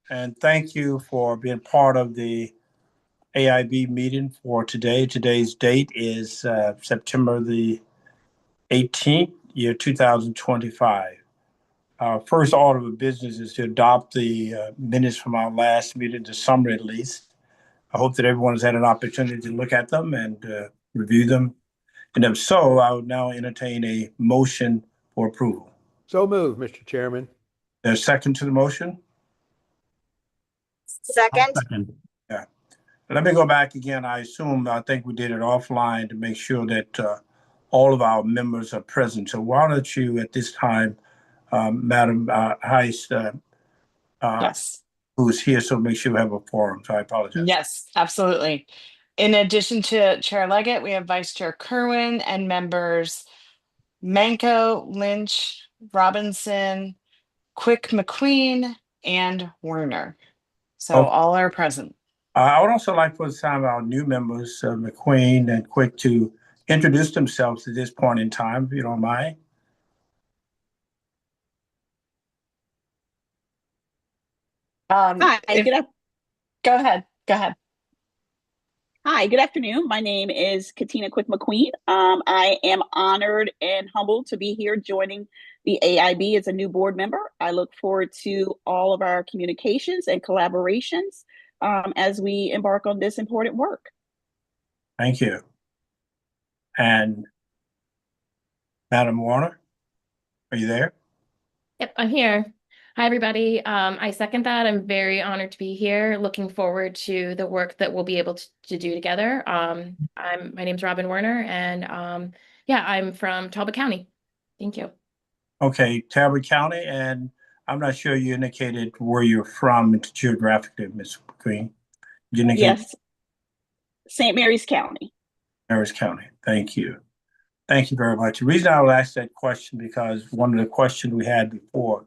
and thank you for being part of the AIB meeting for today. Today's date is September the 18th, year 2025. Our first order of business is to adopt the minutes from our last meeting, the summary at least. I hope that everyone has had an opportunity to look at them and review them. And if so, I would now entertain a motion for approval. So moved, Mr. Chairman. There's a second to the motion? Second. Yeah. Let me go back again. I think we did it offline to make sure that all of our members are present. So why don't you, at this time, Madam Heist, Yes. who's here, so make sure we have a forum. So I apologize. Yes, absolutely. In addition to Chair Leggett, we have Vice Chair Kerwin and members Manco, Lynch, Robinson, Quick McQueen, and Werner. So all are present. I would also like for some of our new members, McQueen and Quick, to introduce themselves at this point in time, if you don't mind. Hi, Go ahead. Hi, good afternoon. My name is Katina Quick McQueen. I am honored and humbled to be here joining the AIB as a new board member. I look forward to all of our communications and collaborations as we embark on this important work. Thank you. And Madam Warner, are you there? Yep, I'm here. Hi, everybody. I second that. I'm very honored to be here. Looking forward to the work that we'll be able to do together. My name's Robin Werner, and yeah, I'm from Talbot County. Thank you. Okay, Talbot County, and I'm not sure you indicated where you're from geographically, Ms. McQueen. Yes, St. Mary's County. Mary's County. Thank you. Thank you very much. The reason I would ask that question because one of the questions we had before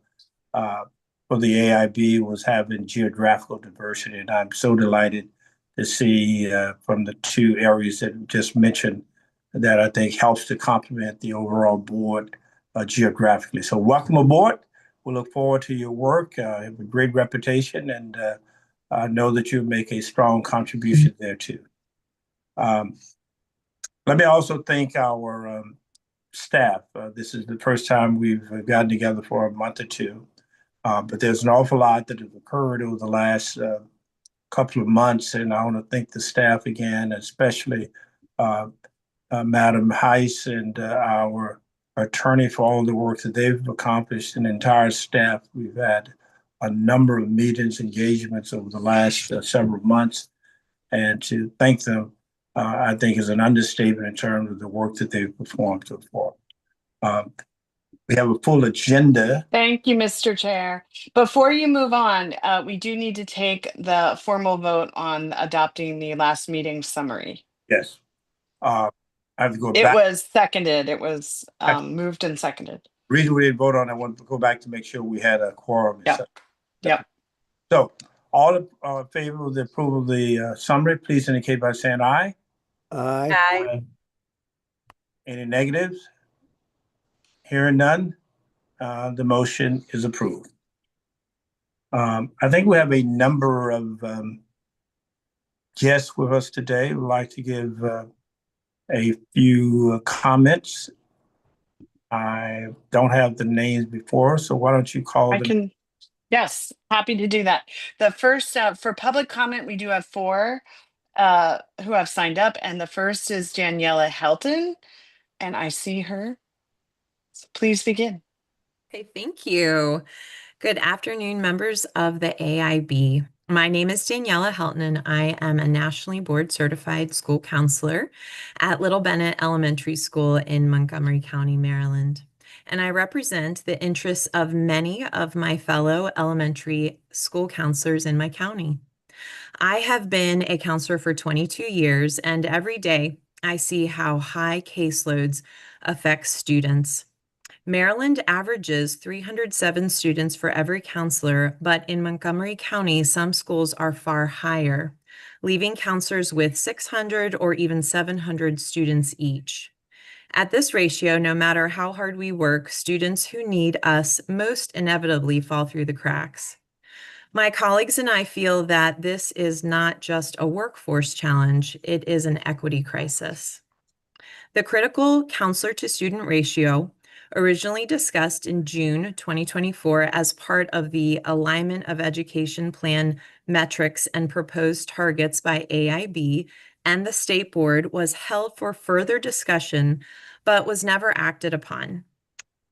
for the AIB was having geographical diversity, and I'm so delighted to see from the two areas that you just mentioned that I think helps to complement the overall board geographically. So welcome aboard. We look forward to your work. You have a great reputation, and I know that you make a strong contribution there too. Let me also thank our staff. This is the first time we've gotten together for a month or two. But there's an awful lot that has occurred over the last couple of months, and I want to thank the staff again, especially Madam Heiss and our attorney for all the work that they've accomplished, and the entire staff. We've had a number of meetings, engagements over the last several months, and to thank them, I think, is an understatement in terms of the work that they've performed so far. We have a full agenda. Thank you, Mr. Chair. Before you move on, we do need to take the formal vote on adopting the last meeting summary. Yes. I have to go It back. was seconded. It was moved and seconded. The reason we didn't vote on it, I wanted to go back to make sure we had a quorum. Yep. So all in favor of the approval of the summary, please indicate by saying aye. Aye. Any negatives? Hearing none, the motion is approved. I think we have a number of guests with us today. We'd like to give a few comments. I don't have the names before, so why don't you call them? Yes, happy to do that. The first, for public comment, we do have 4 who have signed up, and the first is Daniela Helton, and I see her. So please begin. Okay, thank you. Good afternoon, members of the AIB. My name is Daniela Helton, and I am a nationally board certified school counselor at Little Bennett Elementary School in Montgomery County, Maryland. And I represent the interests of many of my fellow elementary school counselors in my county. I have been a counselor for 22 years, and every day I see how high caseloads affect students. Maryland averages 307 students for every counselor, but in Montgomery County, some schools are far higher, leaving counselors with 600 or even 700 students each. At this ratio, no matter how hard we work, students who need us most inevitably fall through the cracks. My colleagues and I feel that this is not just a workforce challenge, it is an equity crisis. The critical counselor to student ratio, originally discussed in June 2024 as part of the Alignment of Education Plan metrics and proposed targets by AIB and the state board, was held for further discussion, but was never acted upon.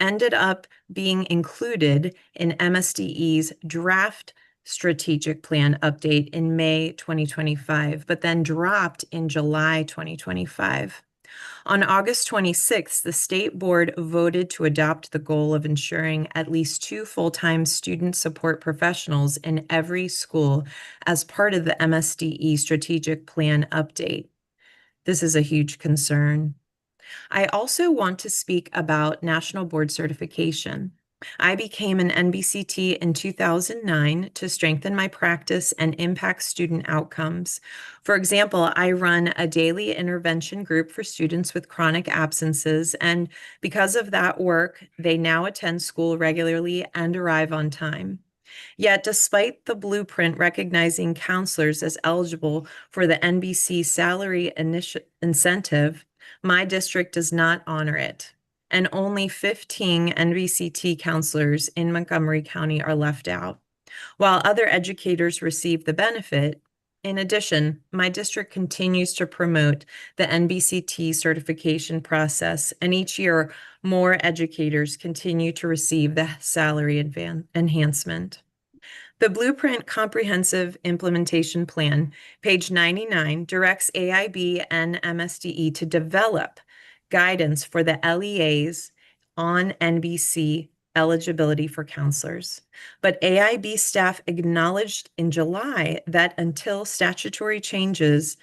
Ended up being included in MSDE's draft strategic plan update in May 2025, but then dropped in July 2025. On August 26th, the state board voted to adopt the goal of ensuring at least 2 full-time student support professionals in every school as part of the MSDE strategic plan update. This is a huge concern. I also want to speak about national board certification. I became an NBCT in 2009 to strengthen my practice and impact student outcomes. For example, I run a daily intervention group for students with chronic absences, and because of that work, they now attend school regularly and arrive on time. Yet, despite the blueprint recognizing counselors as eligible for the NBC salary incentive, my district does not honor it, and only 15 NBCT counselors in Montgomery County are left out. While other educators receive the benefit, in addition, my district continues to promote the NBCT certification process, and each year, more educators continue to receive the salary enhancement. The Blueprint Comprehensive Implementation Plan, page 99, directs AIB and MSDE to develop guidance for the LEAs on NBC eligibility for counselors. But AIB staff acknowledged in July that until statutory changes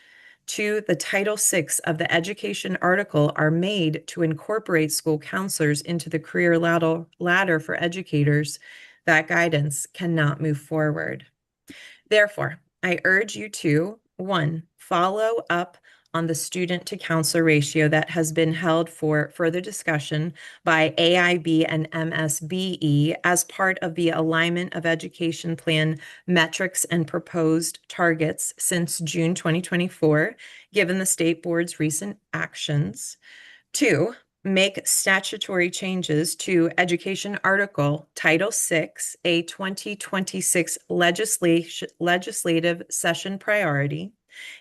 to the Title VI of the education article are made to incorporate school counselors into the career ladder for educators, that guidance cannot move forward. Therefore, I urge you to, 1, follow up on the student to counselor ratio that has been held for further discussion by AIB and MSBE as part of the Alignment of Education Plan metrics and proposed targets since June 2024, given the state board's recent actions. 2, make statutory changes to Education Article Title VI, a 2026 legislative session priority,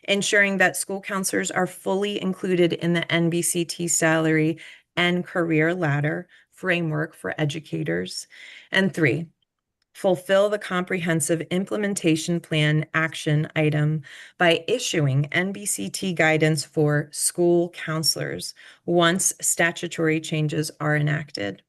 ensuring that school counselors are fully included in the NBCT salary and career ladder framework for educators. And 3, fulfill the comprehensive implementation plan action item by issuing NBCT guidance for school counselors once statutory changes are enacted.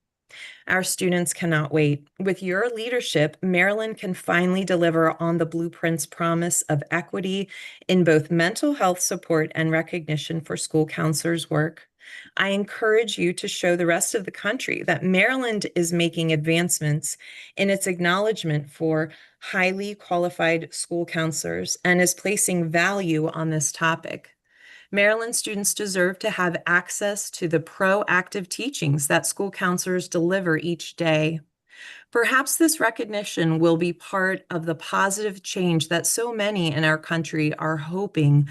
Our students cannot wait. With your leadership, Maryland can finally deliver on the Blueprint's promise of equity in both mental health support and recognition for school counselors' work. I encourage you to show the rest of the country that Maryland is making advancements in its acknowledgement for highly qualified school counselors and is placing value on this topic. Maryland students deserve to have access to the proactive teachings that school counselors deliver each day. Perhaps this recognition will be part of the positive change that so many in our country are hoping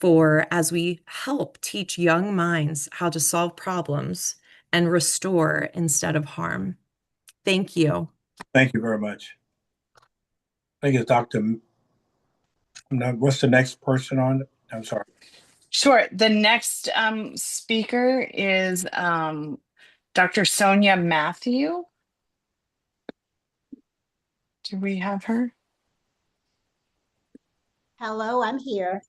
for as we help teach young minds how to solve problems and restore instead of harm. Thank you. Thank you very much. I think it's Dr. What's the next person on? I'm sorry. Sure. The next speaker is Dr. Sonia Matthew. Do we have her? Hello, I'm here.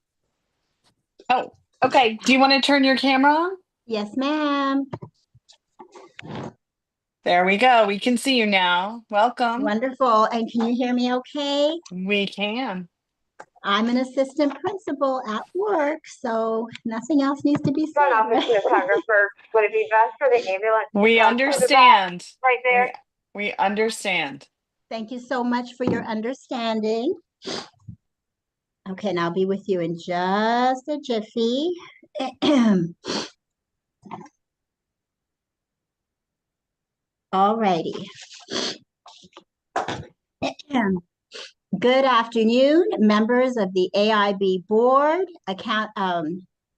Oh, okay. Do you want to turn your camera on? Yes, ma'am. There we go. We can see you now. Welcome. Wonderful. And can you hear me okay? We can. I'm an assistant principal at work, so nothing else needs to be said. Front office Right? photographer, would it be best for the ambulance? We to go to the back understand. right there. We understand. Thank you so much for your understanding. Okay, and I'll be with you in just a jiffy. All righty. Good afternoon, members of the AIB board, the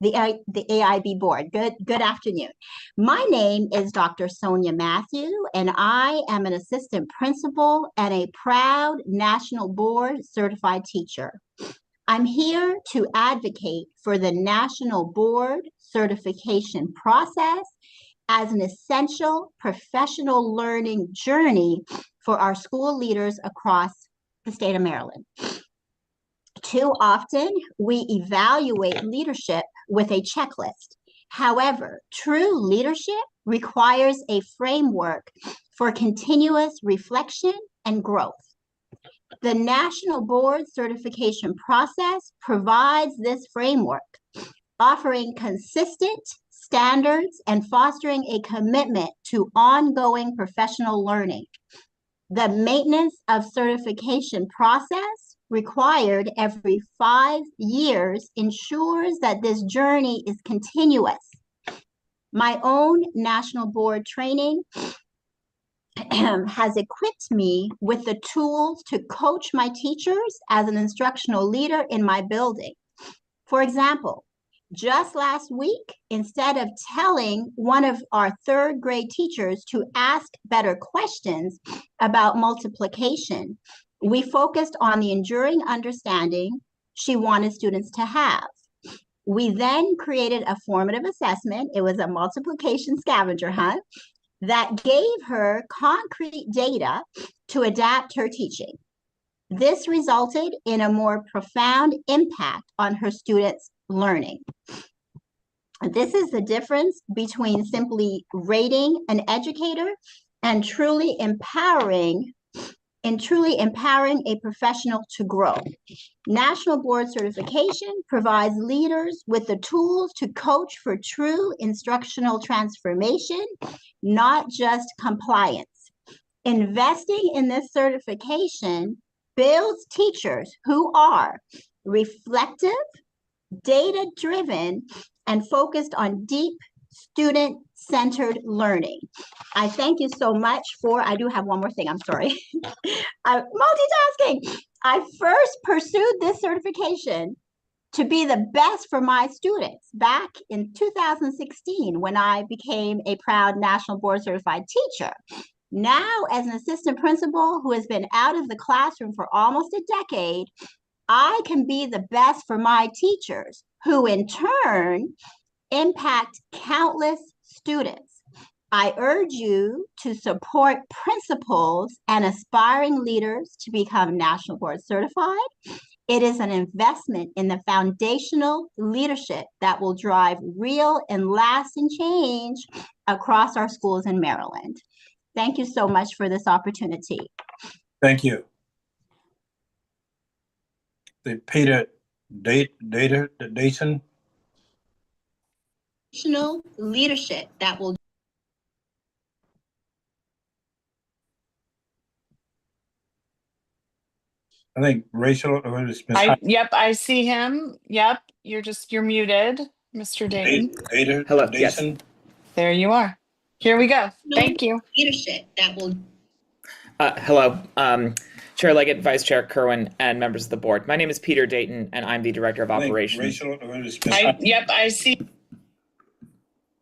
AIB board. Good afternoon. My name is Dr. Sonia Matthew, and I am an assistant principal and a proud national board certified teacher. I'm here to advocate for the national board certification process as an essential professional learning journey for our school leaders across the state of Maryland. Too often, we evaluate leadership with a checklist. However, true leadership requires a framework for continuous reflection and growth. The National Board Certification process provides this framework, offering consistent standards and fostering a commitment to ongoing professional learning. The maintenance of certification process required every 5 years ensures that this journey is continuous. My own national board training has equipped me with the tools to coach my teachers as an instructional leader in my building. For example, just last week, instead of telling one of our third grade teachers to ask better questions about multiplication, we focused on the enduring understanding she wanted students to have. We then created a formative assessment. It was a multiplication scavenger hunt that gave her concrete data to adapt her teaching. This resulted in a more profound impact on her students' learning. This is the difference between simply rating an educator and truly empowering a professional to grow. National Board Certification provides leaders with the tools to coach for true instructional transformation, not just compliance. Investing in this certification builds teachers who are reflective, data-driven, and focused on deep student-centered learning. I thank you so much I do have one more thing, I'm sorry. Multitasking. I first pursued this certification to be the best for my students back in 2016 when I became a proud National Board Certified teacher. Now, as an assistant principal who has been out of the classroom for almost a decade, I can be the best for my teachers, who in turn impact countless students. I urge you to support principals and aspiring leaders to become National Board Certified. It is an investment in the foundational leadership that will drive real and lasting change across our schools in Maryland. Thank you so much for this opportunity. Thank you. The Peter Dayton. Leadership that will. I think Rachel, or is Ms. Yep, I see him. Yep, you're muted, Mr. Dayton. Hello, yes. Dayton. There you are. Here we go. Thank you. Leadership that will. Hello, Chair Leggett, Vice Chair Kerwin, and members of the board. My name is Peter Dayton, and I'm the Director of I think Operations. Rachel, or is Ms. Yep, I see.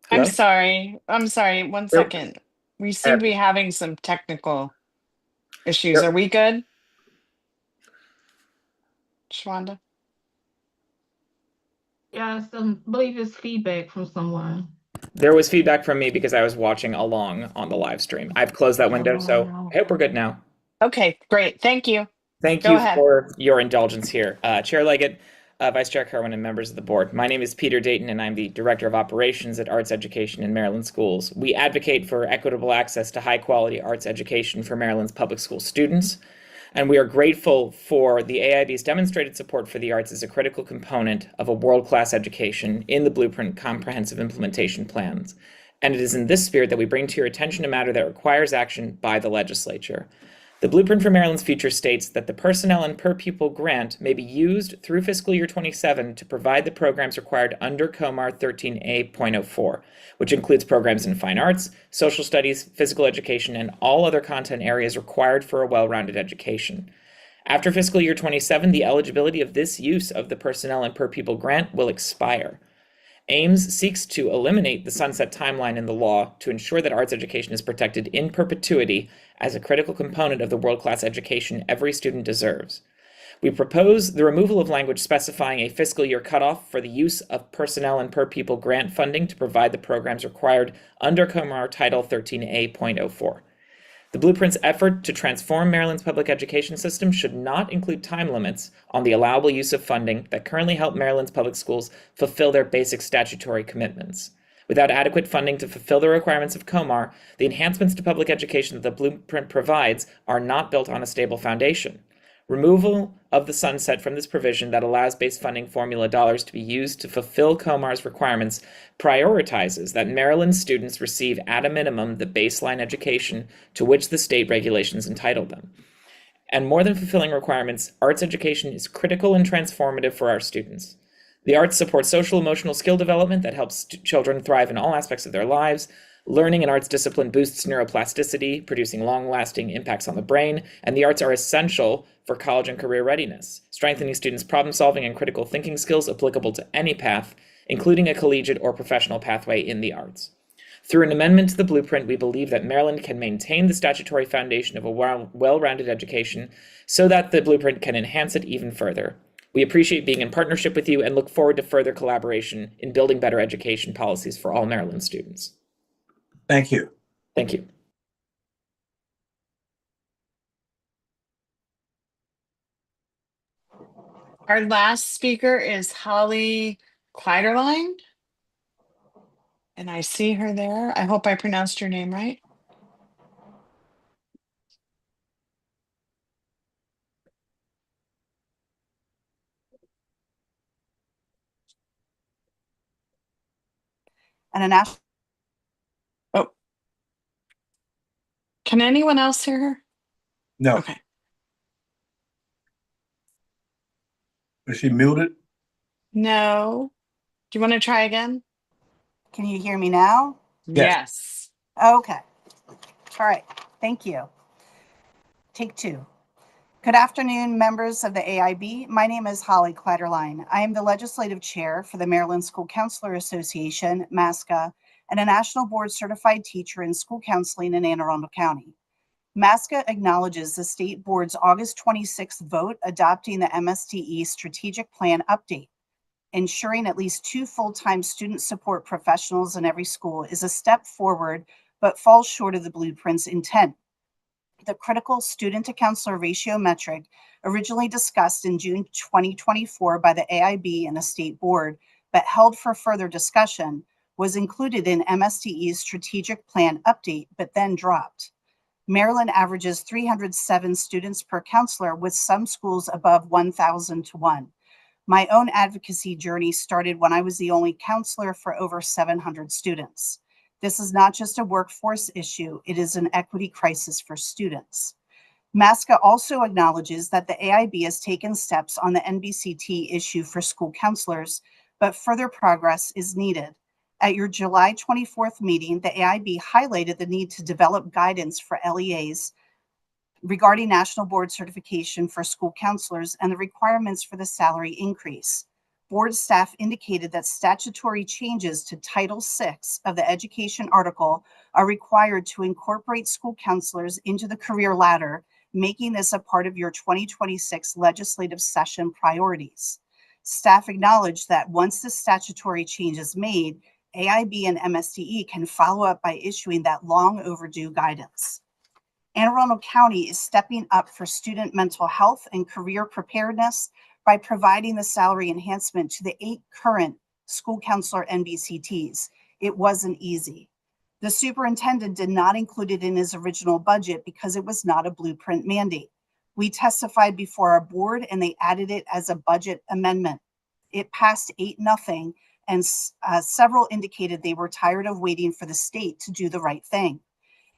Hello? I'm sorry. One second. We seem to be having some technical issues. Are we good? Shwanda? Yes, I believe it's feedback from someone. There was feedback from me because I was watching along on the live stream. I've closed that window, so I hope we're good now. Okay, great. Thank you. Thank Go you ahead. for your indulgence here. Chair Leggett, Vice Chair Kerwin, and members of the board. My name is Peter Dayton, and I'm the Director of Operations at Arts Education in Maryland Schools. We advocate for equitable access to high-quality arts education for Maryland's public school students, and we are grateful for the AIB's demonstrated support for the arts as a critical component of a world-class education in the Blueprint Comprehensive Implementation Plans. And it is in this spirit that we bring to your attention a matter that requires action by the legislature. The Blueprint for Maryland's future states that the personnel and per pupil grant may be used through fiscal year 27 to provide the programs required under COMAR 13A.04, which includes programs in fine arts, social studies, physical education, and all other content areas required for a well-rounded education. After fiscal year 27, the eligibility of this use of the personnel and per pupil grant will expire. AIMS seeks to eliminate the sunset timeline in the law to ensure that arts education is protected in perpetuity as a critical component of the world-class education every student deserves. We propose the removal of language specifying a fiscal year cutoff for the use of personnel and per pupil grant funding to provide the programs required under COMAR Title 13A.04. The Blueprint's effort to transform Maryland's public education system should not include time limits on the allowable use of funding that currently help Maryland's public schools fulfill their basic statutory commitments. Without adequate funding to fulfill the requirements of COMAR, the enhancements to public education that the Blueprint provides are not built on a stable foundation. Removal of the sunset from this provision that allows base funding formula dollars to be used to fulfill COMAR's requirements prioritizes that Maryland students receive at a minimum the baseline education to which the state regulations entitle them. And more than fulfilling requirements, arts education is critical and transformative for our students. The arts support social emotional skill development that helps children thrive in all aspects of their lives. Learning an arts discipline boosts neuroplasticity, producing long-lasting impacts on the brain, and the arts are essential for college and career readiness, strengthening students' problem-solving and critical thinking skills applicable to any path, including a collegiate or professional pathway in the arts. Through an amendment to the Blueprint, we believe that Maryland can maintain the statutory foundation of a well-rounded education so that the Blueprint can enhance it even further. We appreciate being in partnership with you and look forward to further collaboration in building better education policies for all Maryland students. Thank you. Thank you. Our last speaker is Holly Kleiderlein. And I see her there. I hope I pronounced your name right. And a national. Oh. Can anyone else hear her? No. Okay. Is she muted? No. Do you want to try again? Can you hear me now? Yes. Okay. All right. Thank you. Take two. Good afternoon, members of the AIB. My name is Holly Kleiderlein. I am the legislative chair for the Maryland School Counselor Association, MASCA, and a national board certified teacher in school counseling in Anne Arundel County. MASCA acknowledges the state board's August 26th vote adopting the MSTE strategic plan update. Ensuring at least 2 full-time student support professionals in every school is a step forward, but falls short of the Blueprint's intent. The critical student-to-counselor ratio metric, originally discussed in June 2024 by the AIB and the state board, but held for further discussion, was included in MSTE's strategic plan update, but then dropped. Maryland averages 307 students per counselor, with some schools above 1,000 to 1. My own advocacy journey started when I was the only counselor for over 700 students. This is not just a workforce issue, it is an equity crisis for students. MASCA also acknowledges that the AIB has taken steps on the NBCT issue for school counselors, but further progress is needed. At your July 24th meeting, the AIB highlighted the need to develop guidance for LEAs regarding national board certification for school counselors and the requirements for the salary increase. Board staff indicated that statutory changes to Title VI of the Education article are required to incorporate school counselors into the career ladder, making this a part of your 2026 legislative session priorities. Staff acknowledged that once the statutory change is made, AIB and MSTE can follow up by issuing that long overdue guidance. Anne Arundel County is stepping up for student mental health and career preparedness by providing the salary enhancement to the 8 current school counselor NBCTs. It wasn't easy. The superintendent did not include it in his original budget because it was not a Blueprint mandate. We testified before our board and they added it as a budget amendment. It passed 8-0, and several indicated they were tired of waiting for the state to do the right thing.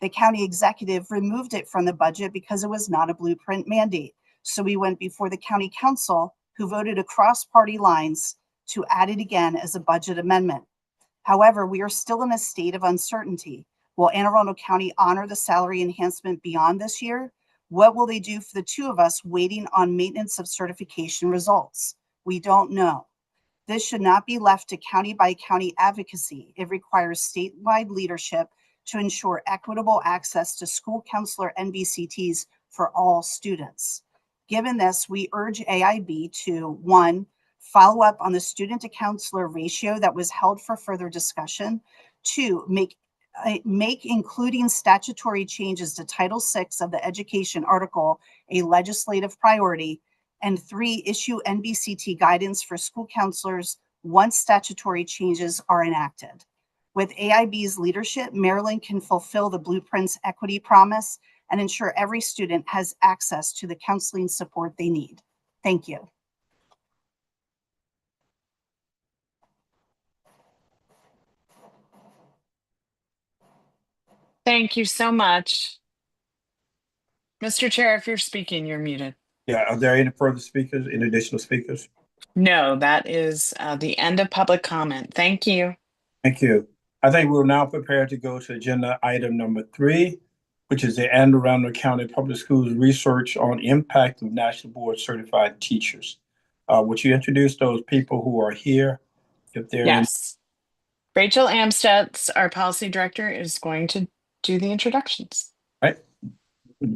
The county executive removed it from the budget because it was not a Blueprint mandate. So we went before the county council, who voted across party lines to add it again as a budget amendment. However, we are still in a state of uncertainty. Will Anne Arundel County honor the salary enhancement beyond this year? What will they do for the two of us waiting on maintenance of certification results? We don't know. This should not be left to county by county advocacy. It requires statewide leadership to ensure equitable access to school counselor NBCTs for all students. Given this, we urge AIB to, 1, follow up on the student to counselor ratio that was held for further discussion. 2, make including statutory changes to Title VI of the Education article a legislative priority. And 3, issue NBCT guidance for school counselors once statutory changes are enacted. With AIB's leadership, Maryland can fulfill the Blueprint's equity promise and ensure every student has access to the counseling support they need. Thank you. Thank you so much. Mr. Chair, if you're speaking, you're muted. Yeah, are there any further speakers, any additional speakers? No, that is the end of public comment. Thank you. Thank you. I think we're now prepared to go to agenda item number 3, which is the Anne Arundel County Public Schools research on impact of National Board Certified Teachers. Would you introduce those people who are here? If they're Yes. Rachel Amstutz, our policy director, is going to do the introductions. right.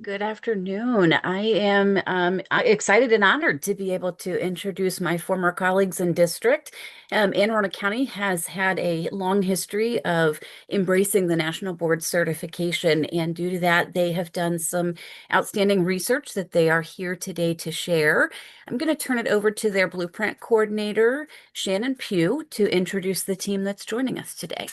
Good afternoon. I am excited and honored to be able to introduce my former colleagues in district. Anne Arundel County has had a long history of embracing the National Board Certification, and due to that, they have done some outstanding research that they are here today to share. I'm going to turn it over to their Blueprint coordinator, Shannon Pugh, to introduce the team that's joining us today.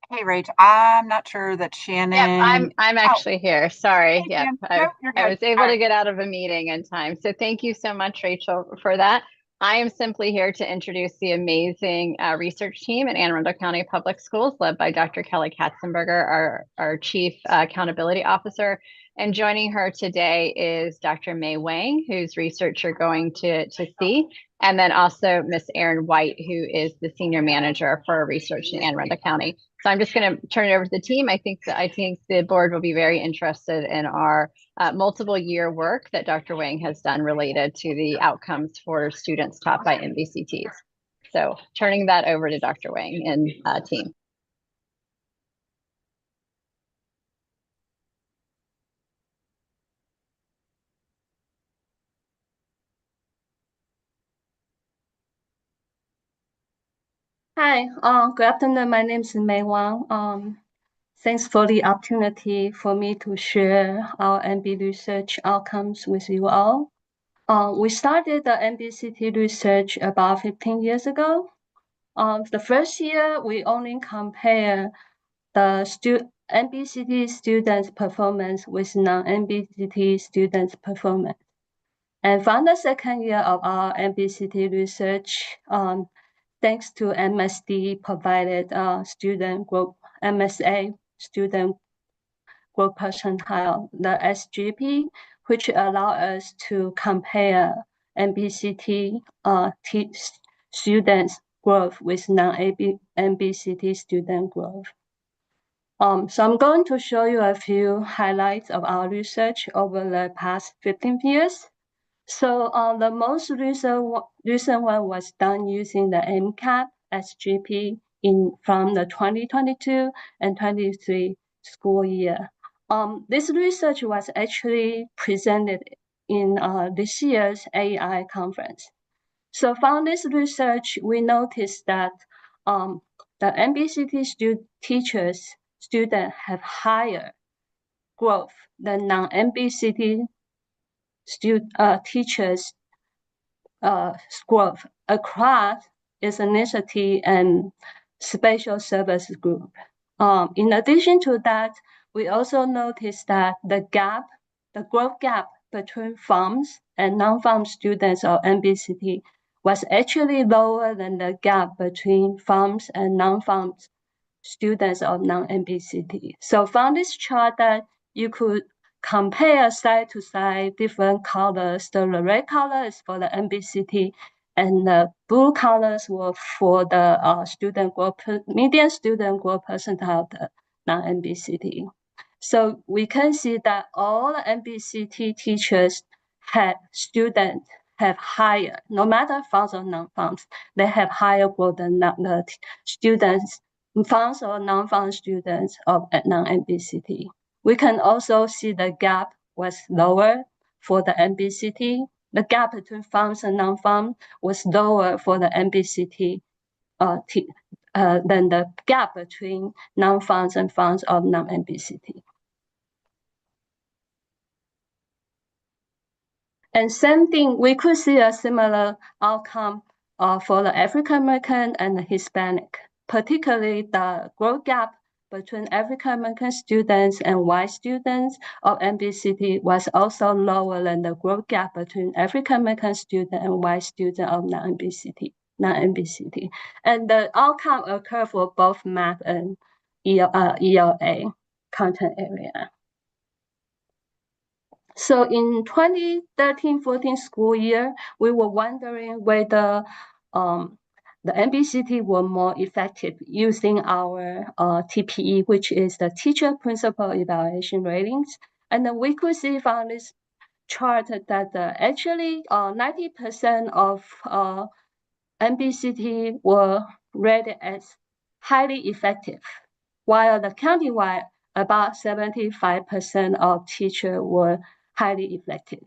Hey, Rach, I'm not sure that Shannon. Yep, I'm actually here. Sorry. Hey, Yep, Jan. You're I good. was able All to right. get out of a meeting in time. So thank you so much, Rachel, for that. I am simply here to introduce the amazing research team at Anne Arundel County Public Schools, led by Dr. Kelly Katzenberger, our Chief Accountability Officer. And joining her today is Dr. May Wang, whose research you're going to see, and then also Miss Erin White, who is the Senior Manager for Research in Anne Arundel County. So I'm just going to turn it over to the team. I think the board will be very interested in our multiple year work that Dr. Wang has done related to the outcomes for students taught by NBCTs. So turning that over to Dr. Wang and team. Hi, good afternoon. My name is May Wang. Thanks for the opportunity for me to share our NB research outcomes with you all. We started the NBCT research about 15 years ago. The first year, we only compare the NBCT students' performance with non-NBCT students' performance. And from the second year of our NBCT research, thanks to MSD provided student group, MSA student group percentile, the SGP, which allow us to compare NBCT students growth with non-NBCT student growth. So I'm going to show you a few highlights of our research over the past 15 years. So the most recent one was done using the MCAP SGP from the 2022 and 23 school year. This research was actually presented in this year's AI conference. So from this research, we noticed that the NBCT students have higher growth than non-NBCT teachers' growth across ethnicity and special service group. In addition to that, we also noticed that the growth gap between farms and non-farm students of NBCT was actually lower than the gap between farms and non-farm students of non-NBCT. So from this chart that you could compare side to side different colors. The red color is for the NBCT, and the blue colors were for the student growth, median student growth percentile of the non-MBCT. So we can see that all the MBCT teachers students have higher, no matter funds or non-funds, they have higher growth than the students, funds or non-fund students of non-MBCT. We can also see the gap was lower for the MBCT. The gap between funds and non-funds was lower for the MBCT than the gap between non-funds and funds of non-MBCT. And same thing, we could see a similar outcome for the African American and the Hispanic, particularly the growth gap between African American students and white students of MBCT was also lower than the growth gap between African American student and white student of non-MBCT. And the outcome occur for both math and ELA content area. So in 2013-14 school year, we were wondering whether the MBCT were more effective using our TPE, which is the Teacher Principal Evaluation Ratings. And then we could see from this chart that actually 90% of MBCT were rated as highly effective, while the countywide, about 75% of teachers were highly effective.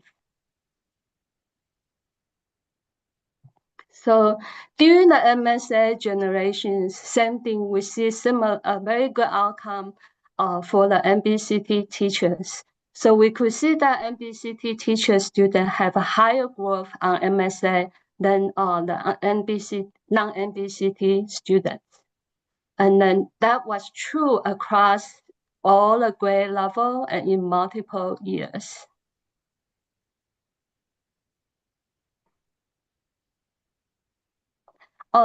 So during the MSA generations, same thing, we see a very good outcome for the MBCT teachers. So we could see that MBCT teacher students have a higher growth on MSA than the non-MBCT students. And then that was true across all the grade level and in multiple years.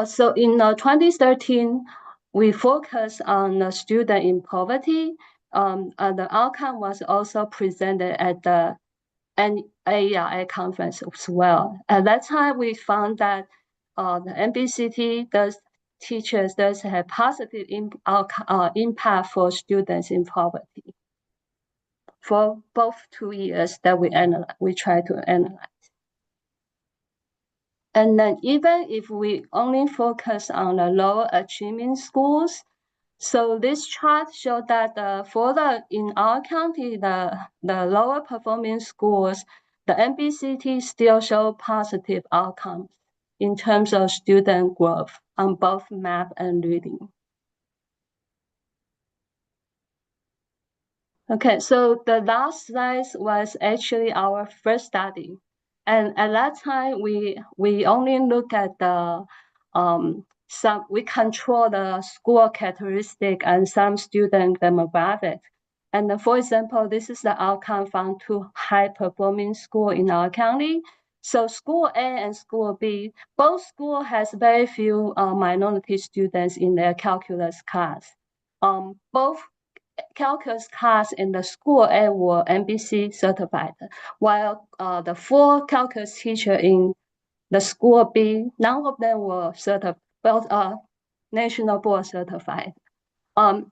So in 2013, we focused on the student in poverty. The outcome was also presented at the AIA conference as well. At that time, we found that the MBCT teachers does have positive impact for students in poverty for both 2 years that we try to analyze. And then even if we only focus on the lower achieving schools, so this chart shows that in our county, the lower performing schools, the MBCT still show positive outcomes in terms of student growth on both math and reading. Okay, so the last slide was actually our first study. And at that time, we only look at the we control the school characteristic and some student demographic. And for example, this is the outcome from 2 high-performing schools in our county. So School A and School B, both schools has very few minority students in their calculus class. Both calculus class in the School A were MBC certified, while the 4 calculus teachers in the School B, none of them were certified, both national board certified.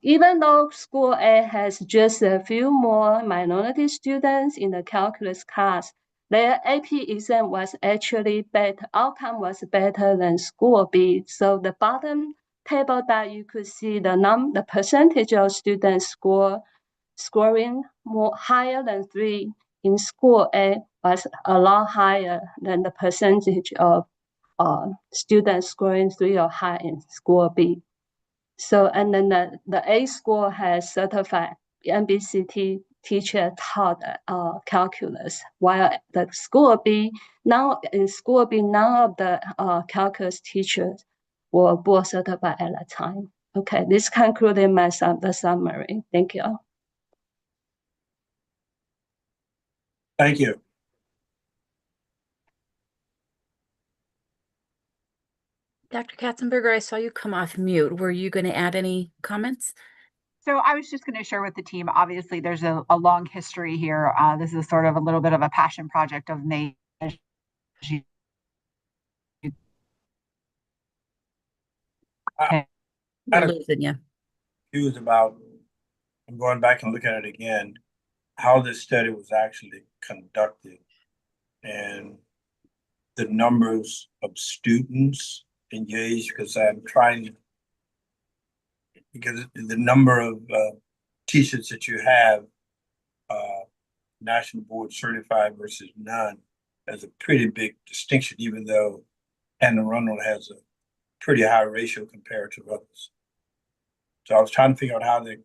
Even though School A has just a few more minority students in the calculus class, their AP exam was actually better, outcome was better than School B. So the bottom table that you could see the percentage of students scoring higher than 3 in School A was a lot higher than the percentage of students scoring 3 or higher in School B. So, and then the A school has certified MBCT teacher taught calculus, while the School B, none of the calculus teachers were board certified at that time. Okay, this concluded the summary. Thank you. Thank you. Dr. Katzenberger, I saw you come off mute. Were you going to add any comments? So I was just going to share with the team, obviously there's a long history here. This is sort of a little bit of a passion project of me. I'm losing you. Confused about I'm going back and looking at it again, how this study was actually conducted and the numbers of students engaged, because I'm trying, because the number of teachers that you have, national board certified versus none, has a pretty big distinction, even though Anne Arundel has a pretty high ratio compared to others. So I was trying to figure out how the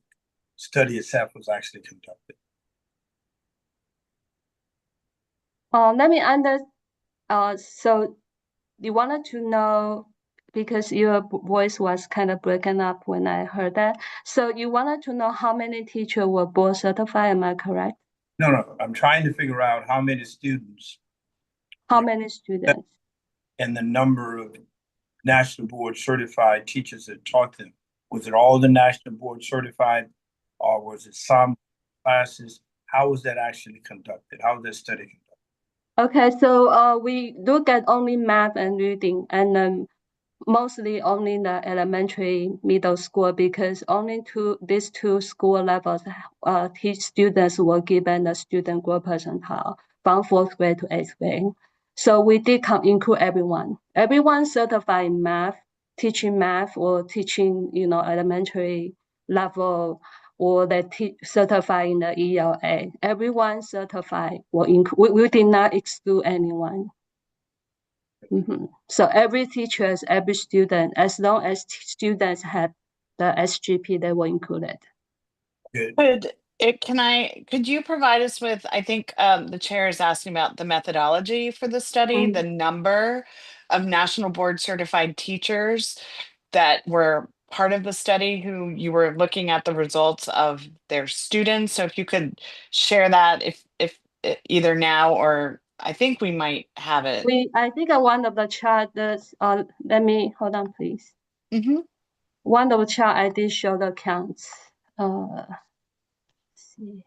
study itself was actually conducted. Let me so you wanted to know, because your voice was kind of breaking up when I heard that. So you wanted to know how many teachers were board certified, am I correct? No, I'm trying to figure out how many students. How many students? And the number of national board certified teachers that taught them. Was it all the national board certified, or was it some classes? How was that actually conducted? How was that study conducted? Okay, so we look at only math and reading, and then mostly only the elementary, middle school, because only these two school levels teach students were given the student growth percentile from 4th grade to 8th grade. So we did include everyone. Everyone certified in math, teaching math or teaching, elementary level, or they certified in the ELA. Everyone certified we did not exclude anyone. So every teachers, every student, as long as students have the SGP, they were included. Good. Could you provide us with, I think the chair is asking about the methodology for the study, the number of national board certified teachers that were part of the study who you were looking at the results of their students. So if you could share that, if either now, or I think we might have it. I think one of the chart is, let me, hold on, please. One of the chart I did show the counts. Let's see.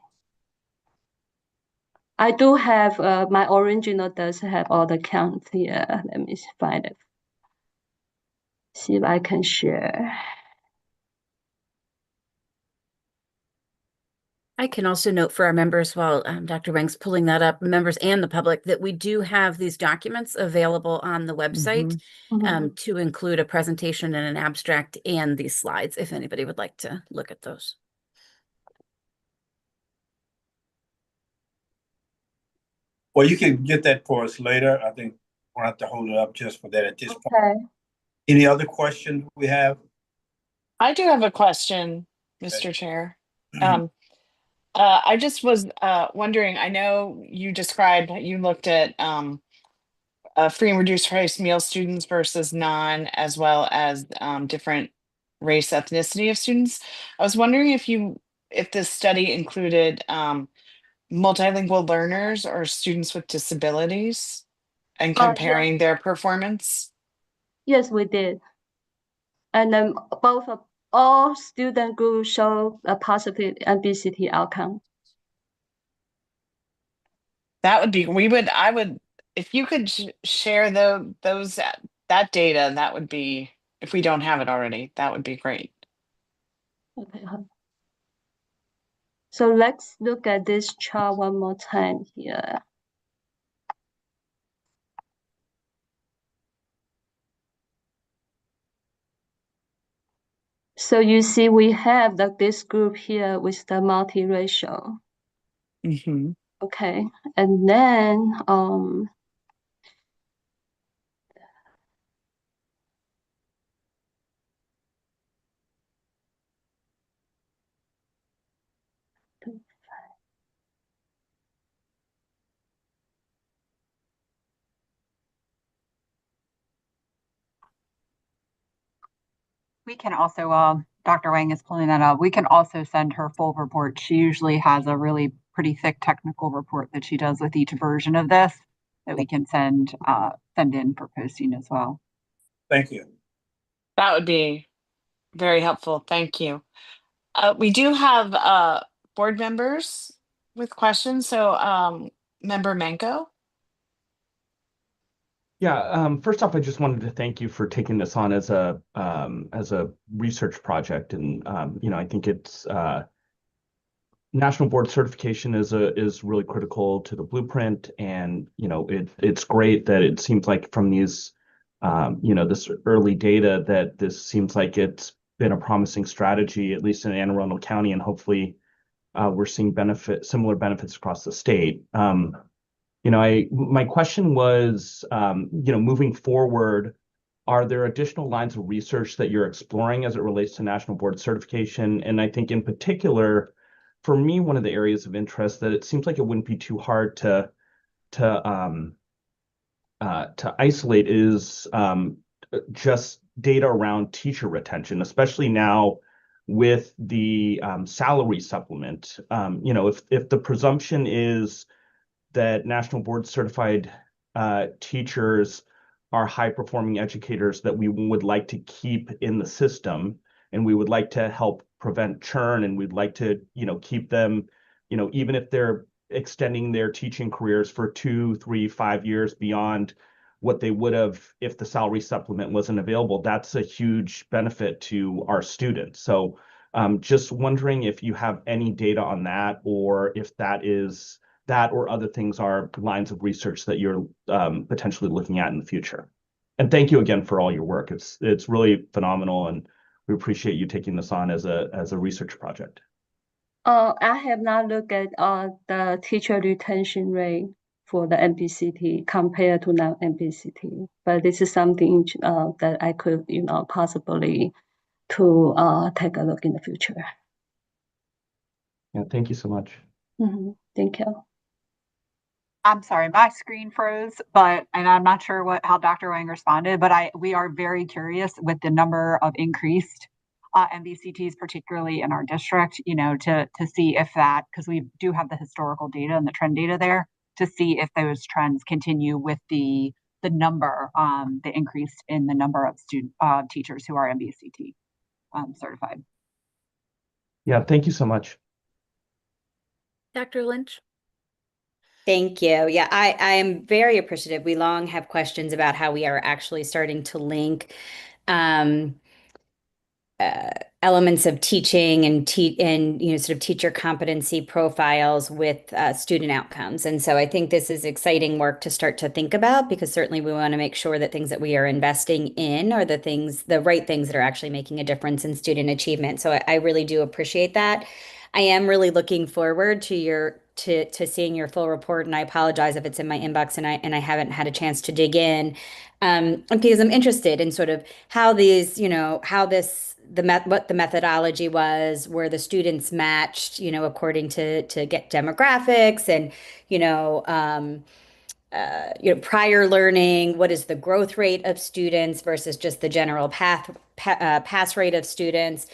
I do have, my original does have all the counts here. Let me find it. See if I can share. I can also note for our members, while Dr. Wang's pulling that up, members and the public, that we do have these documents available on the website to include a presentation and an abstract and these slides, if anybody would like to look at those. Well, you can get that for us later. I think we'll have to hold it up just for that at this point. Any other questions we have? I do have a question, Mr. Chair. I just was wondering, I know you described, you looked at free and reduced price meal students versus non, as well as different race, ethnicity of students. I was wondering if this study included multilingual learners or students with disabilities and comparing their performance. Yes, we did. And then all student groups show a positive MBCT outcome. That would be, if you could share that data, that would be, if we don't have it already, that would be great. Okay. So let's look at this chart one more time here. So you see we have this group here with the multiracial. Okay, and then We can also, Dr. Wang is pulling that up. We can also send her full report. She usually has a really pretty thick technical report that she does with each version of this that we can send in for posting as well. Thank you. That would be very helpful. Thank you. We do have board members with questions. So Member Manko. Yeah, first off, I just wanted to thank you for taking this on as a research project, and I think it's national board certification is really critical to the blueprint, and it's great that it seems like from these this early data that this seems like it's been a promising strategy, at least in Anne Arundel County, and hopefully we're seeing similar benefits across the state. My question was, moving forward, are there additional lines of research that you're exploring as it relates to national board certification? And I think in particular, for me, one of the areas of interest that it seems like it wouldn't be too hard to isolate is just data around teacher retention, especially now with the salary supplement. If the presumption is that national board certified teachers are high performing educators that we would like to keep in the system, and we would like to help prevent churn, and we'd like to keep them, even if they're extending their teaching careers for 2, 3, 5 years beyond what they would have if the salary supplement wasn't available. That's a huge benefit to our students. So just wondering if you have any data on that, or if that or other things are lines of research that you're potentially looking at in the future. And thank you again for all your work. It's really phenomenal, and we appreciate you taking this on as a research project. I have not looked at the teacher retention rate for the MPCT compared to non-MPCT, but this is something that I could, possibly to take a look in the future. Yeah, thank you so much. Thank you. I'm sorry, my screen froze, and I'm not sure how Dr. Wang responded, but we are very curious with the number of increased MBCTs, particularly in our district, to see if that, because we do have the historical data and the trend data there, to see if those trends continue with the increase in the number of teachers who are MBCT certified. Yeah, thank you so much. Dr. Lynch? Thank you. Yeah, I am very appreciative. We long have questions about how we are actually starting to link elements of teaching and sort of teacher competency profiles with student outcomes. And so I think this is exciting work to start to think about, because certainly we want to make sure that things that we are investing in are the right things that are actually making a difference in student achievement. So I really do appreciate that. I am really looking forward to seeing your full report, and I apologize if it's in my inbox and I haven't had a chance to dig in, because I'm interested in sort of how these, what the methodology was, where the students matched, according to get demographics and prior learning. What is the growth rate of students versus just the general pass rate of students?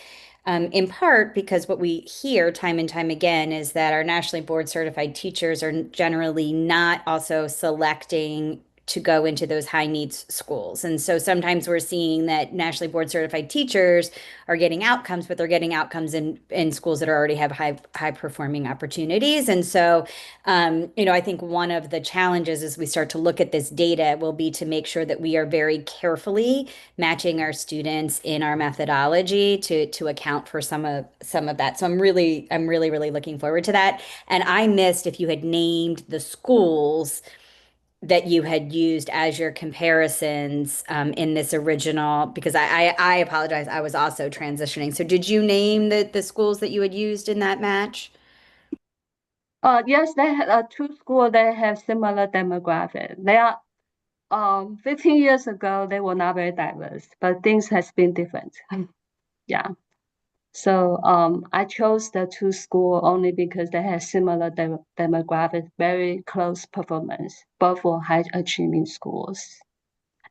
In part because what we hear time and time again is that our nationally board certified teachers are generally not also selecting to go into those high needs schools. And so sometimes we're seeing that nationally board certified teachers are getting outcomes, but they're getting outcomes in schools that already have high performing opportunities. And so, I think one of the challenges as we start to look at this data will be to make sure that we are very carefully matching our students in our methodology to account for some of that. So I'm really looking forward to that. And I missed if you had named the schools that you had used as your comparisons in this original, because I apologize, I was also transitioning. So did you name the schools that you had used in that match? Yes, they had 2 schools that have similar demographic. They are 15 years ago, they were not very diverse, but things has been different. Yeah. So I chose the 2 schools only because they have similar demographic, very close performance, both for high achieving schools.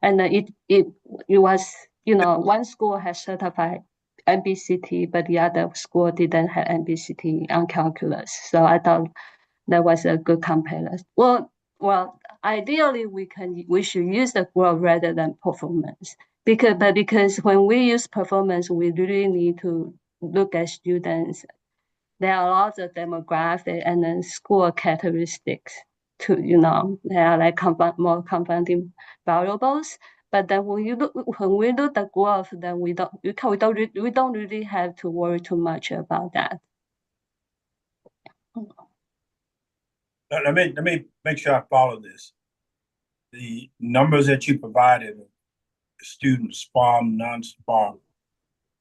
And it was, one school has certified MBCT, but the other school didn't have MBCT on calculus. So I thought that was a good comparison. Well, ideally we should use the growth rather than performance, because when we use performance, we really need to look at students. There are lots of demographic and then school characteristics to, they are like more confounding variables. But then when we look the growth, then we don't really have to worry too much about that. Let me make sure I follow this. The numbers that you provided, students, SPARM, non-SPARM,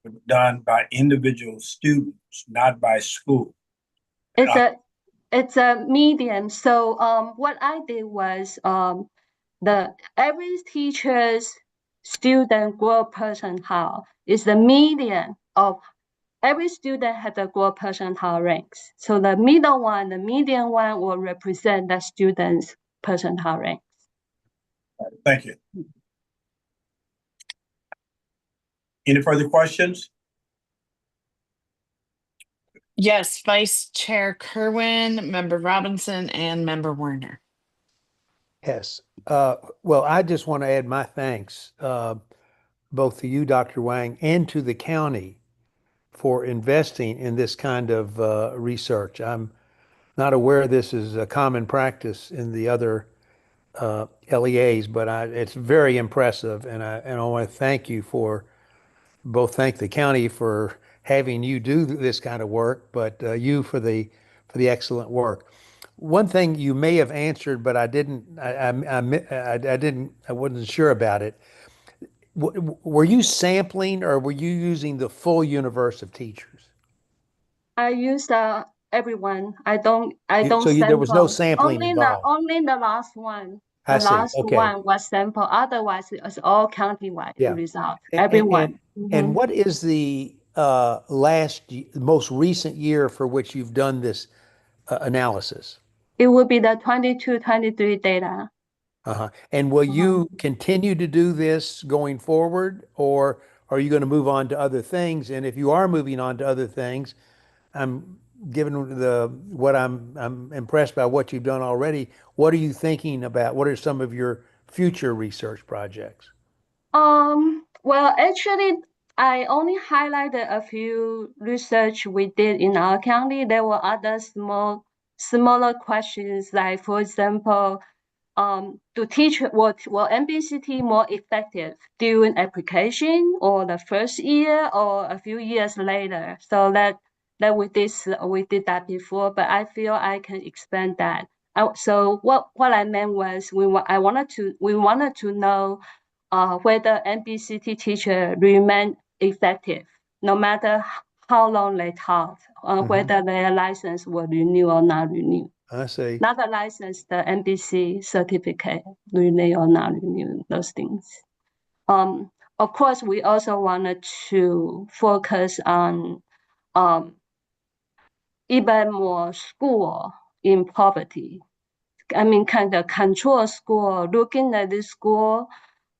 were done by individual students, not by school. It's a medium. So what I did was the every teacher's student growth percentile is the median of every student has a growth percentile ranks. So the middle one, the median one will represent the student's percentile ranks. Thank you. Any further questions? Yes, Vice Chair Kerwin, Member Robinson, and Member Werner. Yes. Well, I just want to add my thanks both to you, Dr. Wang, and to the county for investing in this kind of research. I'm not aware this is a common practice in the other LEAs, but it's very impressive, and I want to thank you for thank the county for having you do this kind of work, but you for the excellent work. One thing you may have answered, but I didn't. I wasn't sure about it. Were you sampling, or were you using the full universe of teachers? I use everyone. I don't So there was no sampling involved. Only the last one. I The see. last Okay. one was sample. Otherwise, it's all countywide Yeah. result. And, Everyone. and what is the most recent year for which you've done this analysis? It would be the 22-23 data. Uh-huh. And will you continue to do this going forward, or are you going to move on to other things? And if you are moving on to other things, I'm I'm impressed by what you've done already. What are you thinking about? What are some of your future research projects? Well, actually, I only highlighted a few research we did in our county. There were other smaller questions, like, for example, to teach what MBCT more effective during application or the first year or a few years later. So that we did that before, but I feel I can expand that. So what I meant was we wanted to know whether MBCT teacher remain effective no matter how long they taught, whether their license will renew or not renew. I see. Not the license, the MBC certificate, renew or not renew, those things. Of course, we also wanted to focus on even more school in poverty. I mean, kind of control school, looking at the school,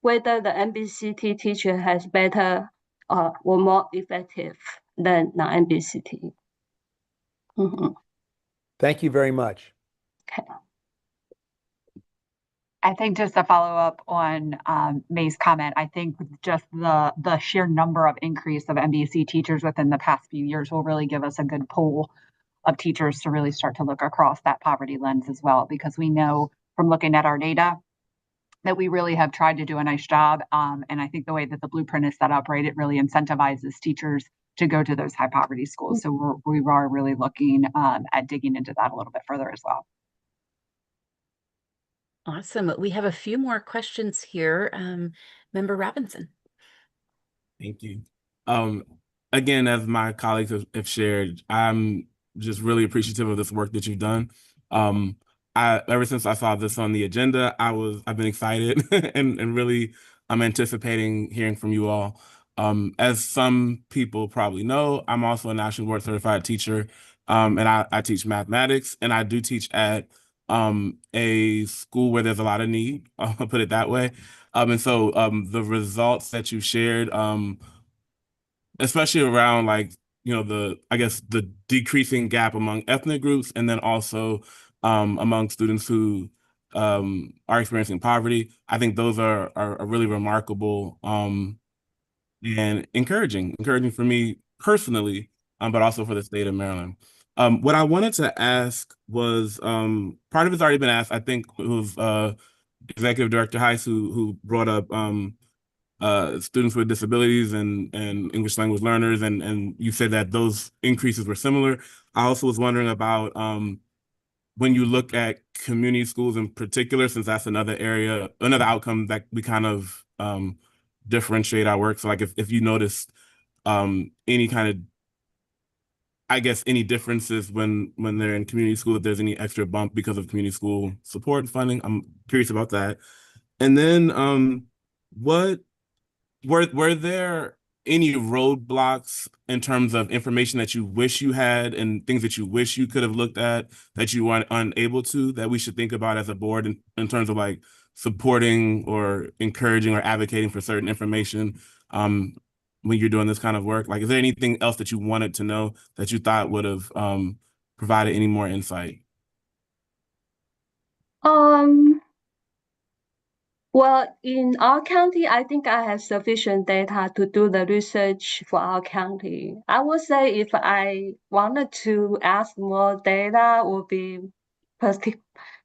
whether the MBCT teacher has better or more effective than the MBCT. Thank you very much. Okay. I think just to follow up on May's comment, I think just the sheer number of increase of MBC teachers within the past few years will really give us a good pool of teachers to really start to look across that poverty lens as well, because we know from looking at our data that we really have tried to do a nice job. And I think the way that the blueprint is set up, right, it really incentivizes teachers to go to those high poverty schools. So we are really looking at digging into that a little bit further as well. Awesome. We have a few more questions here. Member Robinson. Thank you. Again, as my colleagues have shared, I'm just really appreciative of this work that you've done. Ever since I saw this on the agenda, I've been excited and really I'm anticipating hearing from you all. As some people probably know, I'm also a national board certified teacher, and I teach mathematics, and I do teach at a school where there's a lot of need, I'll put it that way. And so the results that you shared, especially around I guess the decreasing gap among ethnic groups, and then also among students who are experiencing poverty. I think those are really remarkable and encouraging for me personally, but also for the state of Maryland. What I wanted to ask was, part of it's already been asked. I think it was Executive Director Heiss who brought up students with disabilities and English language learners, and you said that those increases were similar. I also was wondering about when you look at community schools in particular, since that's another area, another outcome that we kind of differentiate our work. So like if you noticed any kind of, I guess, any differences when they're in community school, if there's any extra bump because of community school support funding, I'm curious about that. And then what were there any roadblocks in terms of information that you wish you had and things that you wish you could have looked at that you weren't unable to, that we should think about as a board in terms of like supporting or encouraging or advocating for certain information when you're doing this kind of work? Like, is there anything else that you wanted to know that you thought would have provided any more insight? Well, in our county, I think I have sufficient data to do the research for our county. I would say if I wanted to ask more data, would be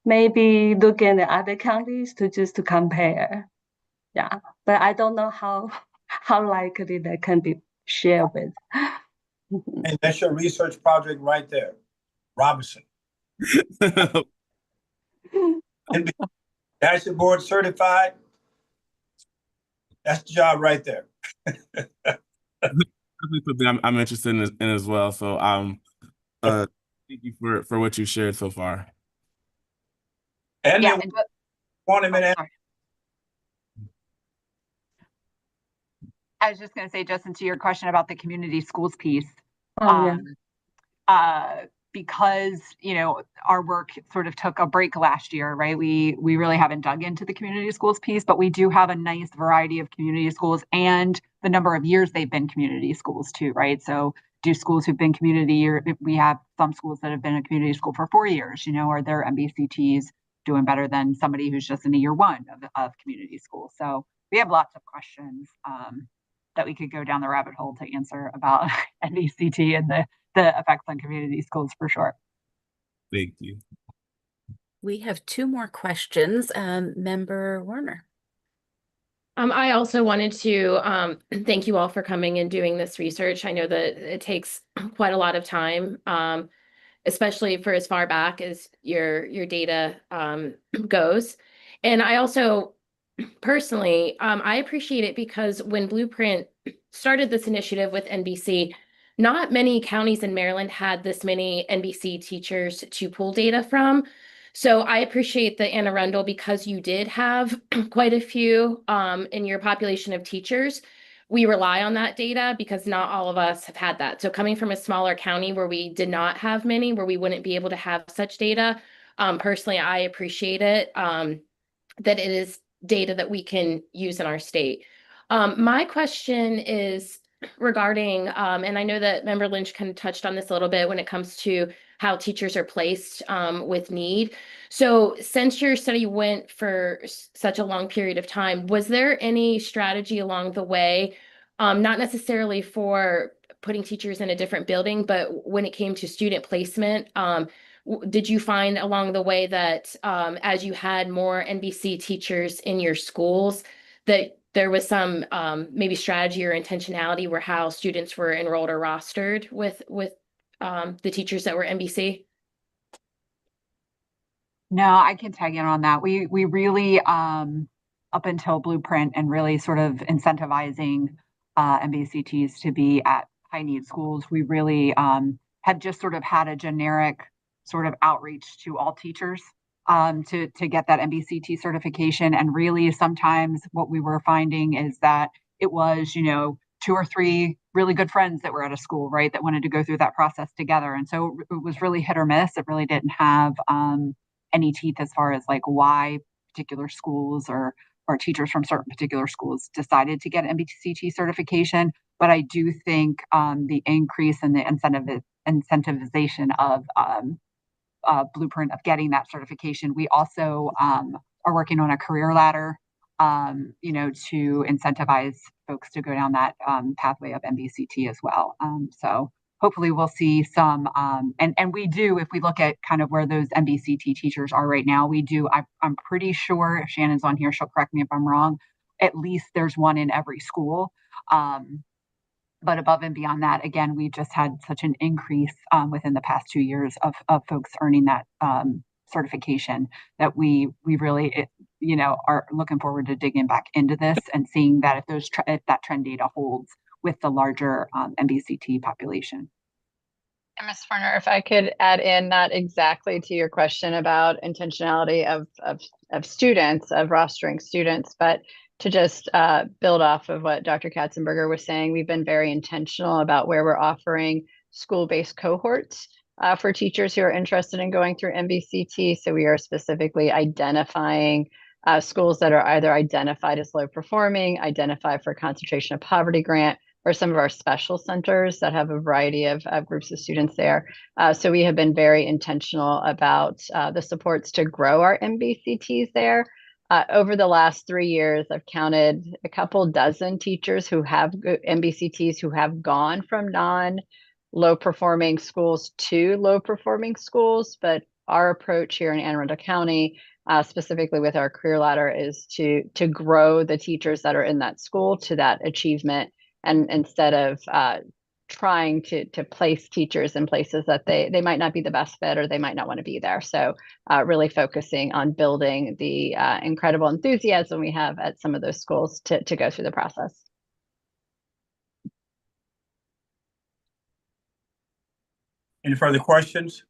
maybe looking at other counties to compare. Yeah, but I don't know how likely that can be shared with. And that's your research project right there, Robinson. National board certified. That's the job right there. Something I'm interested in as well. So thank you for what you shared so far. And Yeah, they want him in. I was just going to say, Justin, to your question about the community schools piece, Oh, yeah. Because, you know, our work sort of took a break last year, right? We really haven't dug into the community schools piece, but we do have a nice variety of community schools and the number of years they've been community schools too, right? So do schools who've been community, or we have some schools that have been a community school for 4 years, you know, are their MBCTs doing better than somebody who's just in a year one of community school? So we have lots of questions that we could go down the rabbit hole to answer about MBCT and the effects on community schools for sure. Thank you. We have two more questions. Member Werner. I also wanted to thank you all for coming and doing this research. I know that it takes quite a lot of time, especially for as far back as your data goes. And I also personally, I appreciate it because when Blueprint started this initiative with NBC, not many counties in Maryland had this many NBC teachers to pull data from. So I appreciate the Anne Arundel because you did have quite a few in your population of teachers. We rely on that data because not all of us have had that. So coming from a smaller county where we did not have many, where we wouldn't be able to have such data, personally, I appreciate it, that it is data that we can use in our state. My question is regarding, and I know that Member Lynch kind of touched on this a little bit when it comes to how teachers are placed with need. So since your study went for such a long period of time, was there any strategy along the way, not necessarily for putting teachers in a different building, but when it came to student placement, did you find along the way that as you had more NBC teachers in your schools, that there was some maybe strategy or intentionality where how students were enrolled or rostered with the teachers that were NBC? No, I can tag in on that. We really up until Blueprint and really sort of incentivizing MBCTs to be at high need schools, we really had just sort of had a generic sort of outreach to all teachers to get that MBCT certification. And really sometimes what we were finding is that it was, you know, 2 or 3 really good friends that were at a school, right, that wanted to go through that process together. And so it was really hit or miss. It really didn't have any teeth as far as like why particular schools or teachers from certain particular schools decided to get MBCT certification. But I do think the increase in the incentivization of Blueprint of getting that certification. We also are working on a career ladder, you know, to incentivize folks to go down that pathway of MBCT as well. So hopefully we'll see some, and we do, if we look at kind of where those MBCT teachers are right now, we do, I'm pretty sure if Shannon's on here, she'll correct me if I'm wrong. at least there's one in every school. But above and beyond that, again, we just had such an increase within the past 2 years of folks earning that certification that we really, are looking forward to digging back into this and seeing that if that trend data holds with the larger MBCT population. And Ms. Werner, if I could add in, not exactly to your question about intentionality of students, of rostering students, but to just build off of what Dr. Katzenberger was saying, we've been very intentional about where we're offering school-based cohorts for teachers who are interested in going through MBCT. So we are specifically identifying schools that are either identified as low performing, identified for concentration of poverty grant, or some of our special centers that have a variety of groups of students there. So we have been very intentional about the supports to grow our MBCTs there. Over the last 3 years, I've counted a couple dozen teachers who have MBCTs who have gone from non-low performing schools to low performing schools. But our approach here in Anne Arundel County, specifically with our career ladder, is to grow the teachers that are in that school to that achievement. And instead of trying to place teachers in places that they might not be the best fit or they might not want to be there. So really focusing on building the incredible enthusiasm we have at some of those schools to go through the process. Any further questions?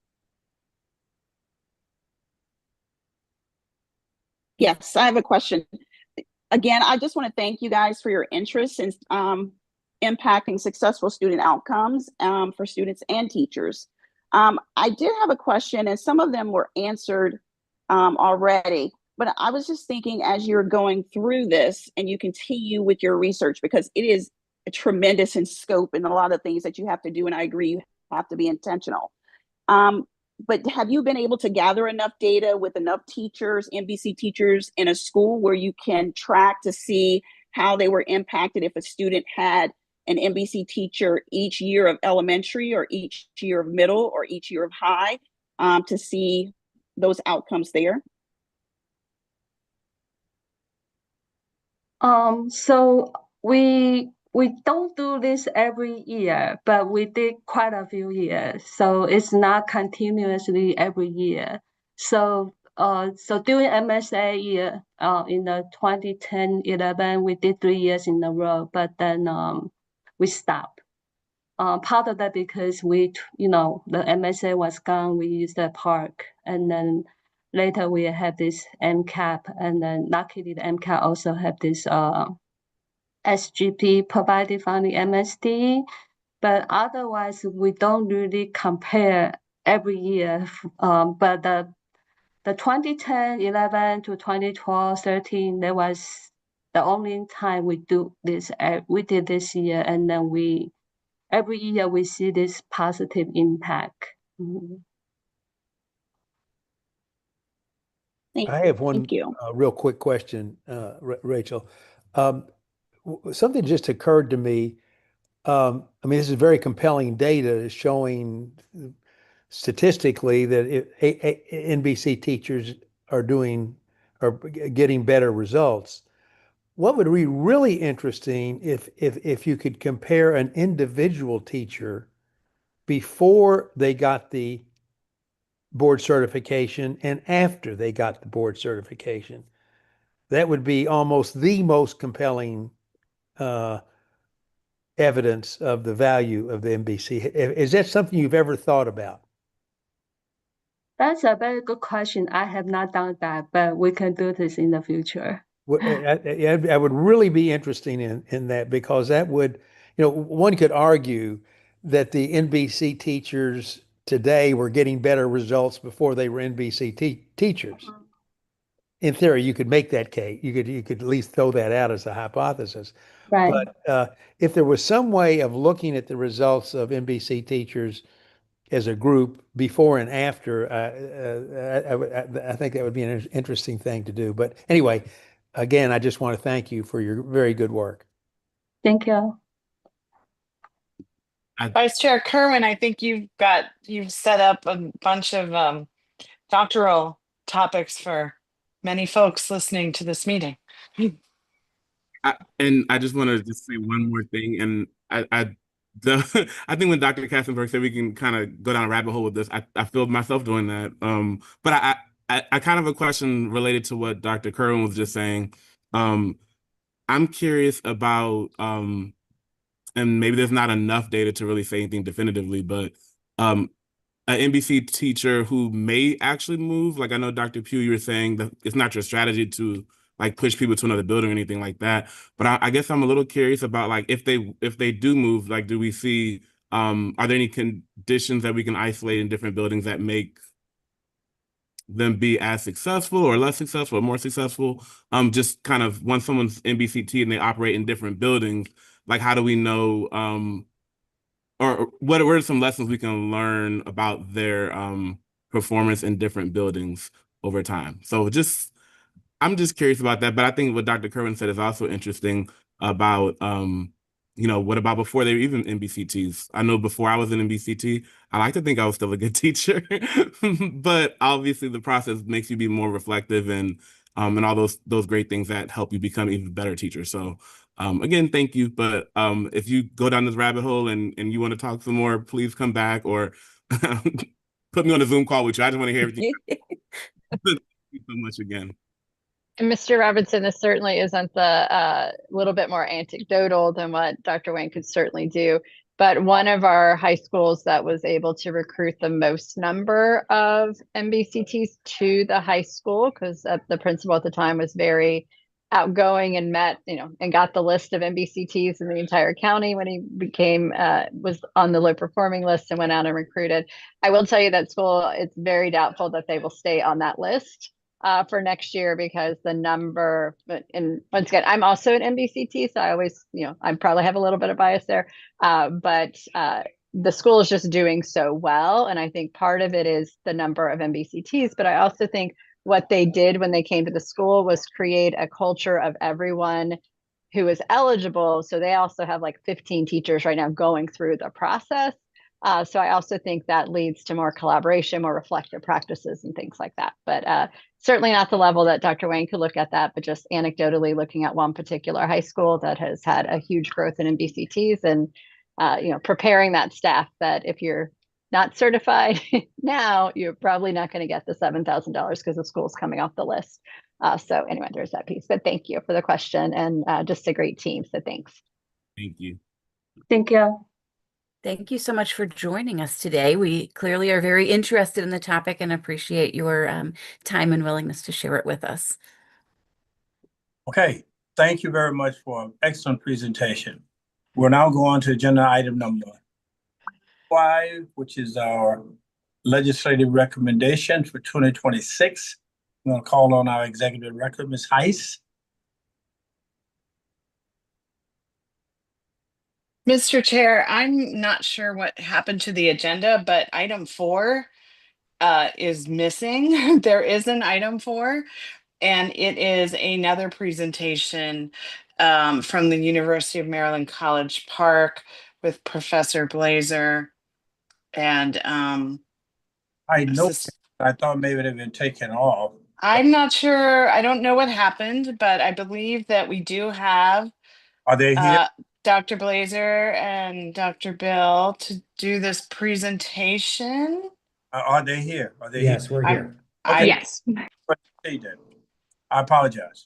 Yes, I have a question. Again, I just want to thank you guys for your interest in impacting successful student outcomes for students and teachers. I did have a question, and some of them were answered already, but I was just thinking as you're going through this and you continue with your research, because it is tremendous in scope and a lot of things that you have to do, and I agree you have to be intentional. But have you been able to gather enough data with enough teachers, MBC teachers in a school, where you can track to see how they were impacted if a student had an MBC teacher each year of elementary or each year of middle or each year of high, to see those outcomes there? So we don't do this every year, but we did quite a few years. So it's not continuously every year. So during MSA year, in the 2010-11, we did 3 years in a row, but then we stopped. Part of that because the MSA was gone, we used the park, and then later we had this MCAP, and then luckily the MCAP also have this SGP provided from the MSD, but otherwise we don't really compare every year. But the 2010-11 to 2012-13, that was the only time we do this. We did this year, and then every year we see this positive impact. I have one real quick question, Rachel. Something just occurred to me. I mean, this is very compelling data showing statistically that NBC teachers are getting better results. What would be really interesting if you could compare an individual teacher before they got the board certification and after they got the board certification. That would be almost the most compelling evidence of the value of the MBC. Is that something you've ever thought about? That's a very good question. I have not done that, but we can do this in the future. I would really be interesting in that, because that would, one could argue that the NBC teachers today were getting better results before they were NBC teachers. In theory, you could make that case. You could at least throw that out as a hypothesis. Right. But if there was some way of looking at the results of NBC teachers as a group before and after, I think that would be an interesting thing to do. But anyway, again, I just want to thank you for your very good work. Thank you. Vice Chair Kerwin, I think you've set up a bunch of doctoral topics for many folks listening to this meeting. And I just want to just say one more thing. And I think when Dr. Katzenberg said we can kind of go down a rabbit hole with this, I feel myself doing that. But I kind of have a question related to what Dr. Kerwin was just saying. Um, I'm curious about, and maybe there's not enough data to really say anything definitively, but um, an NBC teacher who may actually move, like I know Dr. Pugh, you were saying that it's not your strategy to like push people to another building or anything like that. But I guess I'm a little curious about like if they do move, like do we see are there any conditions that we can isolate in different buildings that make them be as successful or less successful or more successful? Just kind of once someone's NBCT and they operate in different buildings, like how do we know or what are some lessons we can learn about their performance in different buildings over time? So just I'm just curious about that. But I think what Dr. Kerwin said is also interesting about what about before they were even NBCTs? I know before I was an NBCT, I like to think I was still a good teacher, but obviously the process makes you be more reflective and all those great things that help you become even better teacher. So again, thank you. But if you go down this rabbit hole and you want to talk some more, please come back or put me on a Zoom call with you. I just want to hear everything. Thank you so much again. Mr. Robinson, this certainly isn't the little bit more anecdotal than what Dr. Wayne could certainly do. But one of our high schools that was able to recruit the most number of MBCTs to the high school, because the principal at the time was very outgoing and met, and got the list of MBCTs in the entire county when he became was on the low performing list and went out and recruited. I will tell you that school, it's very doubtful that they will stay on that list for next year because the number, and once again, I'm also an MBCT, so I always, I probably have a little bit of bias there, but the school is just doing so well. And I think part of it is the number of MBCTs, but I also think what they did when they came to the school was create a culture of everyone who is eligible. So they also have like 15 teachers right now going through the process. So I also think that leads to more collaboration, more reflective practices and things like that. But certainly not the level that Dr. Wayne could look at that, but just anecdotally looking at one particular high school that has had a huge growth in MBCTs and, preparing that staff that if you're not certified now, you're probably not going to get the $7,000 because the school's coming off the list. So anyway, there's that piece. But thank you for the question and just a great team. So thanks. Thank you. Thank you. Thank you so much for joining us today. We clearly are very interested in the topic and appreciate your time and willingness to share it with us. Okay, thank you very much for an excellent presentation. We're now going to agenda item number 5, which is our legislative recommendation for 2026. I'm going to call on our executive director, Ms. Heiss. Mr. Chair, I'm not sure what happened to the agenda, but item 4 is missing. There is an item 4, and it is another presentation from the University of Maryland College Park with Professor Blazer and I know. I thought maybe they've been taken off. I'm not sure. I don't know what happened, but I believe that we do have Are they here? Dr. Blazer and Dr. Bill to do this presentation. Are they here? Are they Yes, here? we're here. Okay. Yes. I apologize.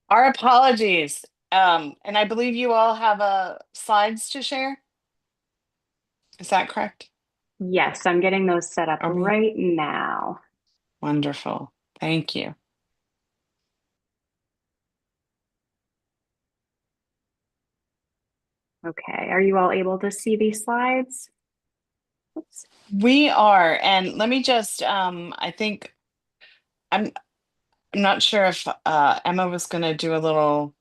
Our apologies. And I believe you all have slides to share. Is that correct? Yes, I'm getting those set up right now. Wonderful. Thank you. Okay, are you all able to see these slides? Oops. We are, and let me just, I think, I'm not sure if Emma was going to do a little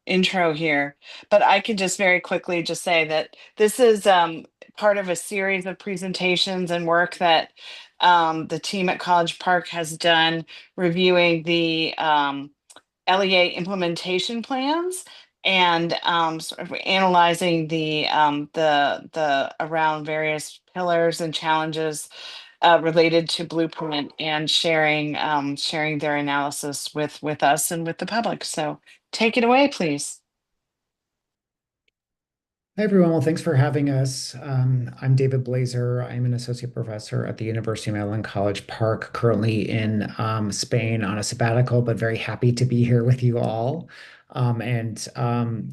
intro here, but I could just very quickly just say that this is part of a series of presentations and work that the team at College Park has done reviewing the LEA implementation plans and sort of analyzing the around various pillars and challenges related to Blueprint and sharing their analysis with us and with the public. So take it away, please. Hi, everyone. Well, thanks for having us. I'm David Blazer. I'm an associate professor at the University of Maryland College Park, currently in Spain on a sabbatical, but very happy to be here with you all. And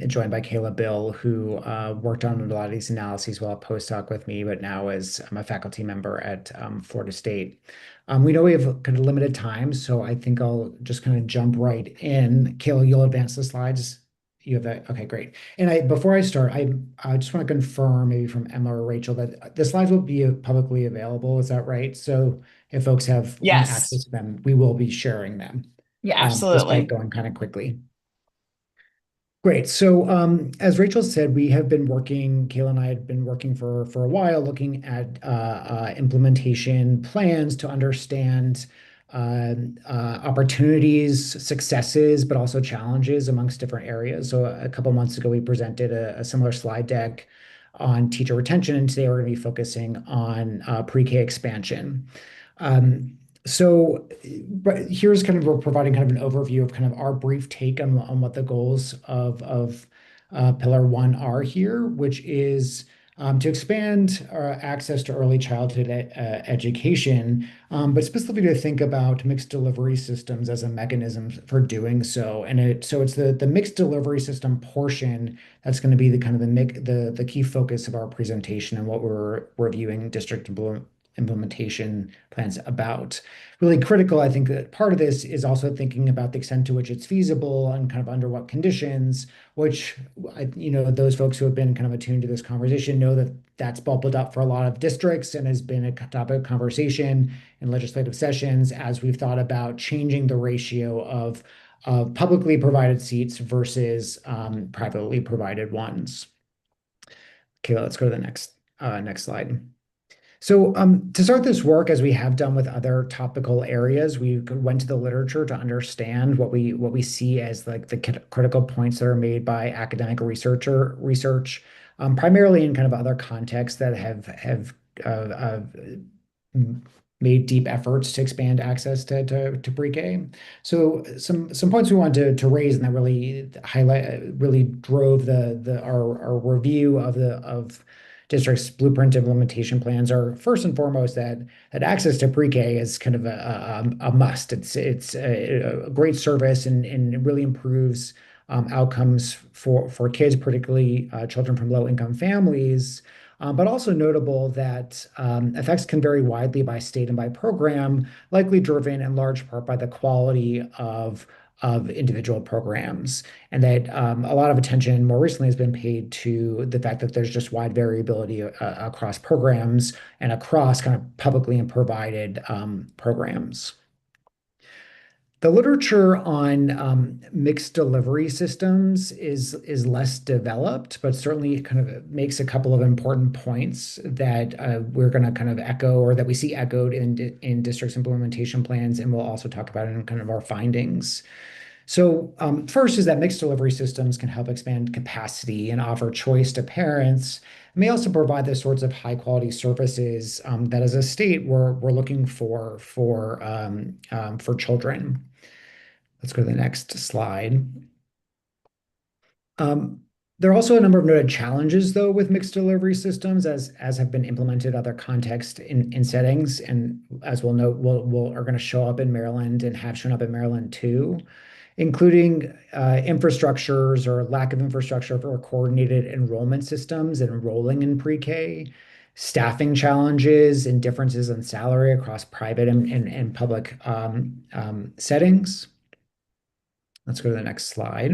joined by Kayla Bill, who worked on a lot of these analyses while a postdoc with me, but now is a faculty member at Florida State. We know we have kind of limited time, so I think I'll just kind of jump right in. Kayla, you'll advance the slides. You have that? Okay, great. And before I start, I just want to confirm, maybe from Emma or Rachel, that the slides will be publicly available. Is that right? So if folks want Yes. access to them, we will be sharing them. Yeah, Despite absolutely. going kind of quickly. Great. So as Rachel said, Kayla and I had been working for a while, looking at implementation plans to understand opportunities, successes, but also challenges amongst different areas. So a couple months ago, we presented a similar slide deck on teacher retention, and today we're going to be focusing on pre-K expansion. So here's kind of, we're providing kind of an overview of kind of our brief take on what the goals of Pillar 1 are here, which is to expand our access to early childhood education, but specifically to think about mixed delivery systems as a mechanism for doing so. And so it's the mixed delivery system portion that's going to be the kind of the key focus of our presentation and what we're reviewing district implementation plans about. Really critical, I think, that part of this is also thinking about the extent to which it's feasible and kind of under what conditions, which, those folks who have been kind of attuned to this conversation know that that's bubbled up for a lot of districts and has been a topic of conversation in legislative sessions as we've thought about changing the ratio of publicly provided seats versus privately provided ones. Okay, let's go to the next slide. So to start this work, as we have done with other topical areas, we went to the literature to understand what we see as like the critical points that are made by academic research, primarily in kind of other contexts that have made deep efforts to expand access to pre-K. So some points we wanted to raise and that really drove our review of district's blueprint implementation plans are first and foremost that access to pre-K is kind of a must. It's a great service and it really improves outcomes for kids, particularly children from low-income families. But also notable that effects can vary widely by state and by program, likely driven in large part by the quality of individual programs, and that a lot of attention more recently has been paid to the fact that there's just wide variability across programs and across kind of publicly and provided programs. The literature on mixed delivery systems is less developed, but certainly kind of makes a couple of important points that we're going to kind of echo, or that we see echoed in districts' implementation plans, and we'll also talk about it in kind of our findings. So first is that mixed delivery systems can help expand capacity and offer choice to parents. It may also provide the sorts of high quality services that as a state we're looking for children. Let's go to the next slide. There are also a number of noted challenges, though, with mixed delivery systems, as have been implemented in other contexts in settings, and as we'll note, are going to show up in Maryland and have shown up in Maryland too, including infrastructures or lack of infrastructure for coordinated enrollment systems and enrolling in pre-K, staffing challenges and differences in salary across private and public settings. Let's go to the next slide.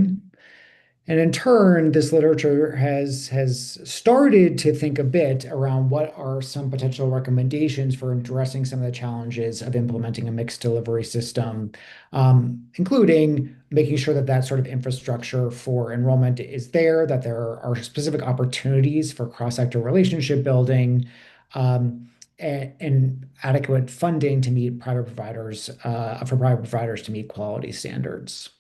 And in turn, this literature has started to think a bit around what are some potential recommendations for addressing some of the challenges of implementing a mixed delivery system, including making sure that sort of infrastructure for enrollment is there, that there are specific opportunities for cross-sector relationship building, and adequate funding to meet private providers to meet quality standards.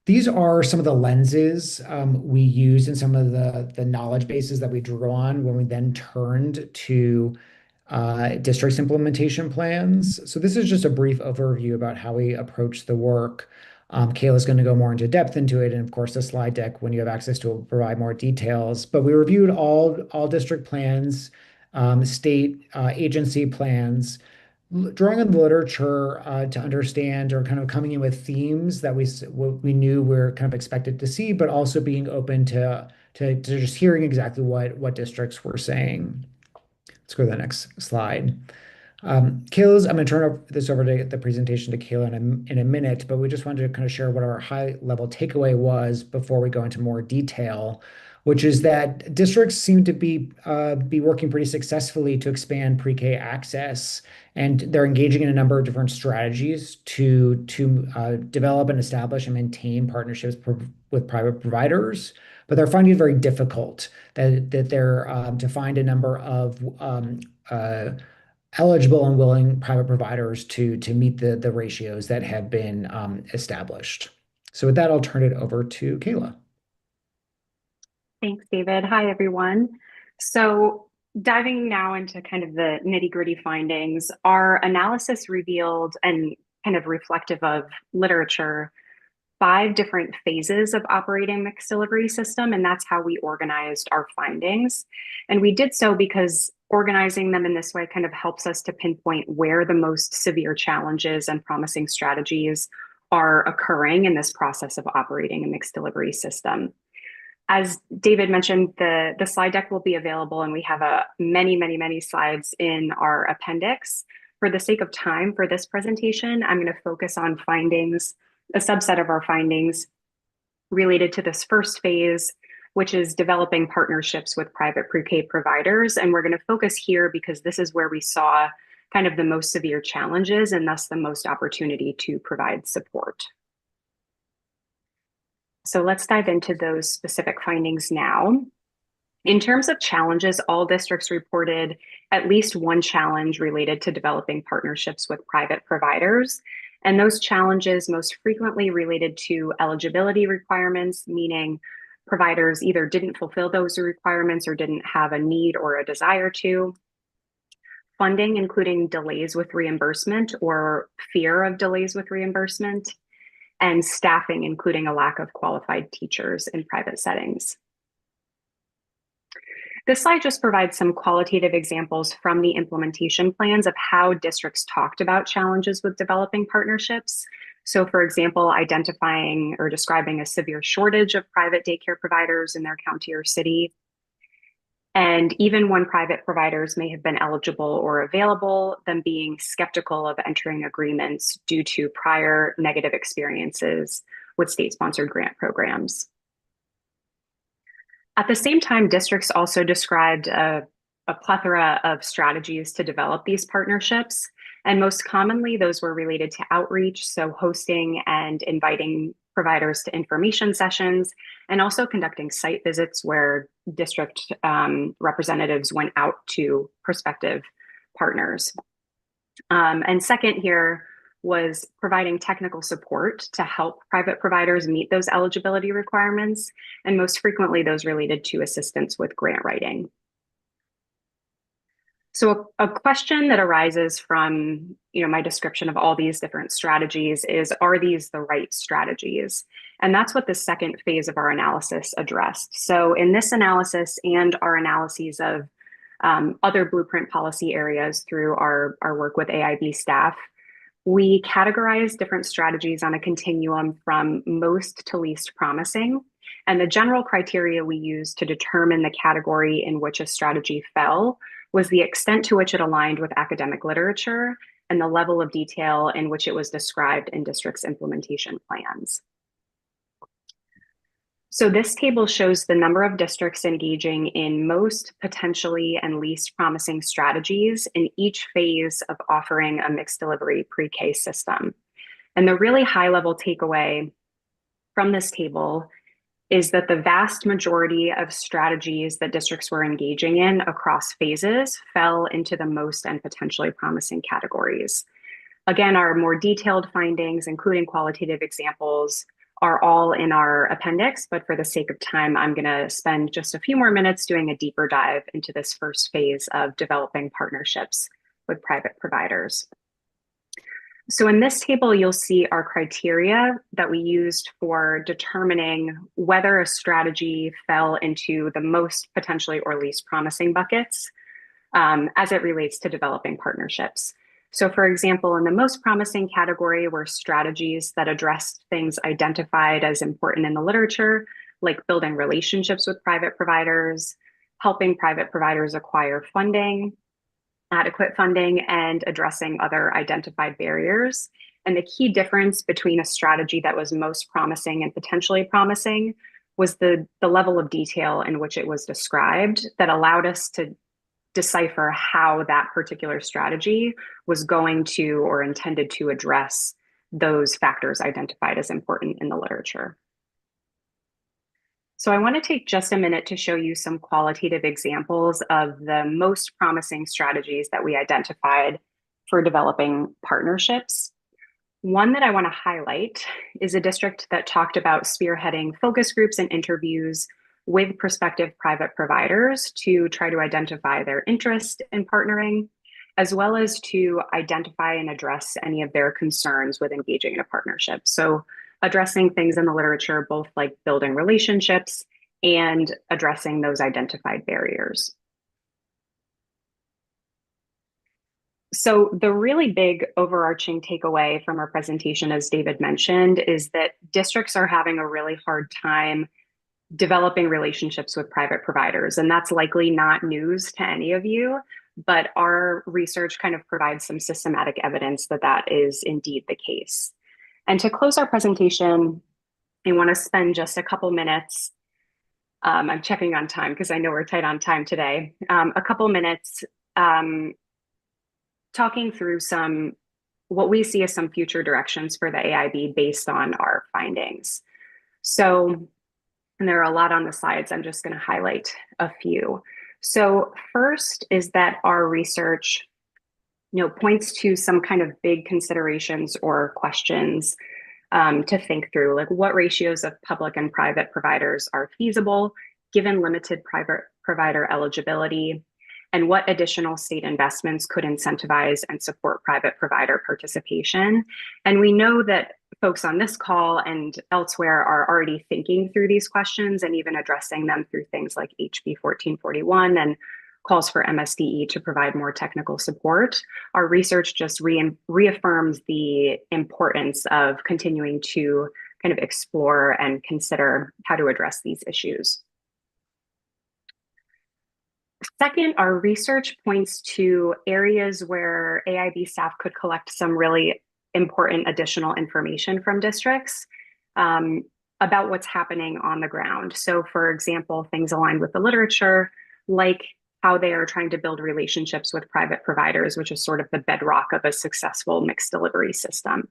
These are some of the lenses we used and some of the knowledge bases that we drew on when we then turned to district's implementation plans. So this is just a brief overview about how we approach the work. Kayla's going to go more into depth into it, and of course, the slide deck, when you have access to it, will provide more details. But we reviewed all district plans, state agency plans, drawing on the literature to understand, or kind of coming in with themes that what we knew we were kind of expected to see, but also being open to just hearing exactly what districts were saying. Let's go to the next slide. I'm going to turn this over to the presentation to Kayla in a minute, but we just wanted to kind of share what our high level takeaway was before we go into more detail, which is that districts seem to be working pretty successfully to expand pre-K access, and they're engaging in a number of different strategies to develop and establish and maintain partnerships with private providers. But they're finding it very difficult that they're to find a number of eligible and willing private providers to meet the ratios that have been established. So with that, I'll turn it over to Kayla. Thanks, David. Hi, everyone. So diving now into kind of the nitty-gritty findings, our analysis revealed, and kind of reflective of literature, 5 different phases of operating mixed delivery system, and that's how we organized our findings. And we did so because organizing them in this way kind of helps us to pinpoint where the most severe challenges and promising strategies are occurring in this process of operating a mixed delivery system. As David mentioned, the slide deck will be available, and we have many slides in our appendix. For the sake of time for this presentation, I'm going to focus on findings, a subset of our findings related to this first phase, which is developing partnerships with private pre-K providers. And we're going to focus here because this is where we saw kind of the most severe challenges and thus the most opportunity to provide support. So let's dive into those specific findings now. In terms of challenges, all districts reported at least one challenge related to developing partnerships with private providers. And those challenges most frequently related to eligibility requirements, meaning providers either didn't fulfill those requirements or didn't have a need or a desire to. Funding, including delays with reimbursement or fear of delays with reimbursement. And staffing, including a lack of qualified teachers in private settings. This slide just provides some qualitative examples from the implementation plans of how districts talked about challenges with developing partnerships. So for example, identifying or describing a severe shortage of private daycare providers in their county or city. And even when private providers may have been eligible or available, them being skeptical of entering agreements due to prior negative experiences with state-sponsored grant programs. At the same time, districts also described a plethora of strategies to develop these partnerships. And most commonly, those were related to outreach, so hosting and inviting providers to information sessions, and also conducting site visits where district representatives went out to prospective partners. And second here was providing technical support to help private providers meet those eligibility requirements, and most frequently those related to assistance with grant writing. So a question that arises from my description of all these different strategies is, are these the right strategies? And that's what the second phase of our analysis addressed. So in this analysis and our analyses of other blueprint policy areas through our work with AIB staff, we categorize different strategies on a continuum from most to least promising. And the general criteria we use to determine the category in which a strategy fell was the extent to which it aligned with academic literature and the level of detail in which it was described in districts' implementation plans. So this table shows the number of districts engaging in most, potentially, and least promising strategies in each phase of offering a mixed delivery pre-K system. And the really high-level takeaway from this table is that the vast majority of strategies that districts were engaging in across phases fell into the most and potentially promising categories. Again, our more detailed findings, including qualitative examples, are all in our appendix, but for the sake of time, I'm going to spend just a few more minutes doing a deeper dive into this first phase of developing partnerships with private providers. So in this table, you'll see our criteria that we used for determining whether a strategy fell into the most potentially or least promising buckets as it relates to developing partnerships. So for example, in the most promising category were strategies that addressed things identified as important in the literature, like building relationships with private providers, helping private providers acquire funding, adequate funding, and addressing other identified barriers. And the key difference between a strategy that was most promising and potentially promising was the level of detail in which it was described that allowed us to decipher how that particular strategy was going to or intended to address those factors identified as important in the literature. So I want to take just a minute to show you some qualitative examples of the most promising strategies that we identified for developing partnerships. One that I want to highlight is a district that talked about spearheading focus groups and interviews with prospective private providers to try to identify their interest in partnering, as well as to identify and address any of their concerns with engaging in a partnership. So addressing things in the literature, both like building relationships and addressing those identified barriers. So the really big overarching takeaway from our presentation, as David mentioned, is that districts are having a really hard time developing relationships with private providers. And that's likely not news to any of you, but our research kind of provides some systematic evidence that that is indeed the case. And to close our presentation, I want to spend just a couple minutes. I'm checking on time because I know we're tight on time today. A couple minutes talking through what we see as some future directions for the AIB based on our findings. So, and there are a lot on the slides, I'm just going to highlight a few. So first is that our research points to some kind of big considerations or questions to think through, like what ratios of public and private providers are feasible given limited private provider eligibility, and what additional state investments could incentivize and support private provider participation. And we know that folks on this call and elsewhere are already thinking through these questions and even addressing them through things like HB 1441 and calls for MSDE to provide more technical support. Our research just reaffirms the importance of continuing to kind of explore and consider how to address these issues. Second, our research points to areas where AIB staff could collect some really important additional information from districts about what's happening on the ground. So for example, things aligned with the literature, like how they are trying to build relationships with private providers, which is sort of the bedrock of a successful mixed delivery system.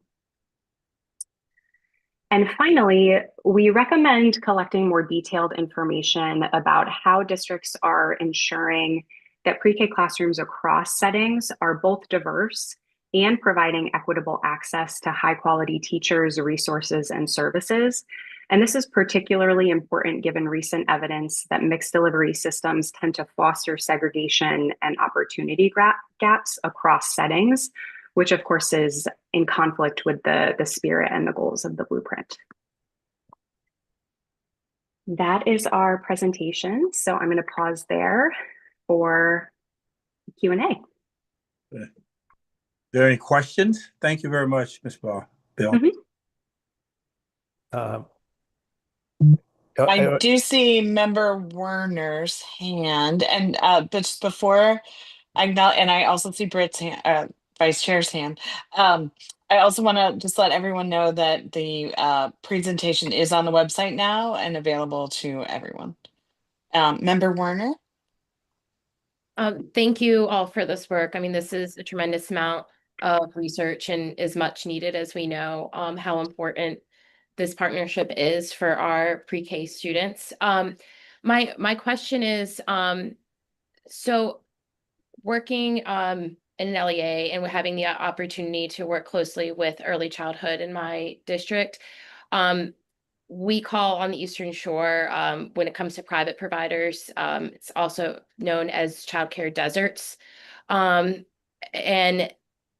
And finally, we recommend collecting more detailed information about how districts are ensuring that pre-K classrooms across settings are both diverse and providing equitable access to high-quality teachers, resources, and services. And this is particularly important given recent evidence that mixed delivery systems tend to foster segregation and opportunity gaps across settings, which of course is in conflict with the spirit and the goals of the blueprint. That is our presentation. So I'm going to pause there for Q&A. Are there any questions? Thank you very much, Ms. Bill. I do see Member Werner's hand, and but just before I acknowledge, and I also see Britt's hand, Vice Chair's hand. I also want to just let everyone know that the presentation is on the website now and available to everyone. Member Werner? Thank you all for this work. I mean, this is a tremendous amount of research and is much needed as we know how important this partnership is for our pre-K students. My question is, so working in an LEA and having the opportunity to work closely with early childhood in my district, we call on the Eastern Shore, when it comes to private providers, it's also known as childcare deserts. And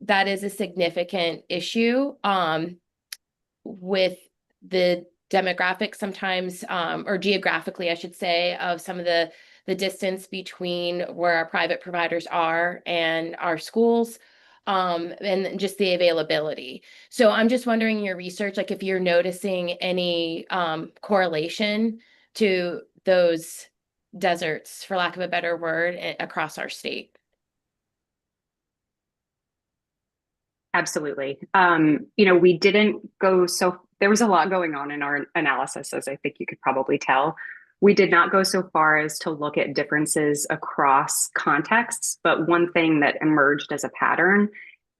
that is a significant issue with the demographics sometimes, or geographically, I should say, of some of the distance between where our private providers are and our schools, and just the availability. So I'm just wondering in your research, like if you're noticing any correlation to those deserts, for lack of a better word, across our state. Absolutely. We didn't go there was a lot going on in our analysis, as I think you could probably tell. We did not go so far as to look at differences across contexts, but one thing that emerged as a pattern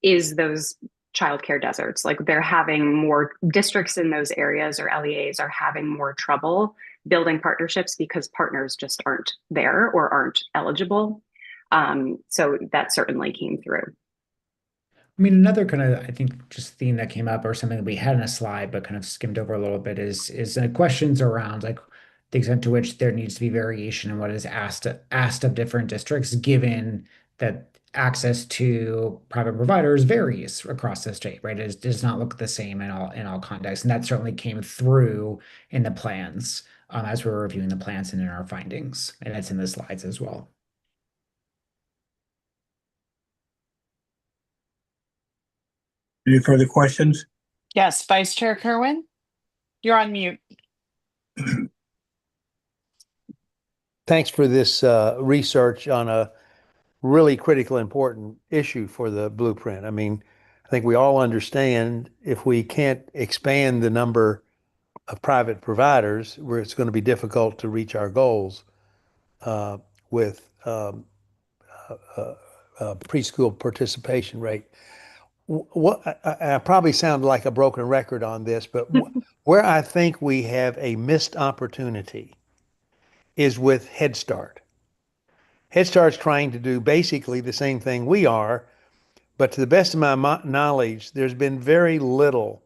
is those childcare deserts. Like they're having more districts in those areas, or LEAs are having more trouble building partnerships because partners just aren't there or aren't eligible. So that certainly came through. I mean, another kind of, I think, just theme that came up or something that we had in a slide but kind of skimmed over a little bit is questions around like the extent to which there needs to be variation in what is asked of different districts, given that access to private providers varies across the state, right? It does not look the same in all contexts, and that certainly came through in the plans as we were reviewing the plans and in our findings, and it's in the slides as well. Any further questions? Yes, Vice Chair Kerwin, you're on mute. Thanks for this research on a really critical, important issue for the blueprint. I mean, I think we all understand if we can't expand the number of private providers, where it's going to be difficult to reach our goals with preschool participation rate. I probably sound like a broken record on this, but where I think we have a missed opportunity is with Head Start. Head Start's trying to do basically the same thing we are, but to the best of my knowledge, there's been very little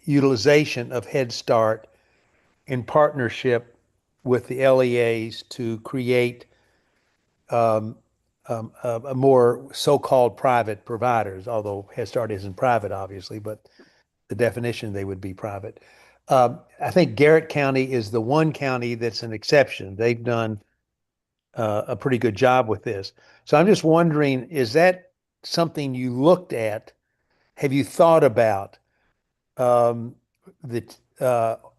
utilization of Head Start in partnership with the LEAs to create a more so-called private providers, although Head Start isn't private, obviously, but the definition they would be private. I think Garrett County is the one county that's an exception. They've done a pretty good job with this. So I'm just wondering, is that something you looked at? Have you thought about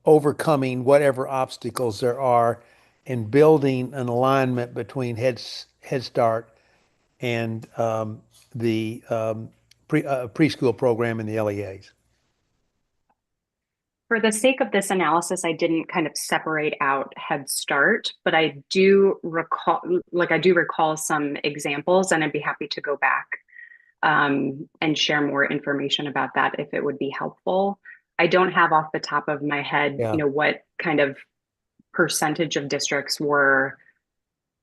overcoming whatever obstacles there are in building an alignment between Head Start and the preschool program in the LEAs? For the sake of this analysis, I didn't kind of separate out Head Start, but I do recall some examples, and I'd be happy to go back and share more information about that if it would be helpful. I don't have off the top of my head, what kind of percentage of districts were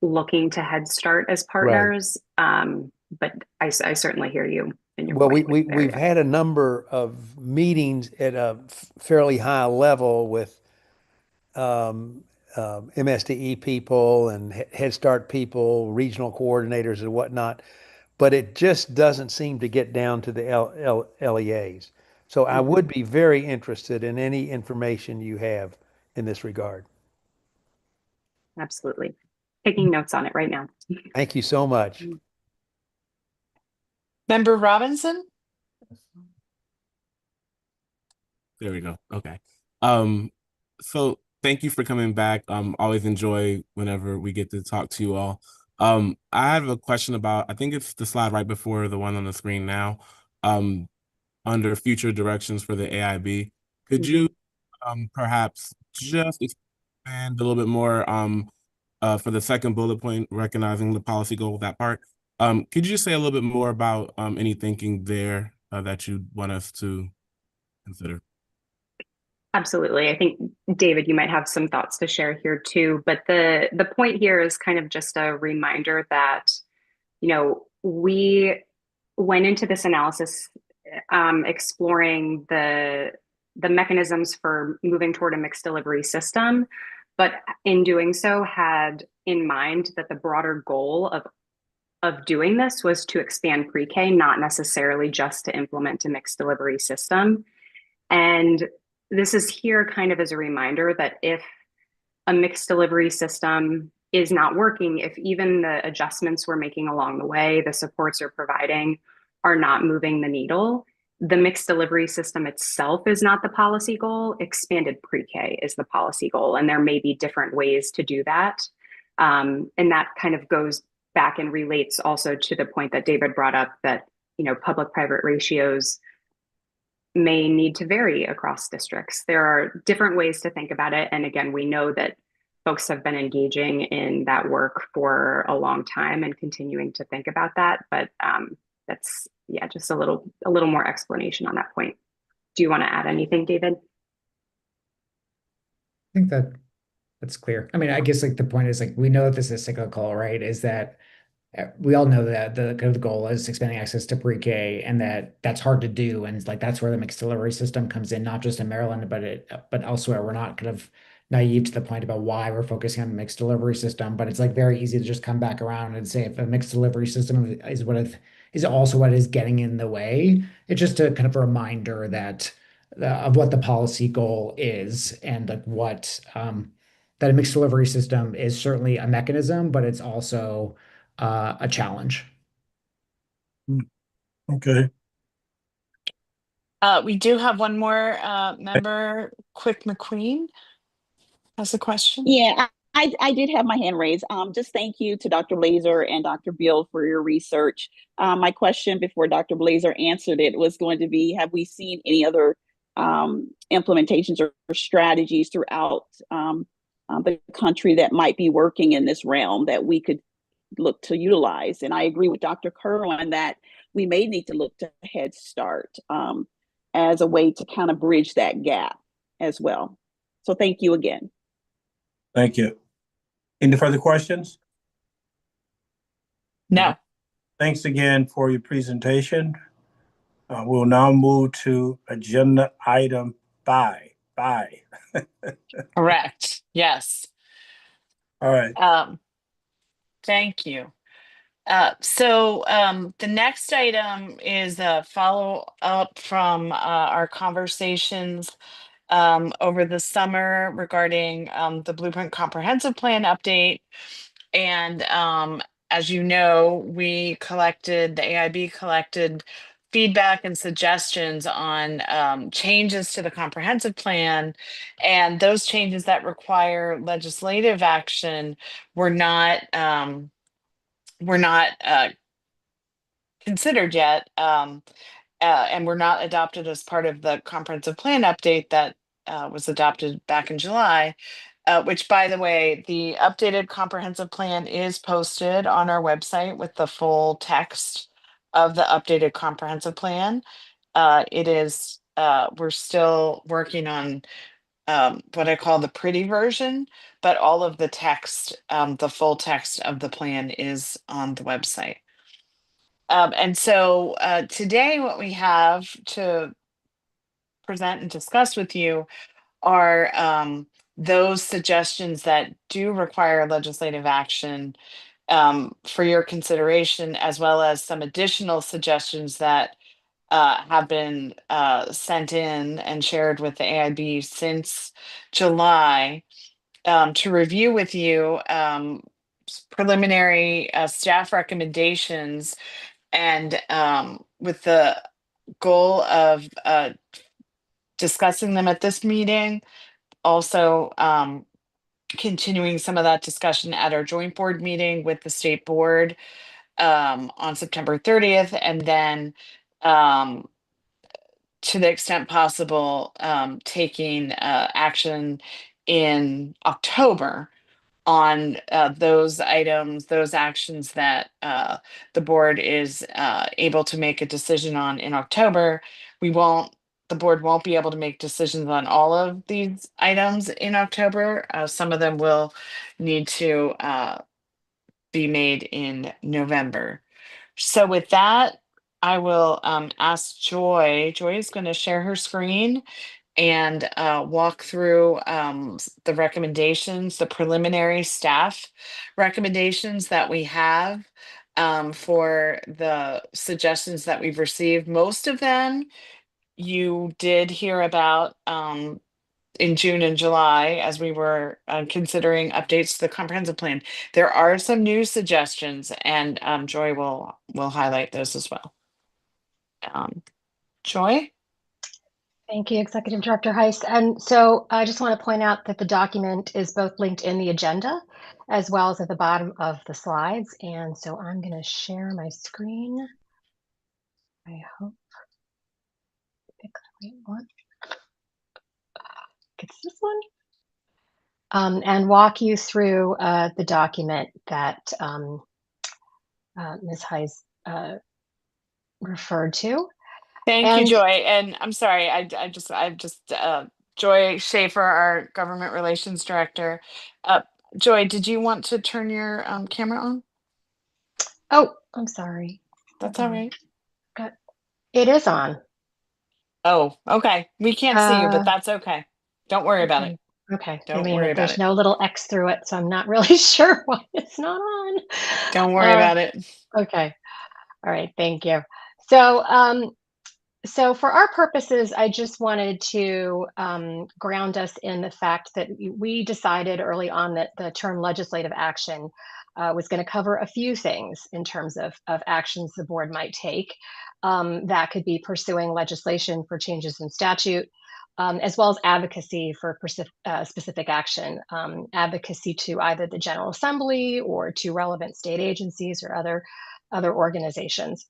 looking to Head Start as partners, but I certainly hear you. Well, we've had a number of meetings at a fairly high level with MSDE people and Head Start people, regional coordinators and whatnot, but it just doesn't seem to get down to the LEAs. So I would be very interested in any information you have in this regard. Absolutely. Taking notes on it right now. Thank you so much. Member Robinson? There we go. Okay. So thank you for coming back. Always enjoy whenever we get to talk to you all. I have a question about, I think it's the slide right before the one on the screen now, under future directions for the AIB. Could you perhaps just expand a little bit more for the second bullet point, recognizing the policy goal, that part? Could you say a little bit more about any thinking there that you want us to consider? Absolutely. I think, David, you might have some thoughts to share here too, but the point here is kind of just a reminder that, we went into this analysis exploring the mechanisms for moving toward a mixed delivery system, but in doing so had in mind that the broader goal of doing this was to expand pre-K, not necessarily just to implement a mixed delivery system. And this is here kind of as a reminder that if a mixed delivery system is not working, if even the adjustments we're making along the way, the supports we're providing are not moving the needle, the mixed delivery system itself is not the policy goal. Expanded pre-K is the policy goal. And there may be different ways to do that. And that kind of goes back and relates also to the point that David brought up that, public-private ratios may need to vary across districts. There are different ways to think about it. And again, we know that folks have been engaging in that work for a long time and continuing to think about that. But that's, just a little more explanation on that point. Do you want to add anything, David? I think that's clear. I mean, I guess like the point is like we know that this is cyclical, right? Is that we all know that the kind of the goal is expanding access to pre-K, and that's hard to do, and it's like that's where the mixed delivery system comes in, not just in Maryland, but elsewhere. We're not kind of naive to the point about why we're focusing on the mixed delivery system, but it's like very easy to just come back around and say if a mixed delivery system is also what is getting in the way. It's just a kind of a reminder that of what the policy goal is, and like what that a mixed delivery system is certainly a mechanism, but it's also a challenge. Okay. We do have one more member, Quick McQueen, has a question. Yeah, I did have my hand raised. Just thank you to Dr. Blazer and Dr. Beal for your research. My question before Dr. Blazer answered it was going to be, have we seen any other implementations or strategies throughout the country that might be working in this realm that we could look to utilize? And I agree with Dr. Kerwin that we may need to look to Head Start as a way to kind of bridge that gap as well. So thank you again. Thank you. Any further questions? No. Thanks again for your presentation. We'll now move to agenda item 5. Correct. Yes. All right. Thank you. So the next item is a follow up from our conversations over the summer regarding the Blueprint Comprehensive Plan update. And as you know, the AIB collected feedback and suggestions on changes to the comprehensive plan, and those changes that require legislative action were not considered yet, and were not adopted as part of the comprehensive plan update that was adopted back in July. Which, by the way, the updated comprehensive plan is posted on our website with the full text of the updated comprehensive plan. We're still working on what I call the pretty version, but all of the text, the full text of the plan is on the website. And so today what we have to present and discuss with you are those suggestions that do require legislative action for your consideration, as well as some additional suggestions that have been sent in and shared with the AIB since July to review with you preliminary staff recommendations, and with the goal of discussing them at this meeting, also continuing some of that discussion at our joint board meeting with the state board on September 30th, and then to the extent possible, taking action in October on those items, those actions that the board is able to make a decision on in October. The board won't be able to make decisions on all of these items in October. Some of them will need to be made in November. So with that, I will ask Joy. Joy is going to share her screen and walk through the recommendations, the preliminary staff recommendations that we have for the suggestions that we've received. Most of them you did hear about in June and July as we were considering updates to the comprehensive plan. There are some new suggestions, and Joy will highlight those as well. Joy? Thank you, Executive Director Heist. And so I just want to point out that the document is both linked in the agenda as well as at the bottom of the slides. And so I'm going to share my screen. I hope pick the right one. It's this one. And walk you through the document that Ms. Heist referred to. Thank you, And Joy. And I'm sorry, I just Joy Schaefer, our government relations director. Joy, did you want to turn your camera on? oh, I'm sorry. That's Hold all on. right. It is on. Oh, okay. We can't see you, but that's okay. Don't worry about it. Okay. I Don't mean, worry about there's it. no little X through it, so I'm not really sure why it's not on. Don't worry about it. Okay. All right. Thank you. So, so for our purposes, I just wanted to ground us in the fact that we decided early on that the term legislative action was going to cover a few things in terms of actions the board might take. That could be pursuing legislation for changes in statute, as well as advocacy for specific action, advocacy to either the General Assembly or to relevant state agencies or other organizations.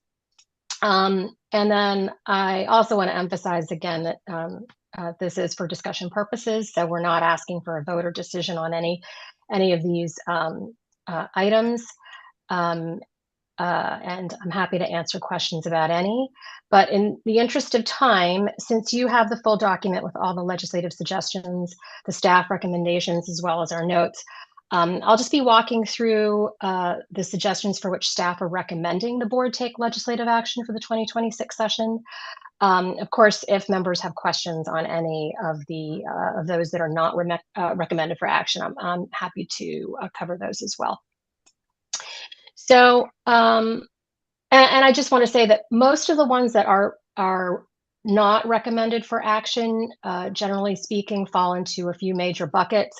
And then I also want to emphasize again that this is for discussion purposes, so we're not asking for a vote or decision on any of these items. And I'm happy to answer questions about any. But in the interest of time, since you have the full document with all the legislative suggestions, the staff recommendations, as well as our notes, I'll just be walking through the suggestions for which staff are recommending the board take legislative action for the 2026 session. Of course, if members have questions on any of those that are not recommended for action, I'm happy to cover those as well. So, and I just want to say that most of the ones that are not recommended for action, generally speaking, fall into a few major buckets.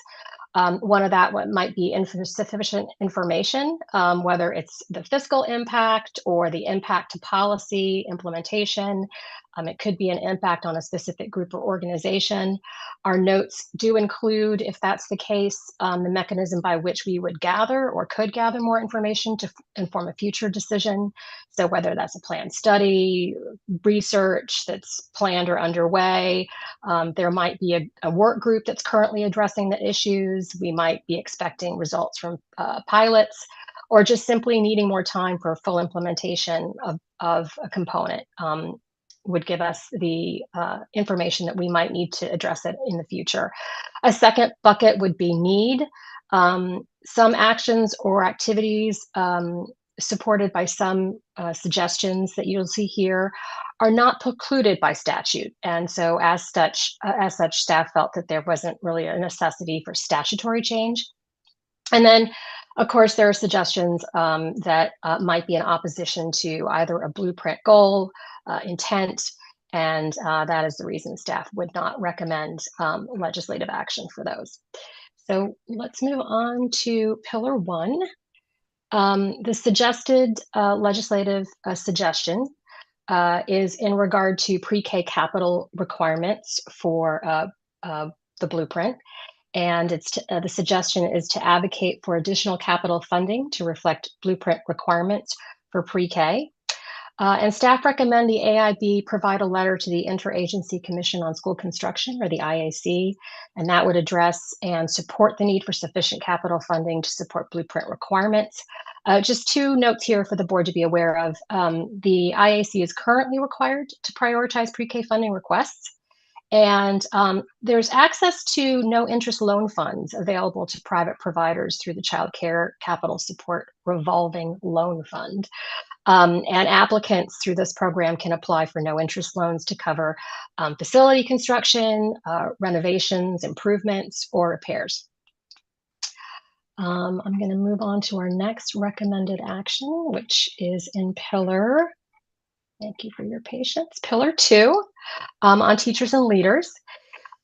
One of that might be insufficient information, whether it's the fiscal impact or the impact to policy implementation. It could be an impact on a specific group or organization. Our notes do include, if that's the case, the mechanism by which we would gather or could gather more information to inform a future decision. So whether that's a planned study, research that's planned or underway, there might be a work group that's currently addressing the issues. We might be expecting results from pilots, or just simply needing more time for full implementation of a component. Would give us the information that we might need to address it in the future. A second bucket would be need. Some actions or activities supported by some suggestions that you'll see here are not precluded by statute. And so as such, staff felt that there wasn't really a necessity for statutory change. And then, of course, there are suggestions that might be in opposition to either a blueprint goal, intent, and that is the reason staff would not recommend legislative action for those. So let's move on to Pillar 1. The suggested legislative suggestion is in regard to pre-K capital requirements for the blueprint. And the suggestion is to advocate for additional capital funding to reflect blueprint requirements for pre-K. And staff recommend the AIB provide a letter to the Interagency Commission on School Construction, or the IAC, and that would address and support the need for sufficient capital funding to support blueprint requirements. Just two notes here for the board to be aware of. The IAC is currently required to prioritize pre-K funding requests, And there's access to no interest loan funds available to private providers through the Child Care Capital Support Revolving Loan Fund. And applicants through this program can apply for no interest loans to cover facility construction, renovations, improvements, or repairs. I'm going to move on to our next recommended action, which is in Pillar. Thank you for your patience. Pillar 2 on teachers and leaders.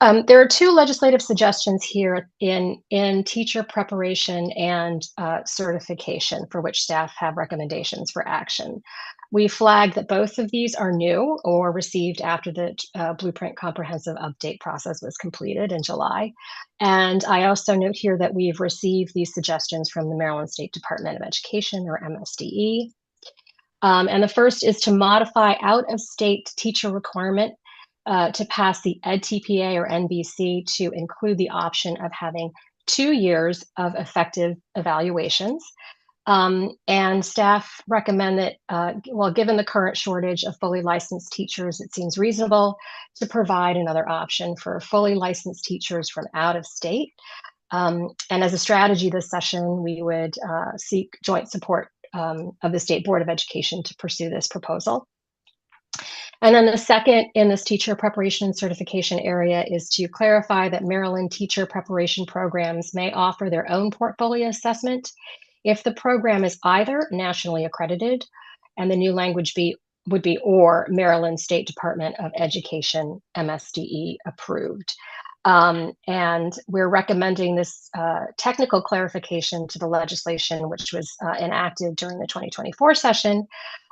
There are 2 legislative suggestions here in teacher preparation and certification for which staff have recommendations for action. We flagged that both of these are new or received after the Blueprint Comprehensive Update process was completed in July. And I also note here that we've received these suggestions from the Maryland State Department of Education, or MSDE. And the first is to modify out-of-state teacher requirement to pass the EdTPA or NBC to include the option of having 2 years of effective evaluations. And staff recommend that, well, given the current shortage of fully licensed teachers, it seems reasonable to provide another option for fully licensed teachers from out of state. And as a strategy this session, we would seek joint support of the State Board of Education to pursue this proposal. And then the second in this teacher preparation and certification area is to clarify that Maryland teacher preparation programs may offer their own portfolio assessment if the program is either nationally accredited, and the new language would be or Maryland State Department of Education MSDE approved. And we're recommending this technical clarification to the legislation, which was enacted during the 2024 session,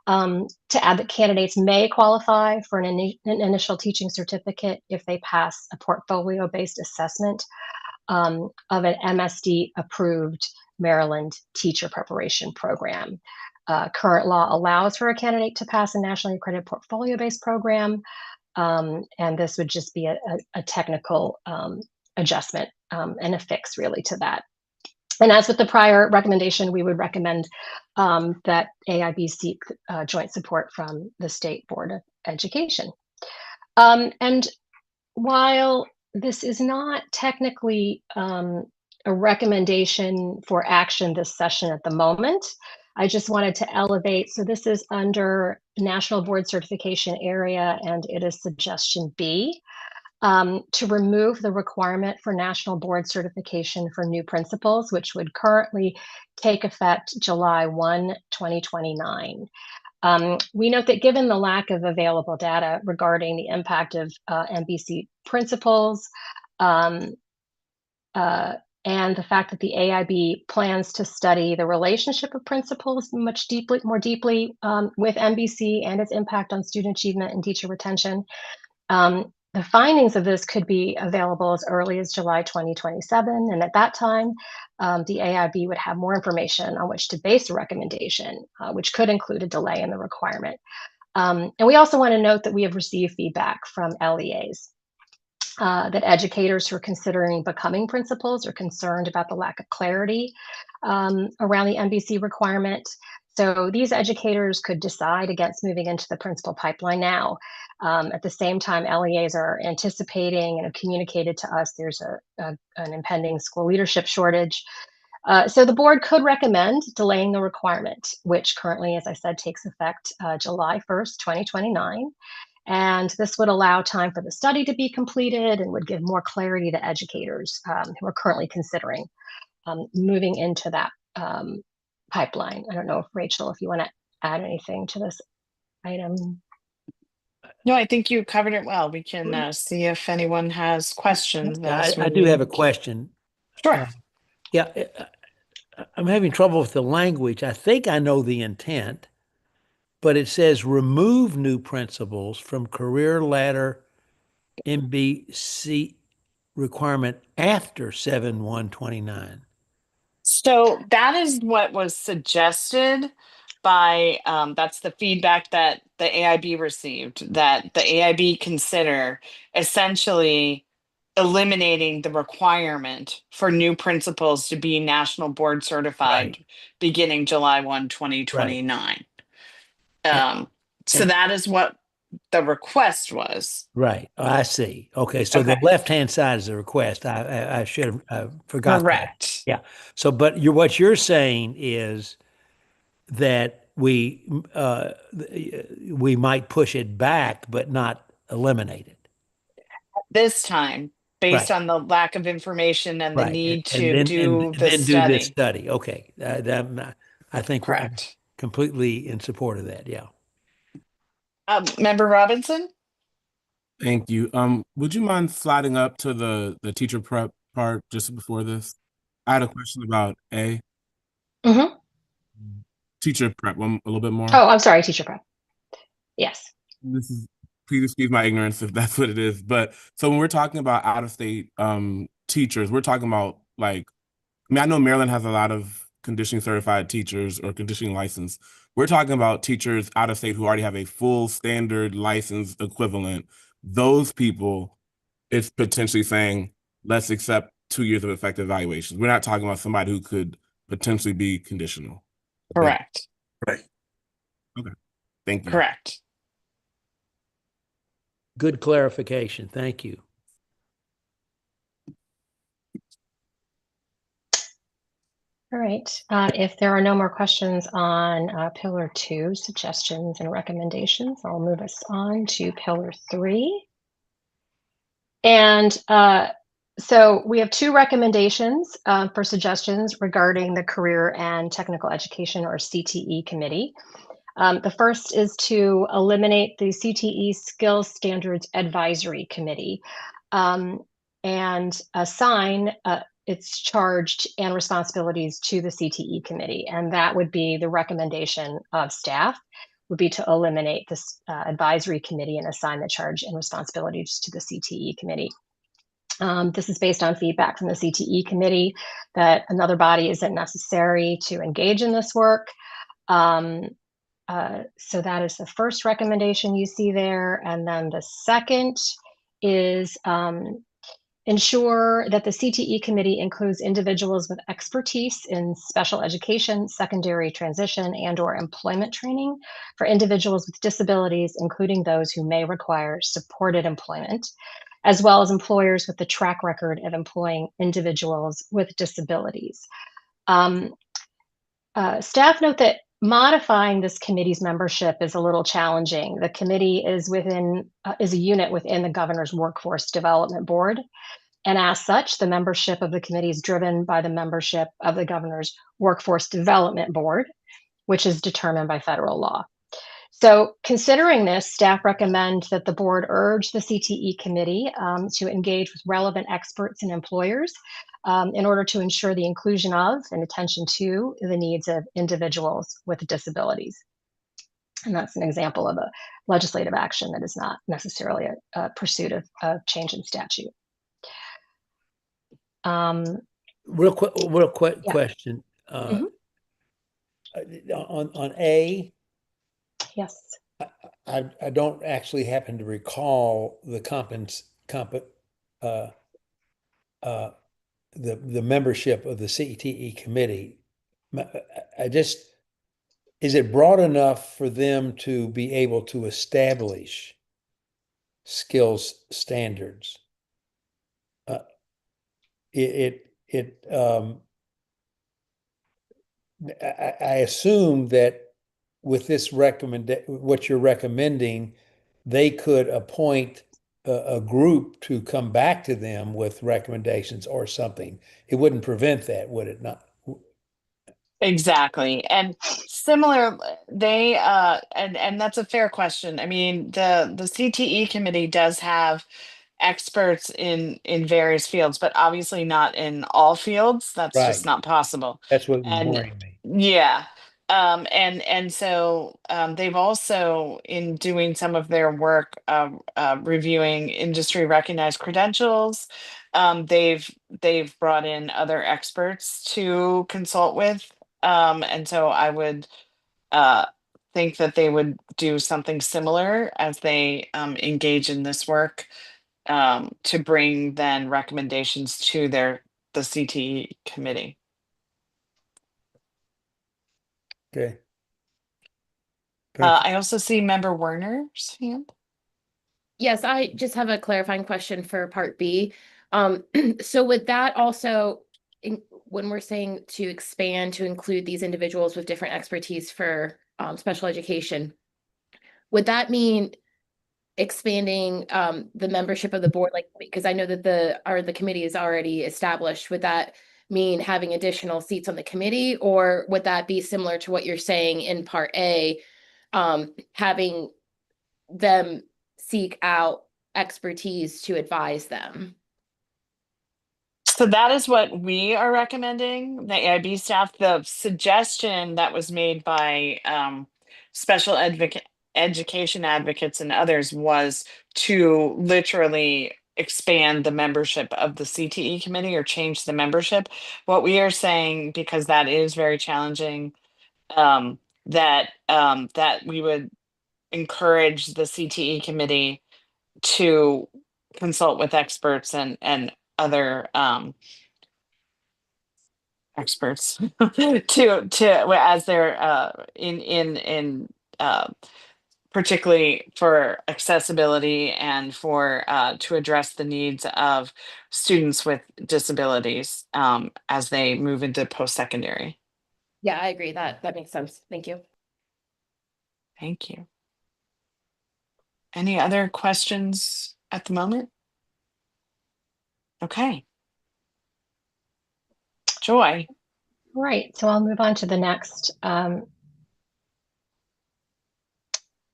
to add that candidates may qualify for an initial teaching certificate if they pass a portfolio-based assessment of an MSD-approved Maryland teacher preparation program. Current law allows for a candidate to pass a nationally accredited portfolio-based program, and this would just be a technical adjustment and a fix really to that. And as with the prior recommendation, we would recommend that AIB seek joint support from the State Board of Education. And while this is not technically a recommendation for action this session at the moment, I just wanted to elevate. So this is under National Board Certification area, and it is suggestion B. To remove the requirement for national board certification for new principals, which would currently take effect July 1, 2029. We note that given the lack of available data regarding the impact of NBC principals, and the fact that the AIB plans to study the relationship of principals more deeply with NBC and its impact on student achievement and teacher retention, the findings of this could be available as early as July 2027, and at that time, the AIB would have more information on which to base a recommendation, which could include a delay in the requirement. And we also want to note that we have received feedback from LEAs that educators who are considering becoming principals are concerned about the lack of clarity around the NBC requirement. So these educators could decide against moving into the principal pipeline now. At the same time, LEAs are anticipating and have communicated to us there's an impending school leadership shortage. So the board could recommend delaying the requirement, which currently, as I said, takes effect July 1st, 2029. And this would allow time for the study to be completed and would give more clarity to educators who are currently considering moving into that pipeline. I don't know if Rachel, if you want to add anything to this item. No, I think you covered it well. We can see if anyone has questions. I do have a question. Sure. Yeah, I'm having trouble with the language. I think I know the intent, but it says remove new principals from career ladder NBC requirement after 7/1/29. So that is what was suggested by, that's the feedback that the AIB received, that the AIB consider essentially eliminating the requirement for new principals to be national board certified beginning July 1, 2029. So that is what the request was. Right. I see. Okay. So the Okay. left-hand side is the request. I should have forgot that. Correct. Yeah. So, but what you're saying is that we might push it back, but not eliminate it. This time, based Right. on the lack of information and the Right. need And to then do and the then do this study. study. Okay. I think I'm Correct. completely in support of that. Yeah. Member Robinson? Thank you. Would you mind sliding up to the teacher prep part just before this? I had a question about A. Mm-hmm. Teacher prep, a little bit more. Oh, I'm sorry, teacher prep. Yes. This is, please excuse my ignorance if that's what it is. But so when we're talking about out-of-state teachers, we're talking about like, I mean, I know Maryland has a lot of conditioning certified teachers or conditioning license. We're talking about teachers out of state who already have a full standard license equivalent. Those people, it's potentially saying, let's accept 2 years of effective evaluations. We're not talking about somebody who could potentially be conditional. Correct. Right. Okay. Thank you. Correct. Good clarification. Thank you. All right. If there are no more questions on Pillar 2, suggestions and recommendations, I'll move us on to Pillar 3. And so we have 2 recommendations for suggestions regarding the Career and Technical Education, or CTE committee. The first is to eliminate the CTE Skills Standards Advisory Committee and assign its charge and responsibilities to the CTE committee. And that would be the recommendation of staff, would be to eliminate this advisory committee and assign the charge and responsibilities to the CTE committee. This is based on feedback from the CTE committee that another body isn't necessary to engage in this work. So that is the first recommendation you see there. And then the second is ensure that the CTE committee includes individuals with expertise in special education, secondary transition, and/or employment training for individuals with disabilities, including those who may require supported employment, as well as employers with the track record of employing individuals with disabilities. Staff note that modifying this committee's membership is a little challenging. The committee is a unit within the Governor's Workforce Development Board. And as such, the membership of the committee is driven by the membership of the Governor's Workforce Development Board, which is determined by federal law. So considering this, staff recommend that the board urge the CTE committee to engage with relevant experts and employers in order to ensure the inclusion of and attention to the needs of individuals with disabilities. And that's an example of a legislative action that is not necessarily a pursuit of change in statute. Real quick Yeah. question. On A. Yes. I don't actually happen to recall the the membership of the CTE committee. Is it broad enough for them to be able to establish skills standards? I assume that with this what you're recommending, they could appoint a group to come back to them with recommendations or something. It wouldn't prevent that, would it not? Exactly. And similar, they and that's a fair question. I mean, the CTE committee does have experts in various fields, but obviously not in all fields. That's just Right. not possible. That's what was And worrying me. yeah. And so they've also, in doing some of their work reviewing industry recognized credentials, they've brought in other experts to consult with. And so I would think that they would do something similar as they engage in this work to bring then recommendations to the CTE committee. Okay. Thank you. I also see Member Werner's hand. Yes, I just have a clarifying question for part B. So would that also, when we're saying to expand to include these individuals with different expertise for special education, would that mean expanding the membership of the board? Like, because I know that the committee is already established. Would that mean having additional seats on the committee, or would that be similar to what you're saying in part A, having them seek out expertise to advise them? So that is what we are recommending, the AIB staff. The suggestion that was made by special education advocates and others was to literally expand the membership of the CTE committee or change the membership. What we are saying, because that is very challenging, that we would encourage the CTE committee to consult with experts and other experts to as they're in particularly for accessibility and for to address the needs of students with disabilities as they move into post-secondary. Yeah, I agree. That makes sense. Thank you. Thank you. Any other questions at the moment? Okay. Joy. Right. So I'll move on to the next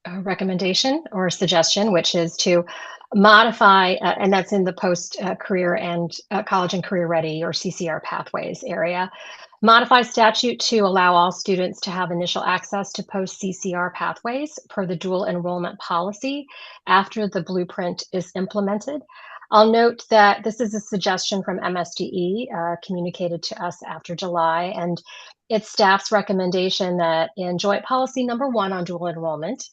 recommendation or suggestion, which is to modify, and that's in the post-career and college and career ready or CCR pathways area. Modify statute to allow all students to have initial access to post-CCR pathways per the dual enrollment policy after the blueprint is implemented. I'll note that this is a suggestion from MSDE communicated to us after July, and it's staff's recommendation that in joint policy number 1 on dual enrollment,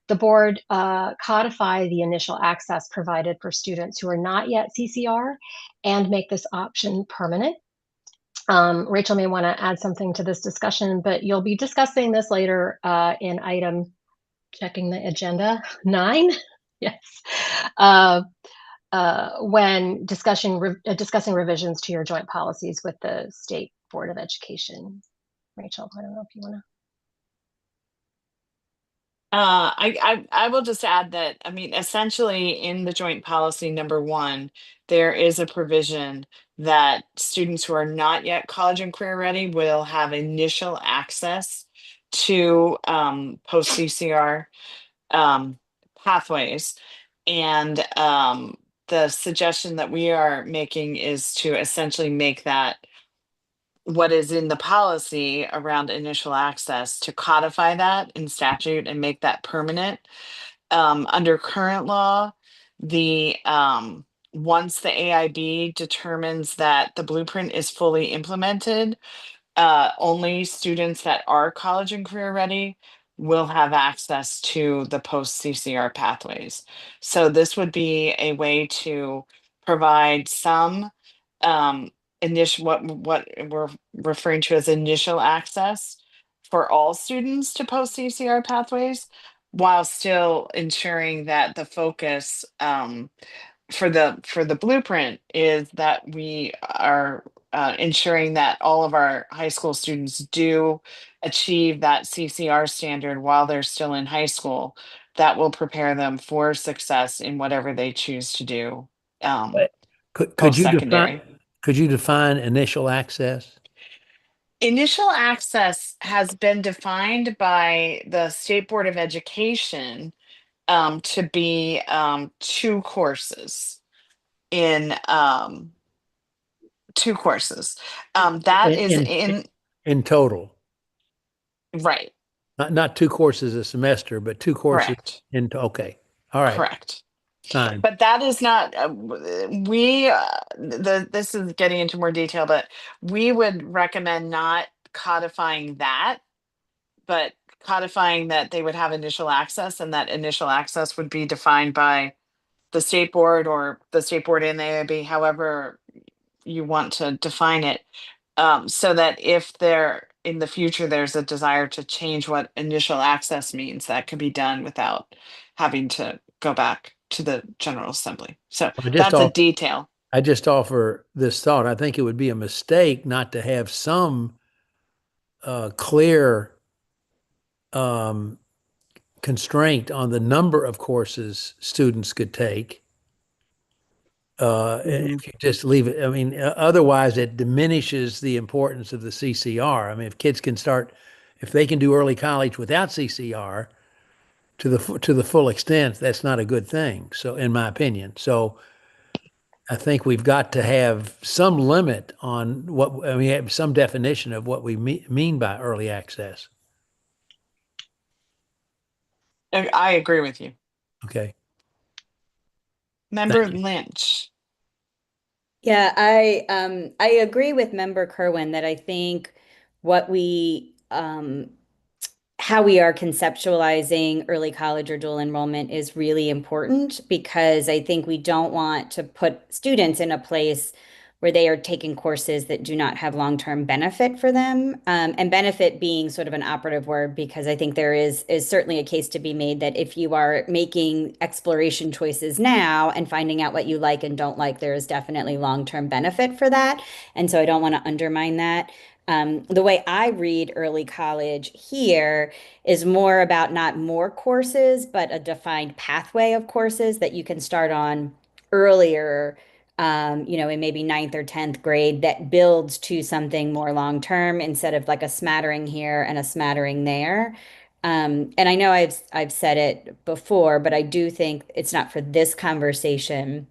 the board codify the initial access provided for students who are not yet CCR and make this option permanent. Rachel may want to add something to this discussion, but you'll be discussing this later in item, checking the agenda, 9. Yes. When discussing revisions to your joint policies with the State Board of Education. Rachel, I don't know if you want to. I will just add that, I mean, essentially in the joint policy number 1, there is a provision that students who are not yet college and career ready will have initial access to post CCR pathways. And the suggestion that we are making is to essentially make that what is in the policy around initial access, to codify that in statute and make that permanent. Under current law, the once the AIB determines that the blueprint is fully implemented, only students that are college and career ready will have access to the post CCR pathways. So this would be a way to provide some initial, what we're referring to as initial access for all students to post CCR pathways, while still ensuring that the focus for the blueprint is that we are ensuring that all of our high school students do achieve that CCR standard while they're still in high school. That will prepare them for success in whatever they choose to do post-secondary. Could you define initial access? Initial access has been defined by the State Board of Education to be 2 courses in 2 courses. That is in total. Right. Not 2 courses a semester, but 2 courses Correct. Okay. All right. Correct. Fine. But that is not this is getting into more detail, but we would recommend not codifying that, but codifying that they would have initial access, and that initial access would be defined by the state board or the state board and the AIB, however you want to define it, so that if there in the future there's a desire to change what initial access means, that could be done without having to go back to the General Assembly. So I just that's a offer, detail. I just offer this thought. I think it would be a mistake not to have some clear constraint on the number of courses students could take. If you just leave it, I mean, otherwise it diminishes the importance of the CCR. I mean, if kids can start, if they can do early college without CCR to the full extent, that's not a good thing. So, in my opinion, so I think we've got to have some limit on what, I mean, some definition of what we mean by early access. I agree with you. Okay. Member Lynch. Yeah, I agree with Member Kerwin that I think what we how we are conceptualizing early college or dual enrollment is really important, because I think we don't want to put students in a place where they are taking courses that do not have long-term benefit for them. And benefit being sort of an operative word, because I think there is certainly a case to be made that if you are making exploration choices now and finding out what you like and don't like, there is definitely long-term benefit for that. And so I don't want to undermine that. The way I read early college here is more about not more courses, but a defined pathway of courses that you can start on earlier, in maybe 9th or 10th grade, that builds to something more long term instead of like a smattering here and a smattering there. And I know I've said it before, but I do think it's not for this conversation.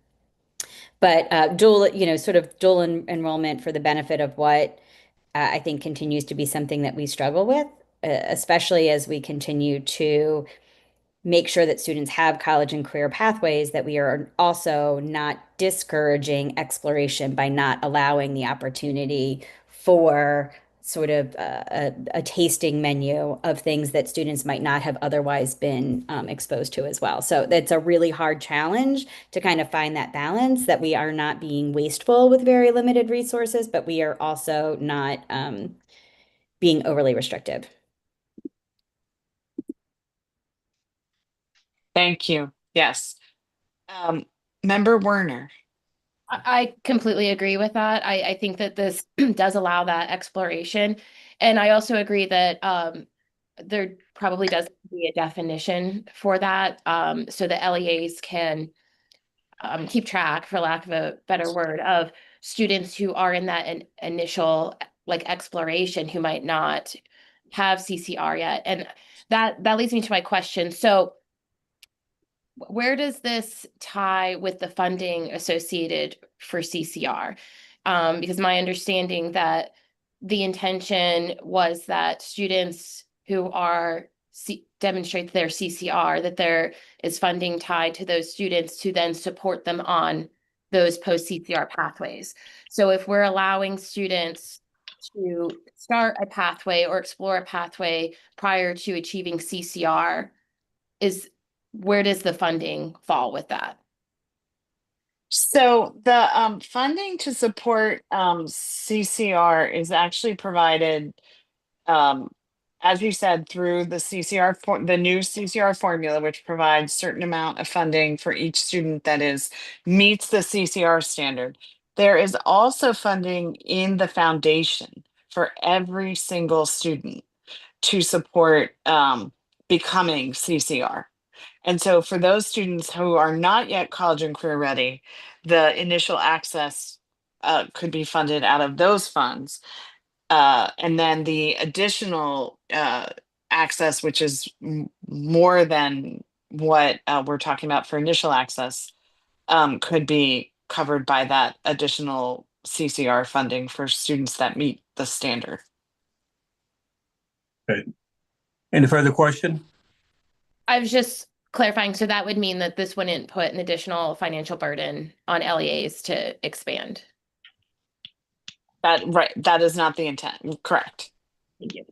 But sort of dual enrollment for the benefit of what I think continues to be something that we struggle with, especially as we continue to make sure that students have college and career pathways, that we are also not discouraging exploration by not allowing the opportunity for sort of a tasting menu of things that students might not have otherwise been exposed to as well. So that's a really hard challenge to kind of find that balance, that we are not being wasteful with very limited resources, but we are also not being overly restrictive. Thank you. Yes. Member Werner. I completely agree with that. I think that this does allow that exploration. And I also agree that there probably does be a definition for that, so that LEAs can keep track, for lack of a better word, of students who are in that initial like exploration who might not have CCR yet. And that leads me to my question. So where does this tie with the funding associated for CCR? Because my understanding that the intention was that students who are demonstrate their CCR, that there is funding tied to those students to then support them on those post-CCR pathways. So if we're allowing students to start a pathway or explore a pathway prior to achieving CCR, where does the funding fall with that? So the funding to support CCR is actually provided, as you said, through the the new CCR formula, which provides certain amount of funding for each student that meets the CCR standard. There is also funding in the foundation for every single student to support becoming CCR. And so for those students who are not yet college and career ready, the initial access could be funded out of those funds. And then the additional access, which is more than what we're talking about for initial access, could be covered by that additional CCR funding for students that meet the standard. Okay. Any further question? I was just clarifying, so that would mean that this wouldn't put an additional financial burden on LEAs to expand. That is not the intent. Correct. Thank you.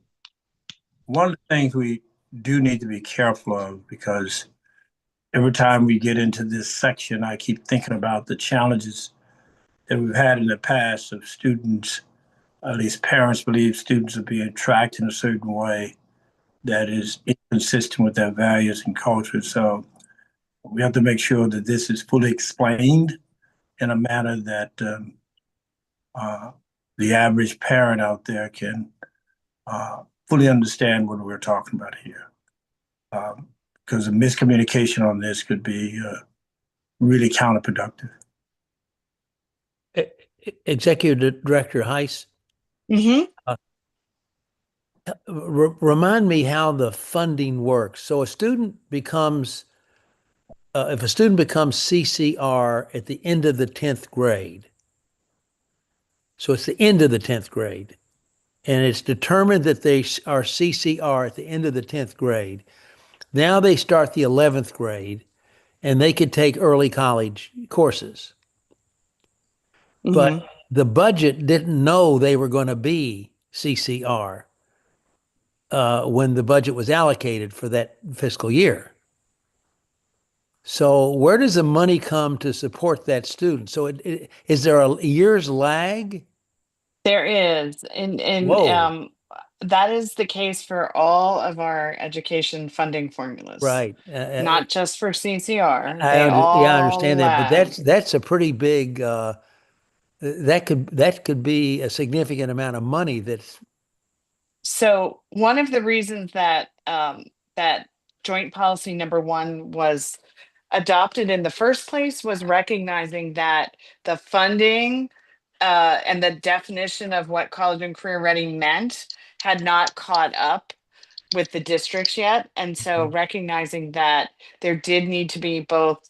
One of the things we do need to be careful of, because every time we get into this section, I keep thinking about the challenges that we've had in the past of students, at least parents believe students are being tracked in a certain way that is inconsistent with their values and culture. So We have to make sure that this is fully explained in a manner that the average parent out there can fully understand what we're talking about here. Because a miscommunication on this could be really counterproductive. Executive Director Heiss, remind me how the funding works. So a student becomes, if a student becomes CCR at the end of the 10th grade, so it's the end of the 10th grade, and it's determined that they are CCR at the end of the 10th grade. Now they start the 11th grade, and they could take early college courses. But the budget didn't know they were going to be CCR when the budget was allocated for that fiscal year. So where does the money come to support that student? So is there a year's lag? There is, and Whoa. that is the case for all of our education funding formulas. Right. Not just for CCR. I They all understand that, but lag. that's a pretty big that could be a significant amount of money that's So one of the reasons that that joint policy number 1 was adopted in the first place was recognizing that the funding and the definition of what college and career ready meant had not caught up with the districts yet. And so recognizing that there did need to be both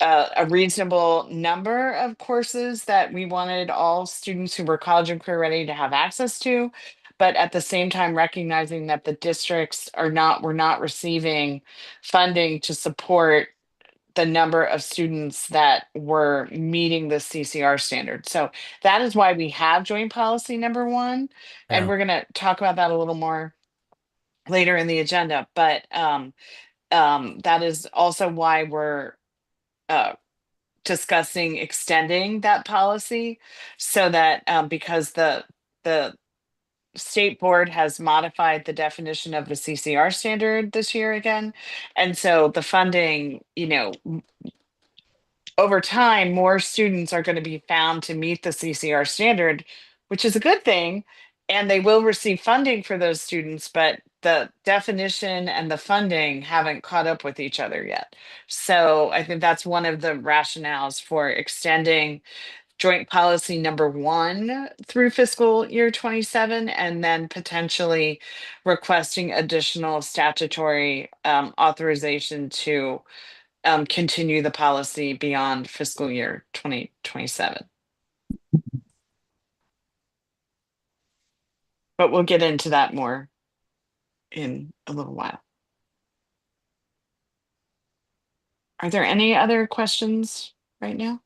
a reasonable number of courses that we wanted all students who were college and career ready to have access to, but at the same time recognizing that the districts were not receiving funding to support the number of students that were meeting the CCR standard. So that is why we have joint policy number 1. And Yeah. we're going to talk about that a little more later in the agenda. But that is also why we're discussing extending that policy so that because the state board has modified the definition of the CCR standard this year again. And so the funding, over time, more students are going to be found to meet the CCR standard, which is a good thing. And they will receive funding for those students, but the definition and the funding haven't caught up with each other yet. So I think that's one of the rationales for extending joint policy number 1 through fiscal year 27, and then potentially requesting additional statutory authorization to continue the policy beyond fiscal year 2027. But we'll get into that more in a little while. Are there any other questions right now?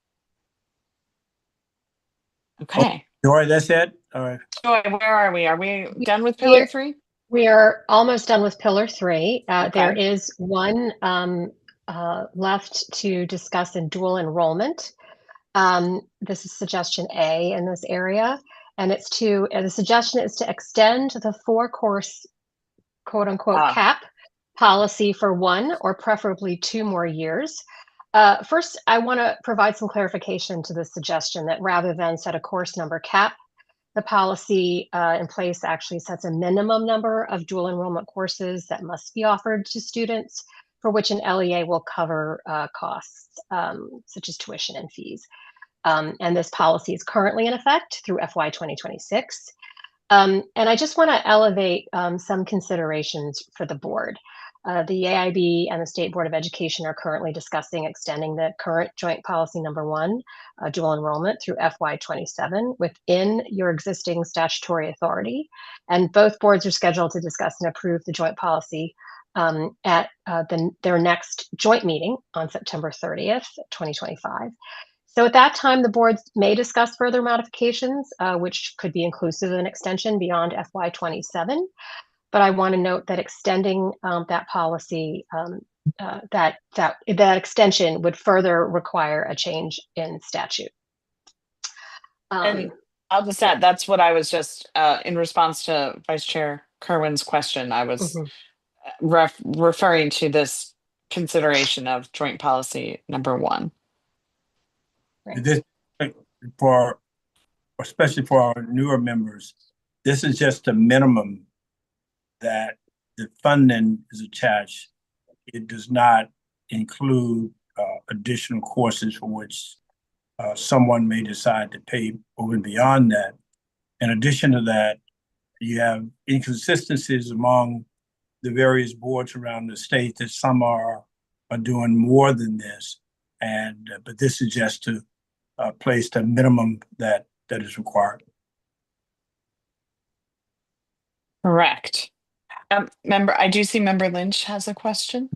Okay. Joy, that's it? All right. Joy, where are we? Are we done with pillar 3? We are almost done with pillar 3. Okay. There is one left to discuss in dual enrollment. This is suggestion A in this area, and the suggestion is to extend the 4-course quote unquote cap policy for 1 or preferably 2 more years. First, I want to provide some clarification to this suggestion that rather than set a course number cap, the policy in place actually sets a minimum number of dual enrollment courses that must be offered to students for which an LEA will cover costs such as tuition and fees. And this policy is currently in effect through FY 2026. And I just want to elevate some considerations for the board. The AIB and the State Board of Education are currently discussing extending the current joint policy number 1, dual enrollment, through FY 27 within your existing statutory authority. And both boards are scheduled to discuss and approve the joint policy at their next joint meeting on September 30th, 2025. So at that time, the boards may discuss further modifications, which could be inclusive of an extension beyond FY 27. But I want to note that extending that policy, that extension would further require a change in statute. And I'll just add, that's what I was just, in response to Vice Chair Kerwin's question, I was referring to this consideration of joint policy number 1. This, for, especially for our newer members, this is just a minimum that the funding is attached. It does not include additional courses for which someone may decide to pay over and beyond that. In addition to that, you have inconsistencies among the various boards around the state that some are doing more than this, and but this is just to place the minimum that is required. Correct. I do see Member Lynch has a question.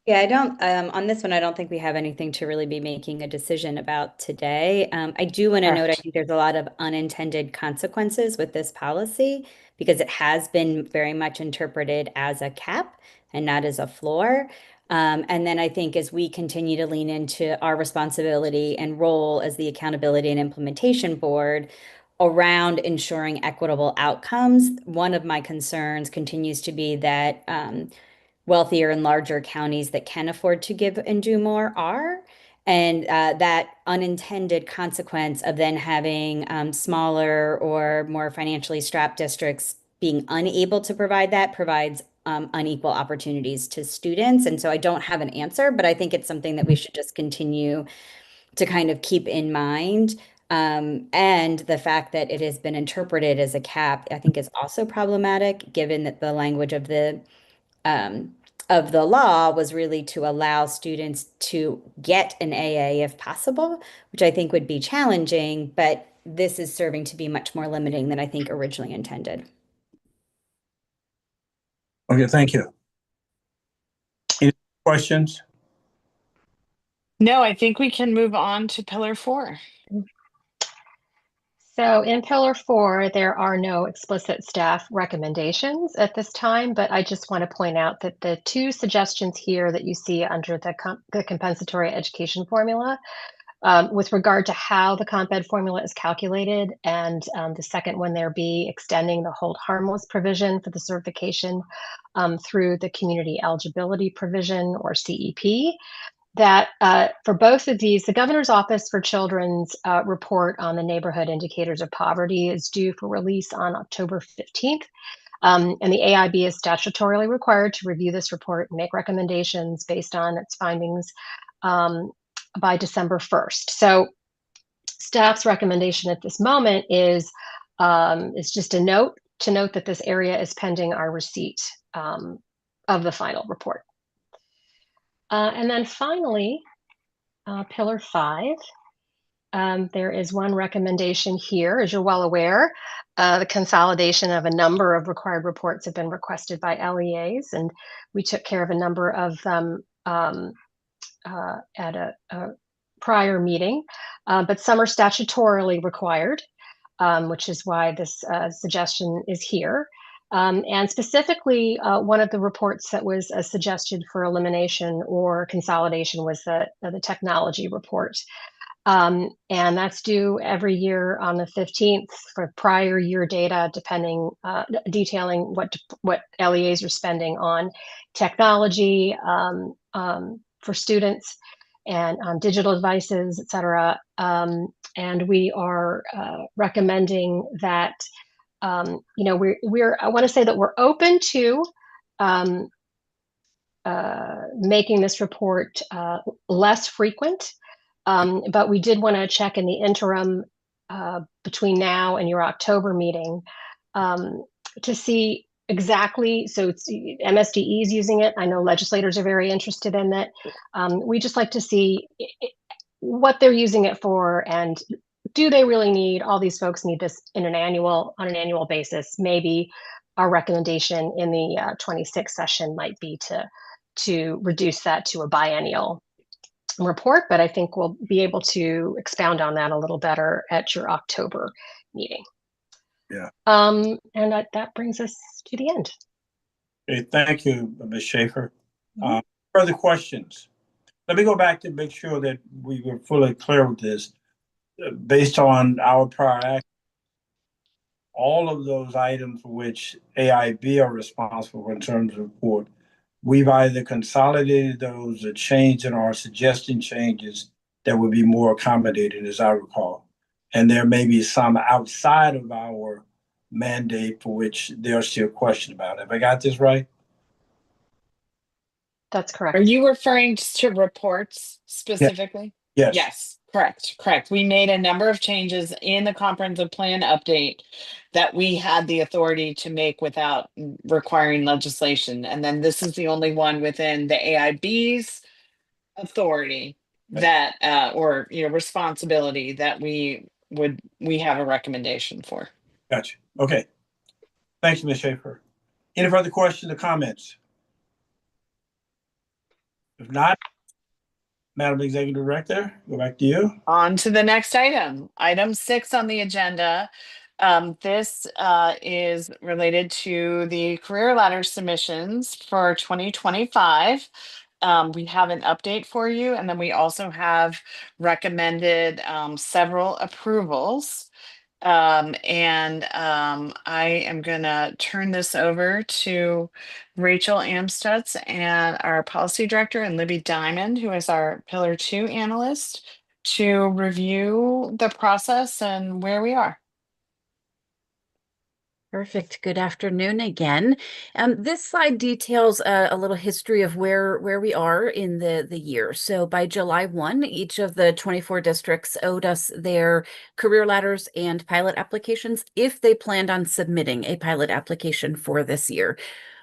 Yeah, I don't, on this one, I don't think we have anything to really be making a decision about today. I do want to note, I think there's a lot of unintended consequences with this policy because it has been very much interpreted as a cap and not as a floor. And then I think as we continue to lean into our responsibility and role as the Accountability and Implementation Board around ensuring equitable outcomes, one of my concerns continues to be that wealthier and larger counties that can afford to give and do more are. And that unintended consequence of then having smaller or more financially strapped districts being unable to provide that provides unequal opportunities to students. And so I don't have an answer, but I think it's something that we should just continue to kind of keep in mind. And the fact that it has been interpreted as a cap, I think is also problematic, given that the language of the law was really to allow students to get an AA if possible, which I think would be challenging, but this is serving to be much more limiting than I think originally intended. Okay, thank you. Any questions? No, I think we can move on to Pillar 4. So in Pillar 4, there are no explicit staff recommendations at this time, but I just want to point out that the 2 suggestions here that you see under the compensatory education formula, with regard to how the comp ed formula is calculated, and the second one there be extending the hold harmless provision for the certification through the community eligibility provision, or CEP, that for both of these, the Governor's Office for Children's report on the neighborhood indicators of poverty is due for release on October 15th. And the AIB is statutorily required to review this report and make recommendations based on its findings by December 1st. So staff's recommendation at this moment is just to note that this area is pending our receipt of the final report. And then finally, Pillar 5, there is one recommendation here. As you're well aware, the consolidation of a number of required reports have been requested by LEAs, and we took care of a number of them at a prior meeting, but some are statutorily required, which is why this suggestion is here. And specifically, one of the reports that was suggested for elimination or consolidation was the technology report. And that's due every year on the 15th for prior year data, detailing what LEAs are spending on technology for students and on digital devices, et cetera. And we are recommending that I want to say that we're open to making this report less frequent, but we did want to check in the interim between now and your October meeting to see exactly. So it's MSDE is using it. I know legislators are very interested in it. We just like to see what they're using it for, and do they really need, all these folks need this on an annual basis? Maybe our recommendation in the 26 session might be to reduce that to a biennial report, but I think we'll be able to expound on that a little better at your October meeting. Yeah. And that brings us to the end. Okay, thank you, Ms. Schaefer. Further questions? Let me go back to make sure that we were fully clear with this. Based on our prior action, all of those items for which AIB are responsible in terms of report we've either consolidated those or changed and are suggesting changes that would be more accommodating, as I recall. And there may be some outside of our mandate for which there's still question about. Have I got this right? That's correct. Are you referring to reports Yeah. specifically? Yes. Yes, correct. We made a number of changes in the comprehensive plan update that we had the authority to make without requiring legislation. And then this is the only one within the AIB's authority that, or, responsibility that we have a recommendation for. Gotcha. Okay. Thanks, Ms. Schaefer. Any further questions or comments? If not, Madam Executive Director, go back to you. On to the next item. Item 6 on the agenda. This is related to the career ladder submissions for 2025. We have an update for you, and then we also have recommended several approvals. I am gonna turn this over to Rachel Amstutz and our policy director, and Libby Diamond, who is our Pillar 2 analyst, to review the process and where we are. Perfect. Good afternoon again. This slide details a little history of where we are in the year. So by July 1, each of the 24 districts owed us their career ladders and pilot applications if they planned on submitting a pilot application for this year.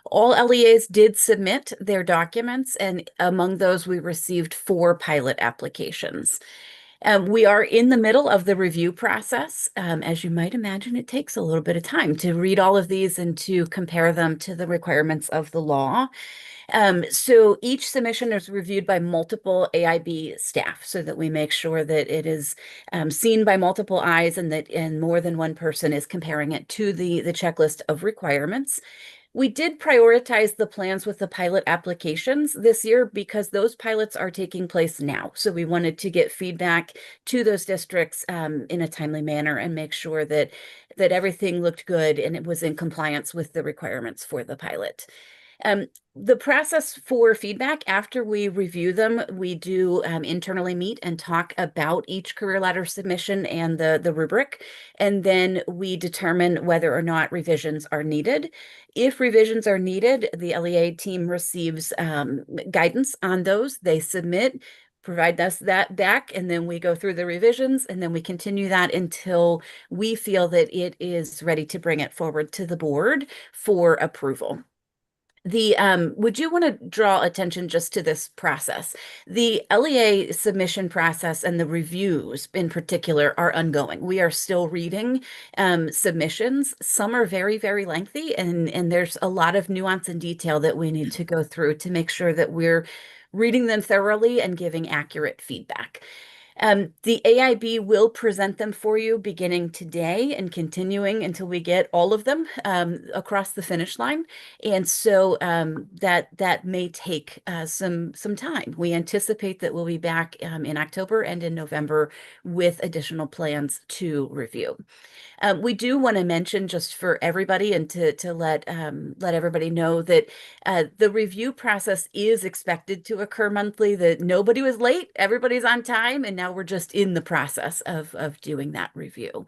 All LEAs did submit their documents, and among those, we received 4 pilot applications. We are in the middle of the review process. As you might imagine, it takes a little bit of time to read all of these and to compare them to the requirements of the law. So each submission is reviewed by multiple AIB staff so that we make sure that it is seen by multiple eyes and that more than one person is comparing it to the checklist of requirements. We did prioritize the plans with the pilot applications this year because those pilots are taking place now. So we wanted to get feedback to those districts in a timely manner and make sure that everything looked good and it was in compliance with the requirements for the pilot. The process for feedback after we review them, we do internally meet and talk about each career ladder submission and the rubric, and then we determine whether or not revisions are needed. If revisions are needed, the LEA team receives guidance on those. They submit, provide us that back, and then we go through the revisions, and then we continue that until we feel that it is ready to bring it forward to the board for approval. Would you want to draw attention just to this process? The LEA submission process and the reviews in particular are ongoing. We are still reading submissions. Some are very, very lengthy, and there's a lot of nuance and detail that we need to go through to make sure that we're reading them thoroughly and giving accurate feedback. The AIB will present them for you beginning today and continuing until we get all of them across the finish line. And so that may take some time. We anticipate that we'll be back in October and in November with additional plans to review. We do want to mention, just for everybody and to let everybody know, that the review process is expected to occur monthly, that nobody was late, everybody's on time, and now we're just in the process of doing that review.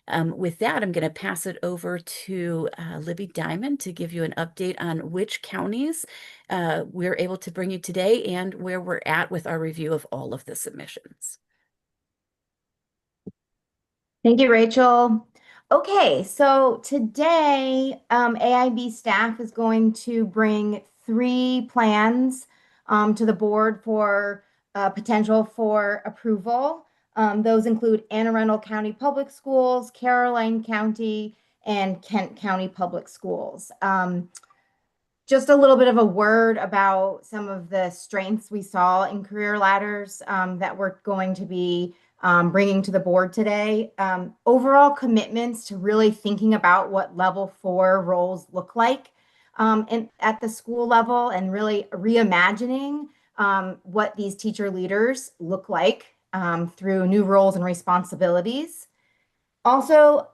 With that, I'm going to pass it over to Libby Diamond to give you an update on which counties we're able to bring you today and where we're at with our review of all of the submissions. Thank you, Rachel. Okay, so today AIB staff is going to bring 3 plans to the board for potential for approval. Those include Anne Arundel County Public Schools, Caroline County, and Kent County Public Schools. Just a little bit of a word about some of the strengths we saw in career ladders that we're going to be bringing to the board today. Overall commitments to really thinking about what level 4 roles look like at the school level, and really reimagining what these teacher leaders look like through new roles and responsibilities. Also,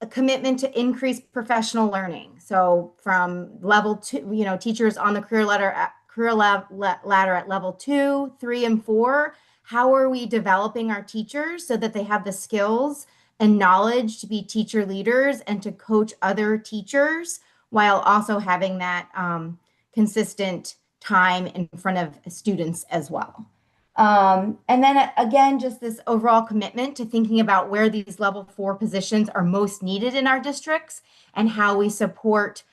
a commitment to increase professional learning. So from level 2, teachers on the career ladder at level 2, 3, and 4, how are we developing our teachers so that they have the skills and knowledge to be teacher leaders and to coach other teachers while also having that consistent time in front of students as well. And then again, just this overall commitment to thinking about where these level 4 positions are most needed in our districts and how we support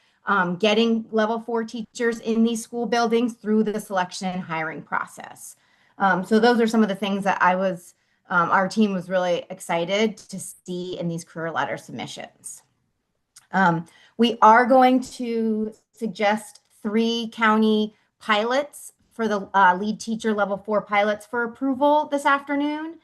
getting level 4 teachers in these school buildings through the selection and hiring process. So those are some of the things that our team was really excited to see in these career ladder submissions. We are going to suggest 3 county pilots for the lead teacher level 4 pilots for approval this afternoon.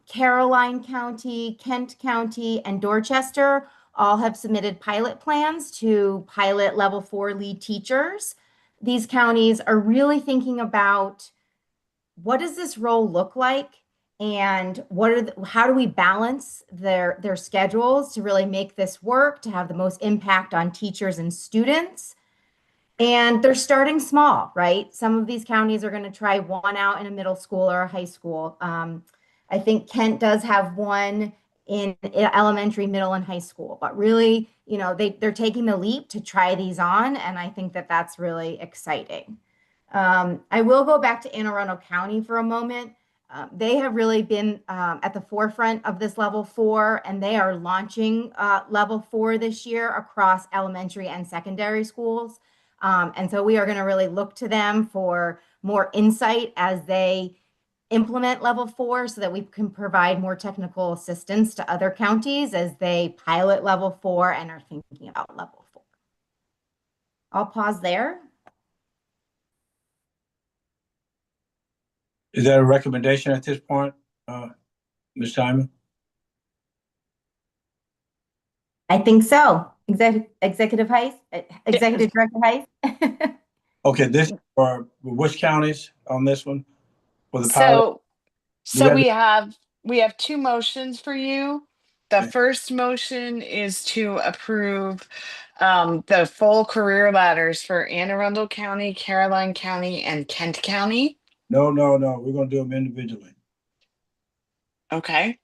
Caroline County, Kent County, and Dorchester all have submitted pilot plans to pilot level 4 lead teachers. These counties are really thinking about what does this role look like and how do we balance their schedules to really make this work, to have the most impact on teachers and students. And they're starting small, right? Some of these counties are going to try one out in a middle school or a high school. I think Kent does have one in elementary, middle, and high school, but really, they're taking the leap to try these on, and I think that that's really exciting. I will go back to Anne Arundel County for a moment. They have really been at the forefront of this level 4, and they are launching level 4 this year across elementary and secondary schools. And so we are going to really look to them for more insight as they implement level 4 so that we can provide more technical assistance to other counties as they pilot level 4 and are thinking about level 4. I'll pause there. Is that a recommendation at this point, Ms. Simon? I think so. Executive Director Heiss. Okay, this for which counties on this one? For the pilot? So we have 2 motions for you. The first motion is to approve the full career ladders for Anne Arundel County, Caroline County, and Kent County. No. We're going to do them individually. Okay.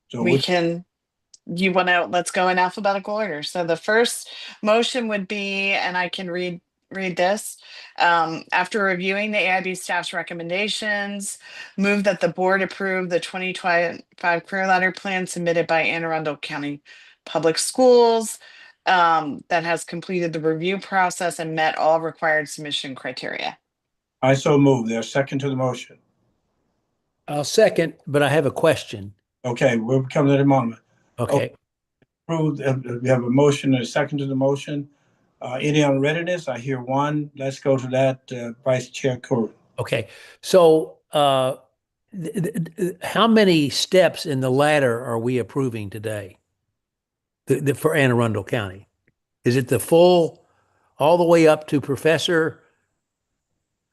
So let's go in alphabetical order. So the first motion would be, and I can read this, after reviewing the AIB staff's recommendations, move that the board approve the 2025 career ladder plan submitted by Anne Arundel County Public Schools that has completed the review process and met all required submission criteria. I so move. There's a second to the motion. I'll second, but I have a question. Okay, we're coming to the moment. Okay. Approved. We have a motion and a second to the motion. Any unreadiness? I hear one. Let's go to that, Vice Chair Curran. Okay. So how many steps in the ladder are we approving today for Anne Arundel County? Is it the full, all the way up to professor?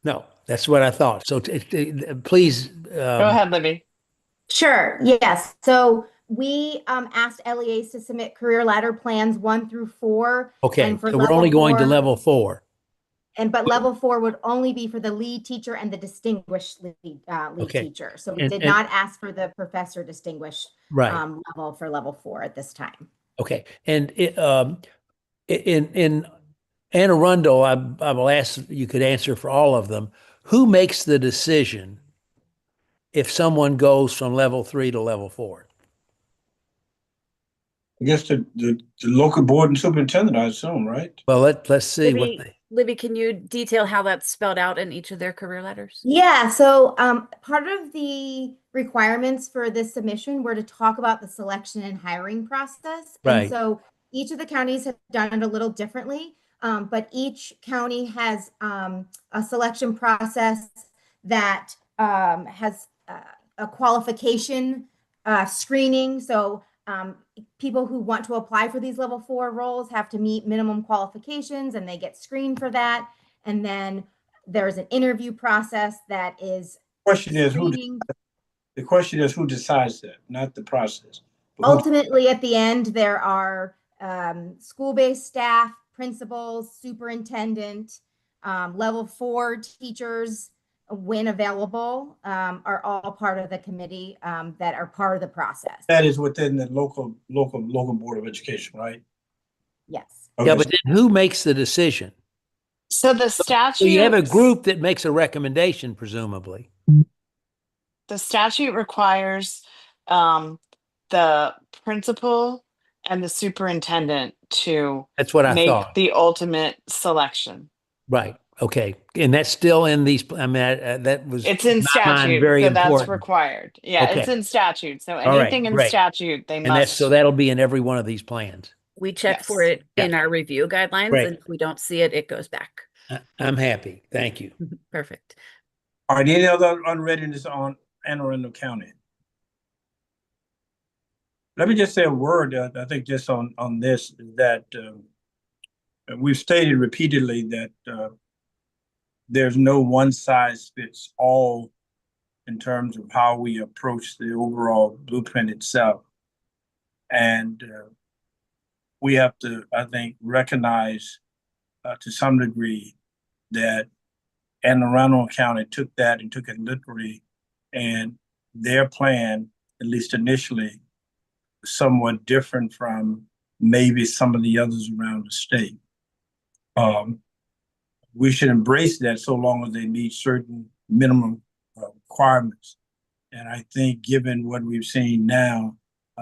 No, that's what I thought. So please. Go ahead, Libby. Sure. Yes. So we asked LEAs to submit career ladder plans 1 through 4. Okay. And for So we're only going to 4, level 4. But level 4 would only be for the lead teacher and the distinguished lead teacher. So we did not ask for the professor distinguished level for level 4 at this time. Okay. And in Anne Arundel, I will ask, you could answer for all of them. Who makes the decision if someone goes from level 3 to level 4? I guess the local board and superintendent, I assume, right? Well, let's see. Libby, can you detail how that's spelled out in each of their career letters? Yeah, so part of the requirements for this submission were to talk about the selection and hiring process. Right. And so each of the counties have done it a little differently, but each county has a selection process that has a qualification screening. So people who want to apply for these level 4 roles have to meet minimum qualifications and they get screened for that. And then there's an interview process that is The question is who decides that, not the process. Ultimately, at the end, there are school-based staff, principals, superintendent, level 4 teachers, when available, are all part of the committee that are part of the process. That is within the local Board of Education, right? Yes. Yeah, but then who makes the decision? So the So you have a statute, group that makes a recommendation, presumably. the statute requires the principal and the superintendent to That's what I make thought. the ultimate selection. Right. Okay. And that's still in these, I mean, that was It's in in my mind statute, very so that's important. required. Yeah, it's Okay. in statute. So All right, anything in great. statute, they And that's, so must. that'll be in every one of these plans. We check for Yes. it in our review guidelines, Great. and if we don't see it, it goes back. I'm happy. Thank you. Perfect. Are there any other unreadiness on Anne Arundel County? Let me just say a word, I think just on this, that we've stated repeatedly that there's no one size fits all in terms of how we approach the overall blueprint itself. And we have to, I think, recognize to some degree that Anne Arundel County took that and took it literally, and their plan, at least initially, was somewhat different from maybe some of the others around the state. We should embrace that so long as they meet certain minimum requirements. And I think given what we've seen now,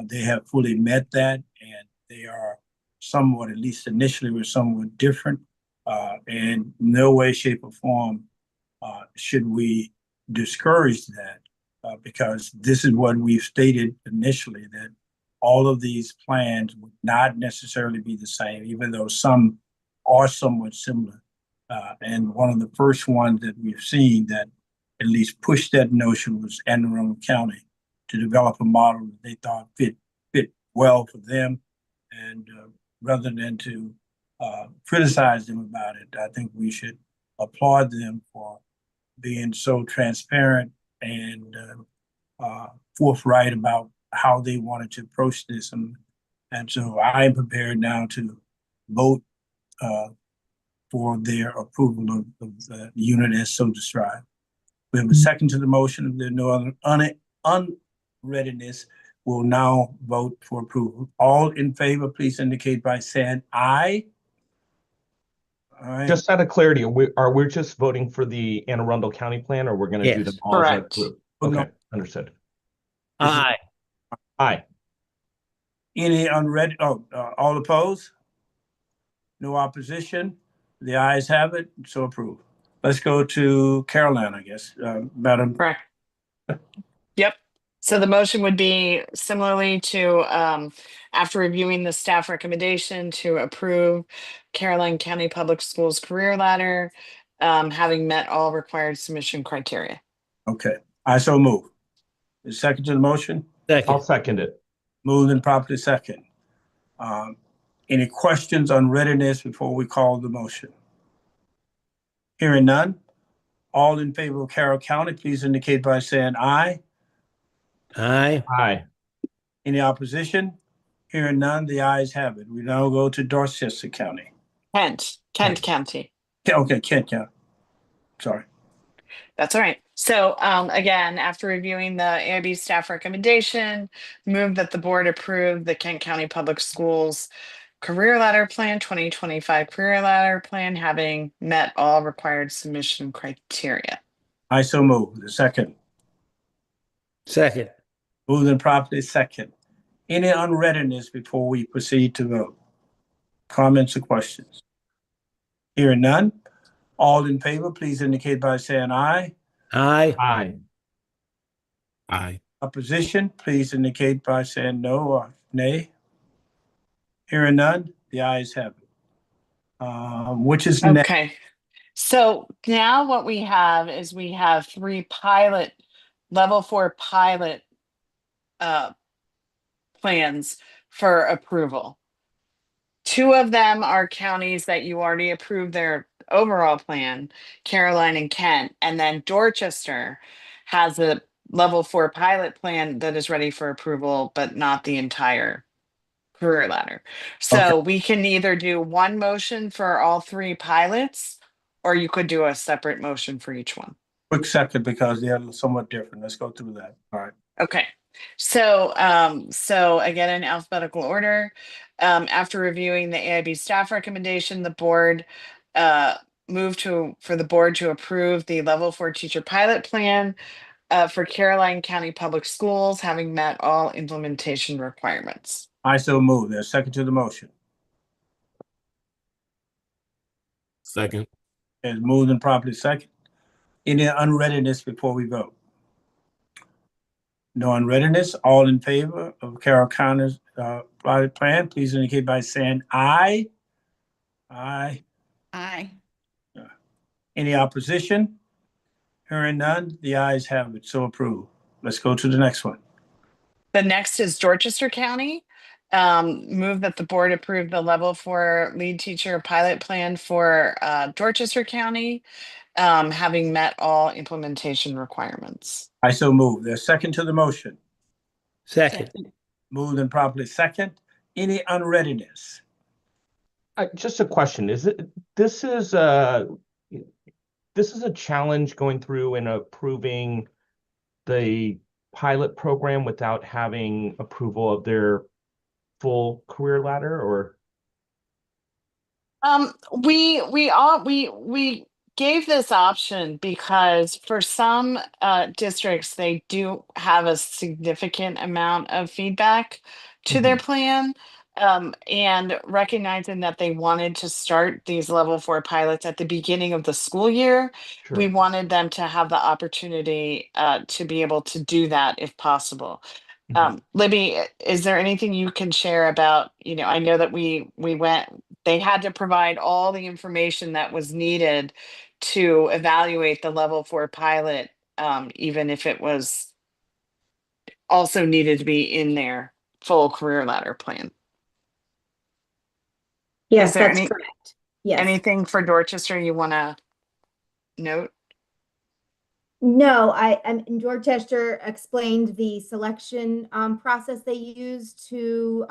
they have fully met that, and they are somewhat, at least initially, were somewhat different. And no way, shape, or form should we discourage that, because this is what we've stated initially, that all of these plans would not necessarily be the same, even though some are somewhat similar. And one of the first ones that we've seen that at least pushed that notion was Anne Arundel County, to develop a model that they thought fit well for them. And rather than to criticize them about it, I think we should applaud them for being so transparent and forthright about how they wanted to approach this. And so I am prepared now to vote for their approval of the unit as so described. We have a second to the motion. If there's no other unreadiness, we'll now vote for approval. All in favor, please indicate by saying aye. All right. Just out of clarity, are we just voting for the Anne Arundel County plan, or we're going to do them all as a Correct. group? Oh, no. Okay, understood. Aye. Aye. Any unread? All opposed? No opposition? The ayes have it, so approved. Let's go to Caroline, I guess, Madam. Correct. Yep. So the motion would be similarly to, after reviewing the staff recommendation, to approve Caroline County Public Schools career ladder, having met all required submission criteria. Okay, I so move. Is second to the motion? I'll second it. Moved and properly second. Any questions on readiness before we call the motion? Hearing none. All in favor of Carroll County, please indicate by saying aye. Aye. Aye. Any opposition? Hearing none, the ayes have it. We now go to Dorchester County. Kent County. Okay, Kent County. Sorry. That's all right. So again, after reviewing the AIB staff recommendation, move that the board approve the Kent County Public Schools Career Ladder Plan 2025 Career Ladder Plan, having met all required submission criteria. I so move. The second. Second. Moved and properly second. Any unreadiness before we proceed to vote? Comments or questions? Hearing none. All in favor, please indicate by saying aye. Aye. Aye. Aye. Opposition, please indicate by saying no or nay. Hearing none, the ayes have it. Which is next? Okay. So now what we have is we have 3 level 4 pilot plans for approval. 2 of them are counties that you already approved their overall plan, Caroline and Kent, and then Dorchester has a level 4 pilot plan that is ready for approval, but not the entire career ladder. So we can either do one motion for all 3 pilots, or you could do a separate motion for each one. Quick second, because they're somewhat different. Let's go through that. All right. Okay. So, so again, in alphabetical order, after reviewing the AIB staff recommendation, the board moved for the board to approve the level 4 teacher pilot plan for Caroline County Public Schools, having met all implementation requirements. I so move. There's a second to the motion. Second. It's moved and properly second. Any unreadiness before we vote? No unreadiness. All in favor of Carroll County's pilot plan, please indicate by saying aye. Aye. Aye. Any opposition? Hearing none, the ayes have it. So approved. Let's go to the next one. The next is Dorchester County. Move that the board approve the level 4 lead teacher pilot plan for Dorchester County, having met all implementation requirements. I so move. There's a second to the motion. Second. Moved and properly second. Any unreadiness? Just a question. This is a challenge going through and approving the pilot program without having approval of their full career ladder, or? We gave this option because for some districts, they do have a significant amount of feedback to their plan. And recognizing that they wanted to start these level 4 pilots at the beginning of the school year, we wanted them to have the opportunity to be able to do that if possible. Libby, is there anything you can share about, I know that they had to provide all the information that was needed to evaluate the level 4 pilot, even if it was also needed to be in their full career ladder plan. Yes, Is there that's correct. Yes. anything for Dorchester you want to note? No, and Dorchester explained the selection process they used to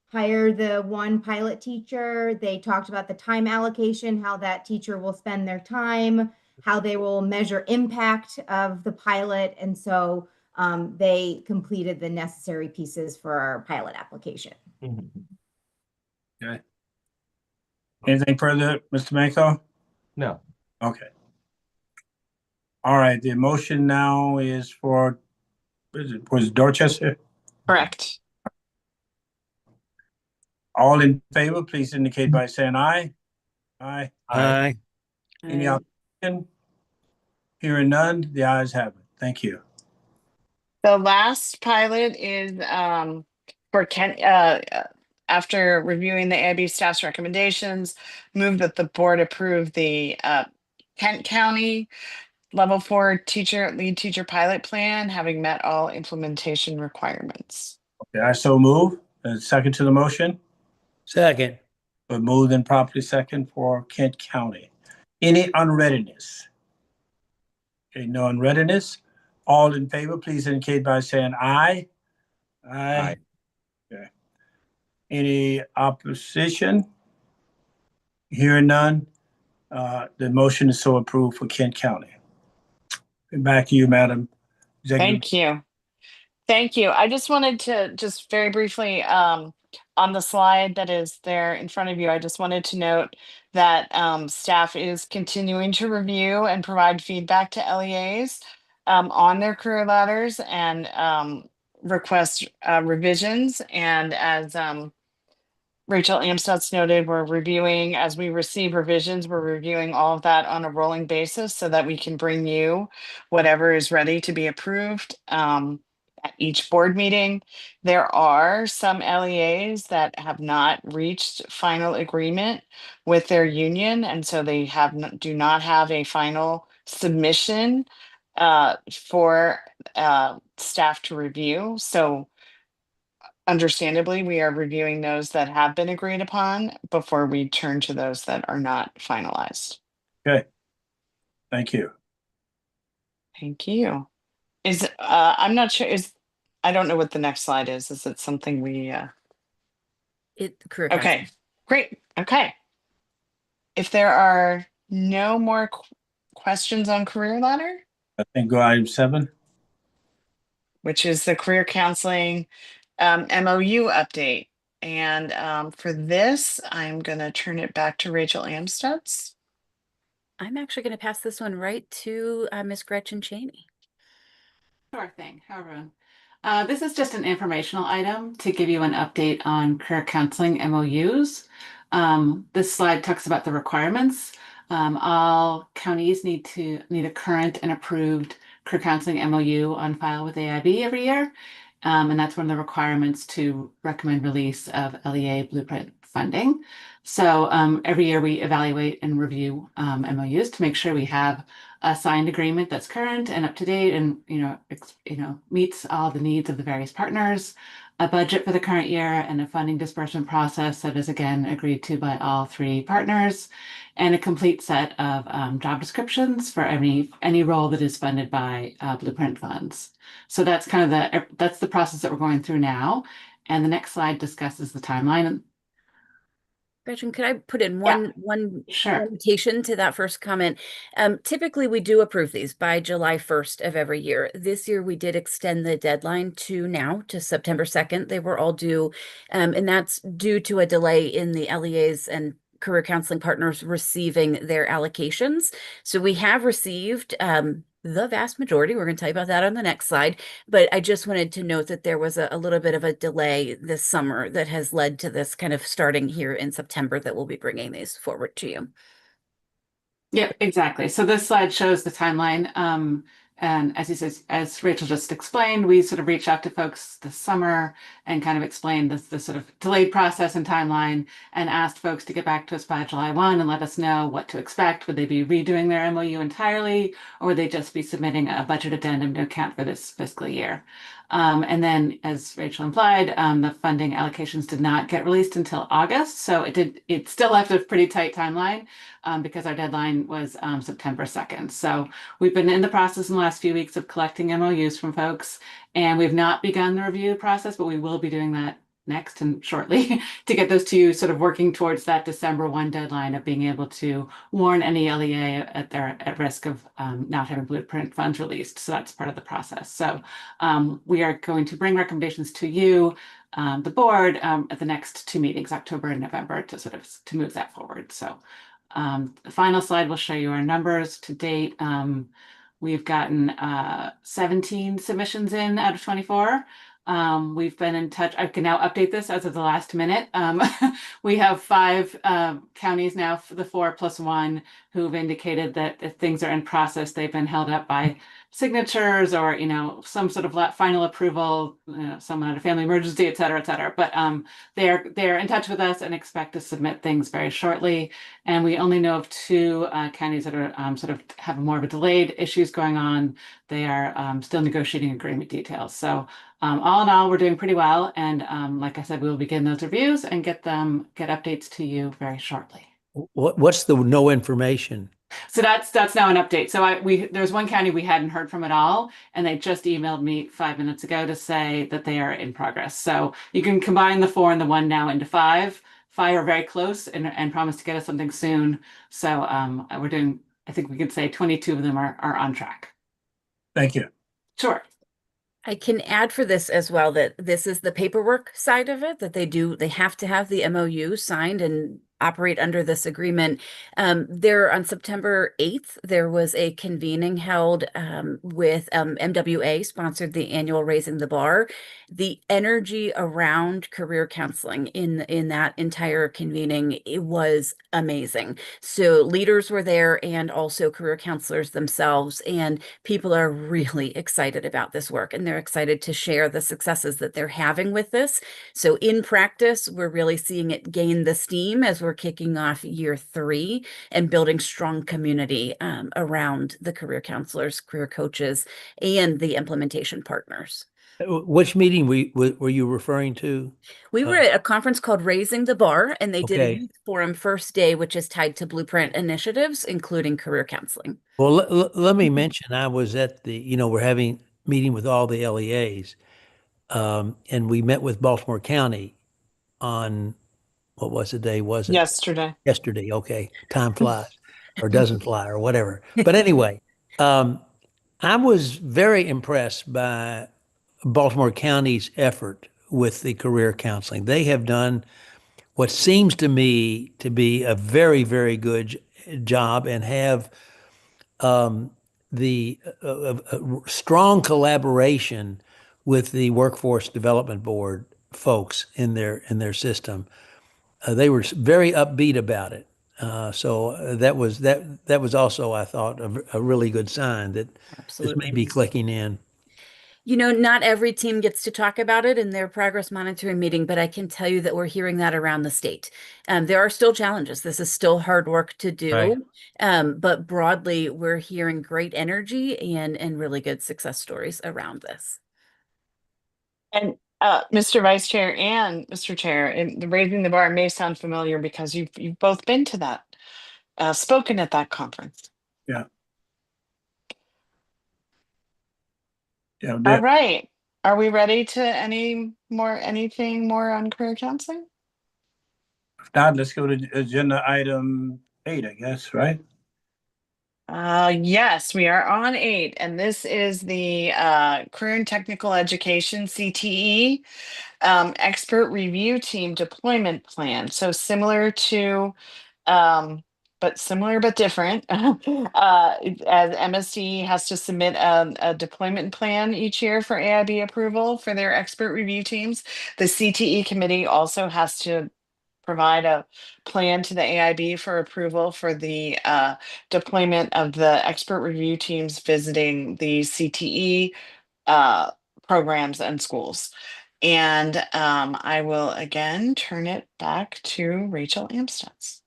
hire the one pilot teacher. They talked about the time allocation, how that teacher will spend their time, how they will measure impact of the pilot. And so they completed the necessary pieces for our pilot application. Okay. Anything further, Mr. Manco? No. Okay. All right. The motion now is for, was it Dorchester? Correct. All in favor, please indicate by saying aye. Aye. Aye. Any opposition? Hearing none, the ayes have it. Thank you. The last pilot is for Kent. After reviewing the AIB staff's recommendations, move that the board approve the Kent County level 4 lead teacher pilot plan, having met all implementation requirements. Okay, I so move. Second to the motion. Second. But moved and properly second for Kent County. Any unreadiness? Okay, no unreadiness. All in favor, please indicate by saying aye. Aye. Okay. Any opposition? Hearing none, the motion is so approved for Kent County. Back to you, Madam Executive. Thank you. Thank you. I just wanted to just very briefly on the slide that is there in front of you, I just wanted to note that staff is continuing to review and provide feedback to LEAs on their career ladders and request revisions. And as Rachel Amstutz noted, we're reviewing, as we receive revisions, we're reviewing all of that on a rolling basis so that we can bring you whatever is ready to be approved at each board meeting. There are some LEAs that have not reached final agreement with their union, and so they do not have a final submission for staff to review. So understandably, we are reviewing those that have been agreed upon before we turn to those that are not finalized. Okay. Thank you. Thank you. I'm not sure, I don't know what the next slide is. Is it something we, Career counseling. okay, great, okay. If there are no more questions on career ladder, I think go item 7. which is the career counseling MOU update. And for this, I'm going to turn it back to Rachel Amstutz. I'm actually going to pass this one right to Ms. Gretchen Cheney. Sure thing. Hi, everyone. This is just an informational item to give you an update on career counseling MOUs. This slide talks about the requirements. All counties need a current and approved career counseling MOU on file with AIB every year. And that's one of the requirements to recommend release of LEA Blueprint funding. So every year we evaluate and review MOUs to make sure we have a signed agreement that's current and up to date and meets all the needs of the various partners, a budget for the current year, and a funding disbursement process that is again agreed to by all 3 partners, and a complete set of job descriptions for any role that is funded by Blueprint funds. So that's kind of that's the process that we're going through now. And the next slide discusses the timeline. Gretchen, could I put in one Sure. limitation to that first comment? Typically, we do approve these by July 1st of every year. This year, we did extend the deadline to September 2nd. They were all due, and that's due to a delay in the LEAs and career counseling partners receiving their allocations. So we have received the vast majority. We're going to tell you about that on the next slide. But I just wanted to note that there was a little bit of a delay this summer that has led to this kind of starting here in September that we'll be bringing these forward to you. Yep, exactly. So this slide shows the timeline. And as Rachel just explained, we sort of reached out to folks this summer and kind of explained the sort of delayed process and timeline and asked folks to get back to us by July 1 and let us know what to expect. Would they be redoing their MOU entirely, or would they just be submitting a budget addendum to account for this fiscal year? And then, as Rachel implied, the funding allocations did not get released until August. So it still left a pretty tight timeline because our deadline was September 2nd. So we've been in the process in the last few weeks of collecting MOUs from folks, and we've not begun the review process, but we will be doing that next and shortly to get those two sort of working towards that December 1 deadline of being able to warn any LEA at risk of not having Blueprint funds released. So that's part of the process. So we are going to bring recommendations to you, the board, at the next 2 meetings, October and November, to move that forward. So the final slide will show you our numbers to date. We've gotten 17 submissions in out of 24. We've been in touch. I can now update this as of the last minute. We have 5 counties now, the 4+1, who've indicated that if things are in process, they've been held up by signatures or some sort of final approval, someone had a family emergency, et cetera, et cetera. But they're in touch with us and expect to submit things very shortly. And we only know of 2 counties that are sort of have more of a delayed issues going on. They are still negotiating agreement details. So all in all, we're doing pretty well. And like I said, we will begin those reviews and get updates to you very shortly. What's the no information? So that's now an update. So there's one county we hadn't heard from at all, and they just emailed me 5 minutes ago to say that they are in progress. So you can combine the 4 and the 1 now into 5. 5 are very close and promise to get us something soon. So we're doing, I think we could say 22 of them are on track. Thank you. Sure. I can add for this as well that this is the paperwork side of it, that they have to have the MOU signed and operate under this agreement. There on September 8th, there was a convening held with MWA sponsored the annual Raising the Bar. The energy around career counseling in that entire convening, it was amazing. So leaders were there and also career counselors themselves, and people are really excited about this work and they're excited to share the successes that they're having with this. So in practice, we're really seeing it gain the steam as we're kicking off year 3 and building strong community around the career counselors, career coaches, and the implementation partners. Which meeting were you referring to? We were at a conference called Raising the Bar, and they did a youth forum first day, which is tied to Blueprint initiatives, including career counseling. Well, let me mention, I was at we're having meeting with all the LEAs. And we met with Baltimore County on, what was the day? Was it? Yesterday. Yesterday. Okay. Time flies or doesn't fly or whatever. But anyway, I was very impressed by Baltimore County's effort with the career counseling. They have done what seems to me to be a very, very good job and have the strong collaboration with the Workforce Development Board folks in their system. They were very upbeat about it. So that was also, I thought, a really good sign that this may be clicking in. You know, not every team gets to talk about it in their progress monitoring meeting, but I can tell you that we're hearing that around the state. There are still challenges. This is still hard work to do. Right. But broadly, we're hearing great energy and really good success stories around this. And Mr. Vice Chair and Mr. Chair, and the raising the bar may sound familiar because you've both been to that, spoken at that conference. Yeah. All right. Are we ready to anything more on career counseling? If not, let's go to agenda item 8, I guess, right? Yes, we are on 8, and this is the Career and Technical Education CTE Expert Review Team Deployment Plan. So similar to, similar but different. As MSD has to submit a deployment plan each year for AIB approval for their expert review teams, the CTE committee also has to provide a plan to the AIB for approval for the deployment of the expert review teams visiting the CTE programs and schools. And I will again turn it back to Rachel Amstutz.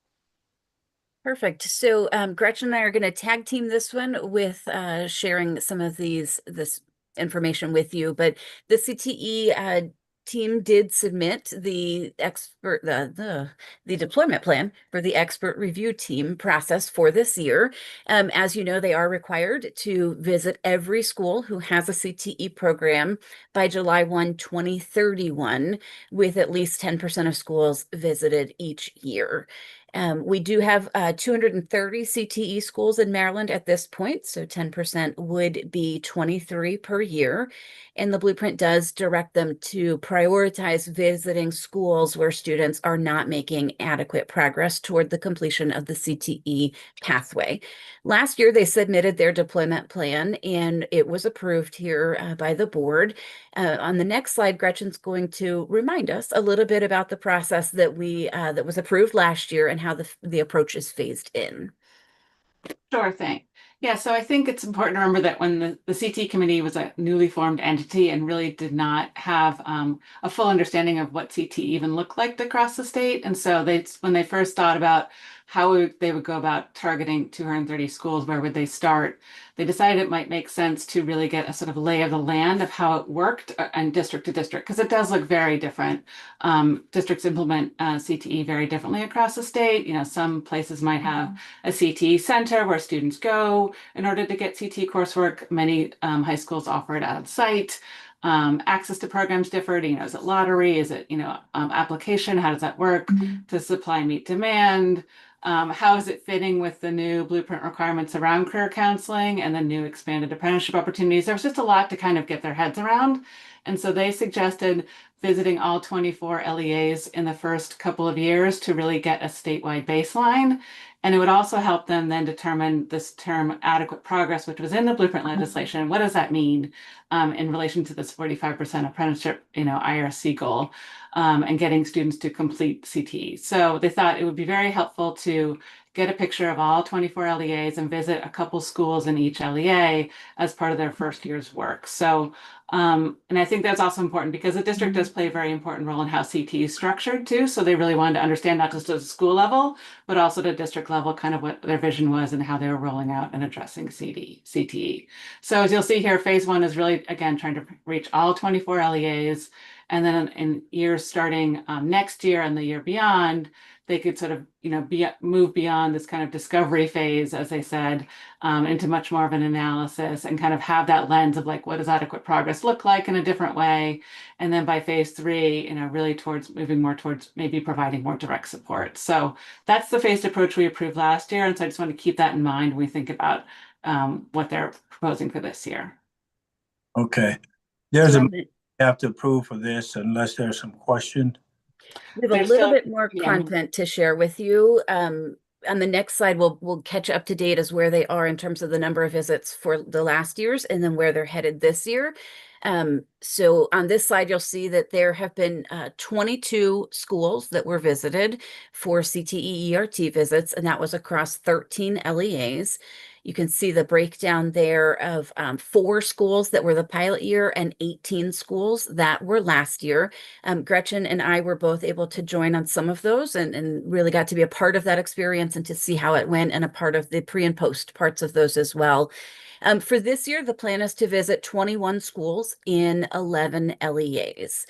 Perfect. So Gretchen and I are going to tag team this one with sharing some of this information with you. But the CTE team did submit the deployment plan for the expert review team process for this year. As you know, they are required to visit every school who has a CTE program by July 1, 2031, with at least 10% of schools visited each year. We do have 230 CTE schools in Maryland at this point, so 10% would be 23 per year. And the blueprint does direct them to prioritize visiting schools where students are not making adequate progress toward the completion of the CTE pathway. Last year, they submitted their deployment plan, and it was approved here by the board. On the next slide, Gretchen's going to remind us a little bit about the process that that was approved last year and how the approach is phased in. Sure thing. Yeah, so I think it's important to remember that when the CT committee was a newly formed entity and really did not have a full understanding of what CT even looked like across the state. And so when they first thought about how they would go about targeting 230 schools, where would they start? They decided it might make sense to really get a sort of lay of the land of how it worked and district to district, because it does look very different. Districts implement CTE very differently across the state. You know, some places might have a CTE center where students go in order to get CTE coursework. Many high schools offer it on site. Access to programs differ. You know, is it lottery? Is it, application? How does that work? Does supply meet demand? How is it fitting with the new blueprint requirements around career counseling and the new expanded apprenticeship opportunities? There was just a lot to kind of get their heads around. And so they suggested visiting all 24 LEAs in the first couple of years to really get a statewide baseline. And it would also help them then determine this term adequate progress, which was in the blueprint legislation. What does that mean in relation to this 45% apprenticeship, IRC goal, and getting students to complete CTE? So they thought it would be very helpful to get a picture of all 24 LEAs and visit a couple schools in each LEA as part of their first year's work. So, and I think that's also important because the district does play a very important role in how CTE is structured too. So they really wanted to understand not just at the school level, but also the district level, kind of what their vision was and how they were rolling out and addressing CTE. So as you'll see here, phase 1 is really, again, trying to reach all 24 LEAs And then in years starting next year and the year beyond, they could sort of, move beyond this kind of discovery phase, as I said, into much more of an analysis and kind of have that lens of like, what does adequate progress look like in a different way? And then by phase 3, really towards moving more towards maybe providing more direct support. So that's the phased approach we approved last year. And so I just want to keep that in mind when we think about what they're proposing for this year. Okay. There's So a have to approve for this unless there's some question. we have a There's little still- bit more yeah. content to share with you. On the next slide, we'll catch up to date as where they are in terms of the number of visits for the last years and then where they're headed this year. So on this slide, you'll see that there have been 22 schools that were visited for CTE ERT visits, and that was across 13 LEAs. You can see the breakdown there of 4 schools that were the pilot year and 18 schools that were last year. Gretchen and I were both able to join on some of those and really got to be a part of that experience and to see how it went and a part of the pre and post parts of those as well. For this year, the plan is to visit 21 schools in 11 LEAs.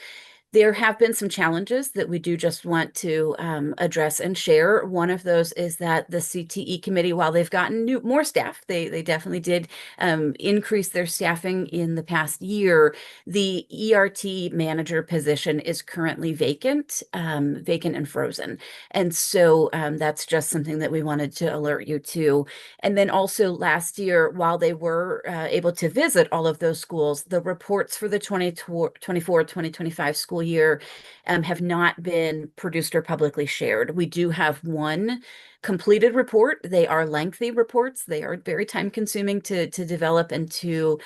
There have been some challenges that we do just want to address and share. One of those is that the CTE committee, while they've gotten more staff, they definitely did increase their staffing in the past year. The ERT manager position is currently vacant and frozen. And so that's just something that we wanted to alert you to. And then also last year, while they were able to visit all of those schools, the reports for the 2024-2025 school year have not been produced or publicly shared. We do have one completed report. They are lengthy reports. They are very time consuming to develop and to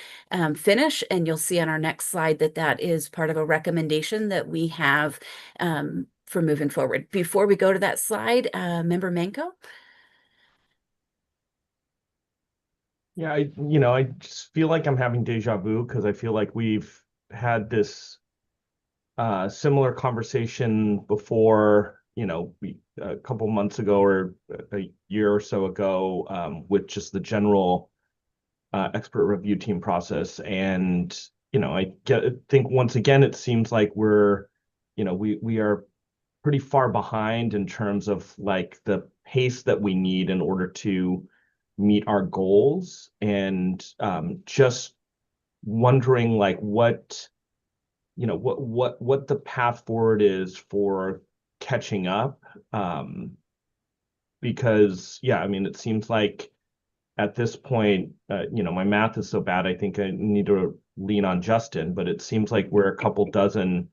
finish. And you'll see on our next slide that that is part of a recommendation that we have for moving forward. Before we go to that slide, Member Manco? Yeah, I just feel like I'm having deja vu because I feel like we've had this similar conversation before, a couple months ago or a year or so ago, with just the general expert review team process. And, I think once again, it seems like we are pretty far behind in terms of like the pace that we need in order to meet our goals. And just wondering like what the path forward is for catching up. Because it seems like at this point, my math is so bad, I think I need to lean on Justin, but it seems like we're a couple dozen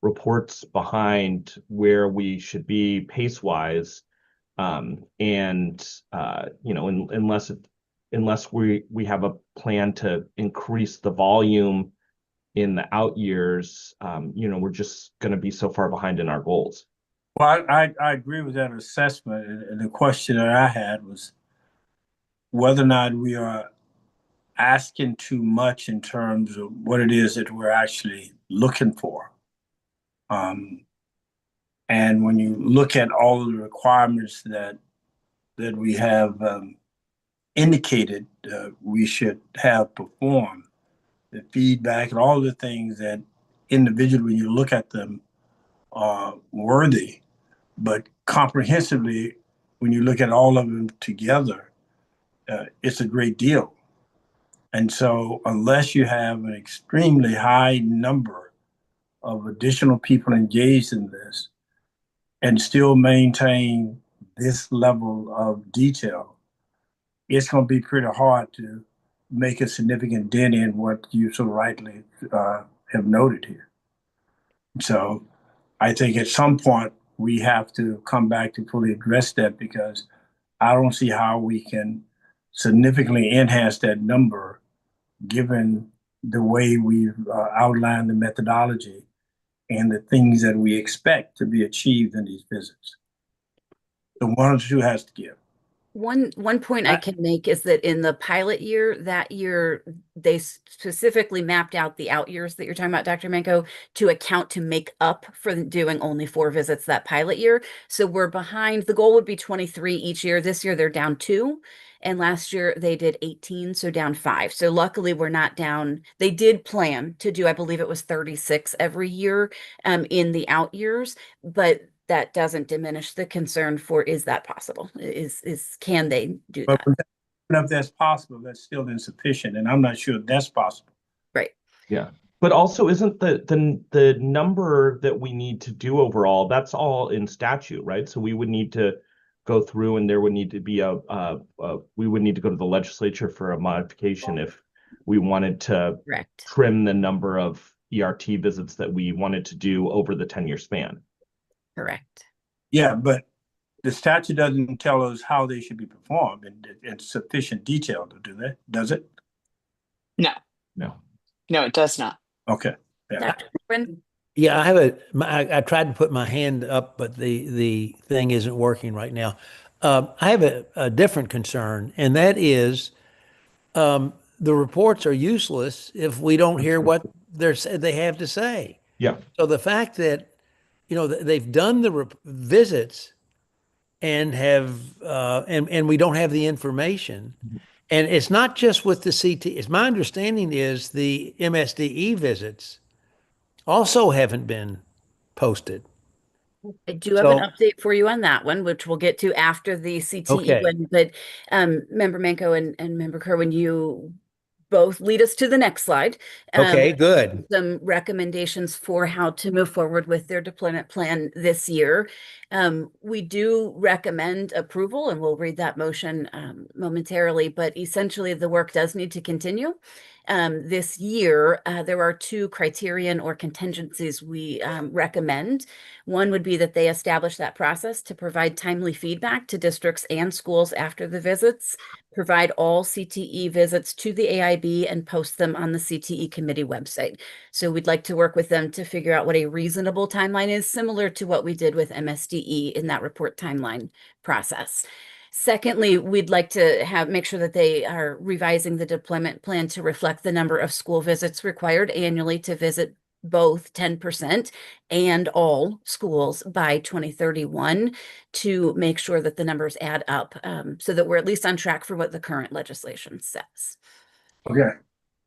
reports behind where we should be pace-wise. Unless we have a plan to increase the volume in the out years, we're just going to be so far behind in our goals. Well, I agree with that assessment. And the question that I had was whether or not we are asking too much in terms of what it is that we're actually looking for. And when you look at all of the requirements that we have indicated we should have performed, the feedback and all the things that individually, when you look at them, are worthy, but comprehensively, when you look at all of them together, it's a great deal. And so unless you have an extremely high number of additional people engaged in this and still maintain this level of detail, it's going to be pretty hard to make a significant dent in what you so rightly have noted here. So I think at some point we have to come back to fully address that, because I don't see how we can significantly enhance that number given the way we've outlined the methodology and the things that we expect to be achieved in these visits. So one or two has to give. One point I can make is that in the pilot year, that year, they specifically mapped out the out years that you're talking about, Dr. Manko, to account to make up for doing only 4 visits that pilot year. So we're behind. The goal would be 23 each year. This year, they're down 2. And last year, they did 18, so down 5. So luckily, we're not down. They did plan to do, I believe it was 36 every year in the out years, but that doesn't diminish the concern for, is that possible? Can they do But that? if that's possible, that's still insufficient, and I'm not sure if that's possible. Right. Yeah. But also, isn't the number that we need to do overall, that's all in statute, right? So we would need to go through, and there would need to be we would need to go to the legislature for a modification if we wanted to Correct. trim the number of ERT visits that we wanted to do over the 10-year span. Correct. Yeah, but the statute doesn't tell us how they should be performed in sufficient detail, does it? No. No. No, it does not. Okay. Yeah. Yeah, I tried to put my hand up, but the thing isn't working right now. I have a different concern, and that is the reports are useless if we don't hear what they have to say. Yeah. So the fact that, they've done the visits and and we don't have the information. And it's not just with the CT. It's my understanding is the MSDE visits also haven't been posted. I do have an update for you on that one, which we'll get to after the CTE one. But Member Manko and Member Kerwin, you both lead us to the next slide. Okay, good. Some recommendations for how to move forward with their deployment plan this year. We do recommend approval, and we'll read that motion momentarily, but essentially the work does need to continue. This year, there are 2 criterion or contingencies we recommend. One would be that they establish that process to provide timely feedback to districts and schools after the visits, provide all CTE visits to the AIB, and post them on the CTE committee website. So we'd like to work with them to figure out what a reasonable timeline is, similar to what we did with MSDE in that report timeline process. Secondly, we'd like to make sure that they are revising the deployment plan to reflect the number of school visits required annually to visit both 10% and all schools by 2031 to make sure that the numbers add up, so that we're at least on track for what the current legislation says. Okay.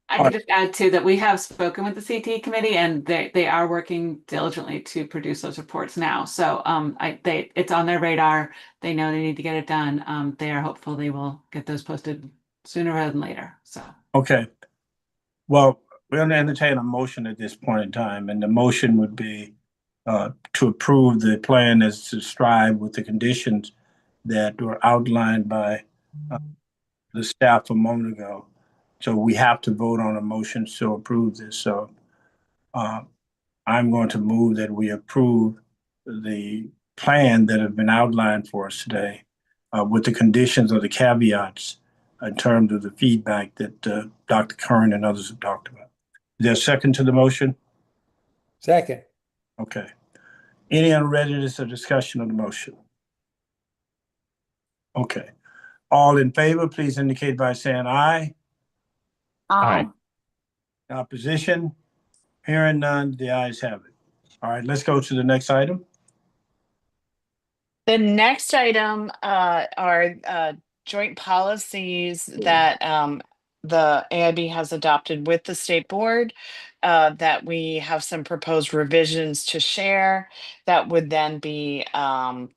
I can just add too that we have spoken with the CTE committee, and they are working diligently to produce those reports now. So it's on their radar. They know they need to get it done. They are hopeful they will get those posted sooner rather than later. So Okay. Well, we're going to entertain a motion at this point in time, and the motion would be to approve the plan as described with the conditions that were outlined by the staff a moment ago. So we have to vote on a motion to approve this. So I'm going to move that we approve the plan that have been outlined for us today with the conditions or the caveats in terms of the feedback that Dr. Curran and others have talked about. Is there a second to the motion? Second. Okay. Any unreadiness or discussion of the motion? Okay. All in favor, please indicate by saying aye. Aye. Opposition? Hearing none, the ayes have it. All right, let's go to the next item. The next item are joint policies that the AIB has adopted with the state board that we have some proposed revisions to share that would then be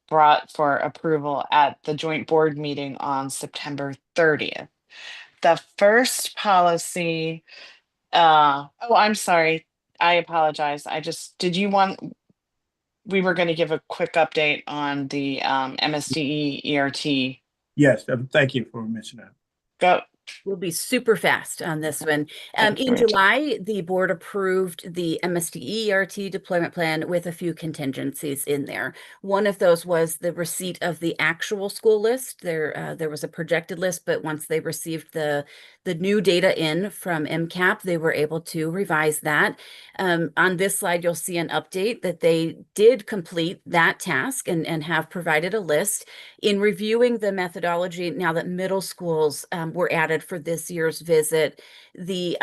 brought for approval at the joint board meeting on September 30th. The first policy, oh, I'm sorry. I apologize. We were going to give a quick update on the MSDE ERT. Yes, thank you for mentioning that. We'll be super fast on this one. Thank you, In Rachel. July, the board approved the MSDE ERT deployment plan with a few contingencies in there. One of those was the receipt of the actual school list. There was a projected list, but once they received the new data in from MCAP, they were able to revise that. On this slide, you'll see an update that they did complete that task and have provided a list. In reviewing the methodology, now that middle schools were added for this year's visit, the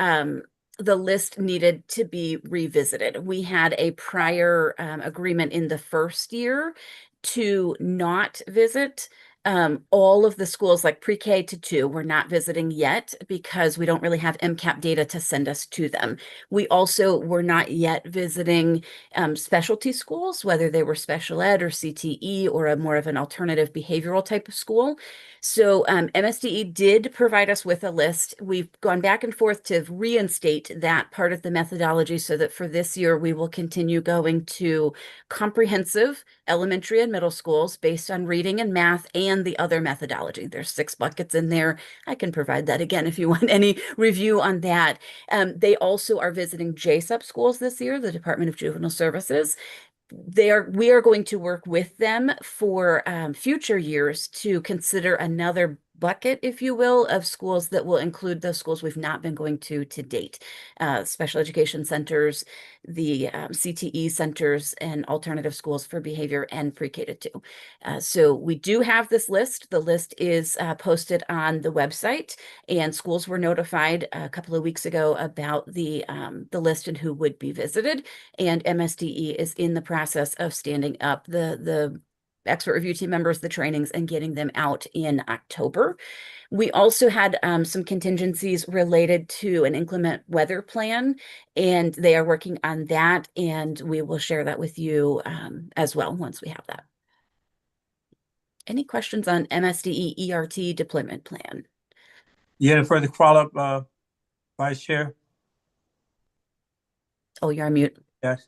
list needed to be revisited. We had a prior agreement in the first year to not visit all of the schools, like pre-K to 2, we're not visiting yet because we don't really have MCAP data to send us to them. We also were not yet visiting specialty schools, whether they were special ed or CTE or a more of an alternative behavioral type of school. So MSDE did provide us with a list. We've gone back and forth to reinstate that part of the methodology so that for this year, we will continue going to comprehensive elementary and middle schools based on reading and math and the other methodology. There's 6 buckets in there. I can provide that again if you want any review on that. They also are visiting JSUP schools this year, the Department of Juvenile Services. We are going to work with them for future years to consider another bucket, if you will, of schools that will include those schools we've not been going to date. Special education centers, the CTE centers, and alternative schools for behavior and pre-K to 2. So we do have this list. The list is posted on the website, and schools were notified a couple of weeks ago about the list and who would be visited. And MSDE is in the process of standing up the expert review team members, the trainings, and getting them out in October. We also had some contingencies related to an inclement weather plan, and they are working on that, and we will share that with you as well once we have that. Any questions on MSDE ERT deployment plan? You had a further follow-up, Vice Chair? Oh, you're on mute. Yes.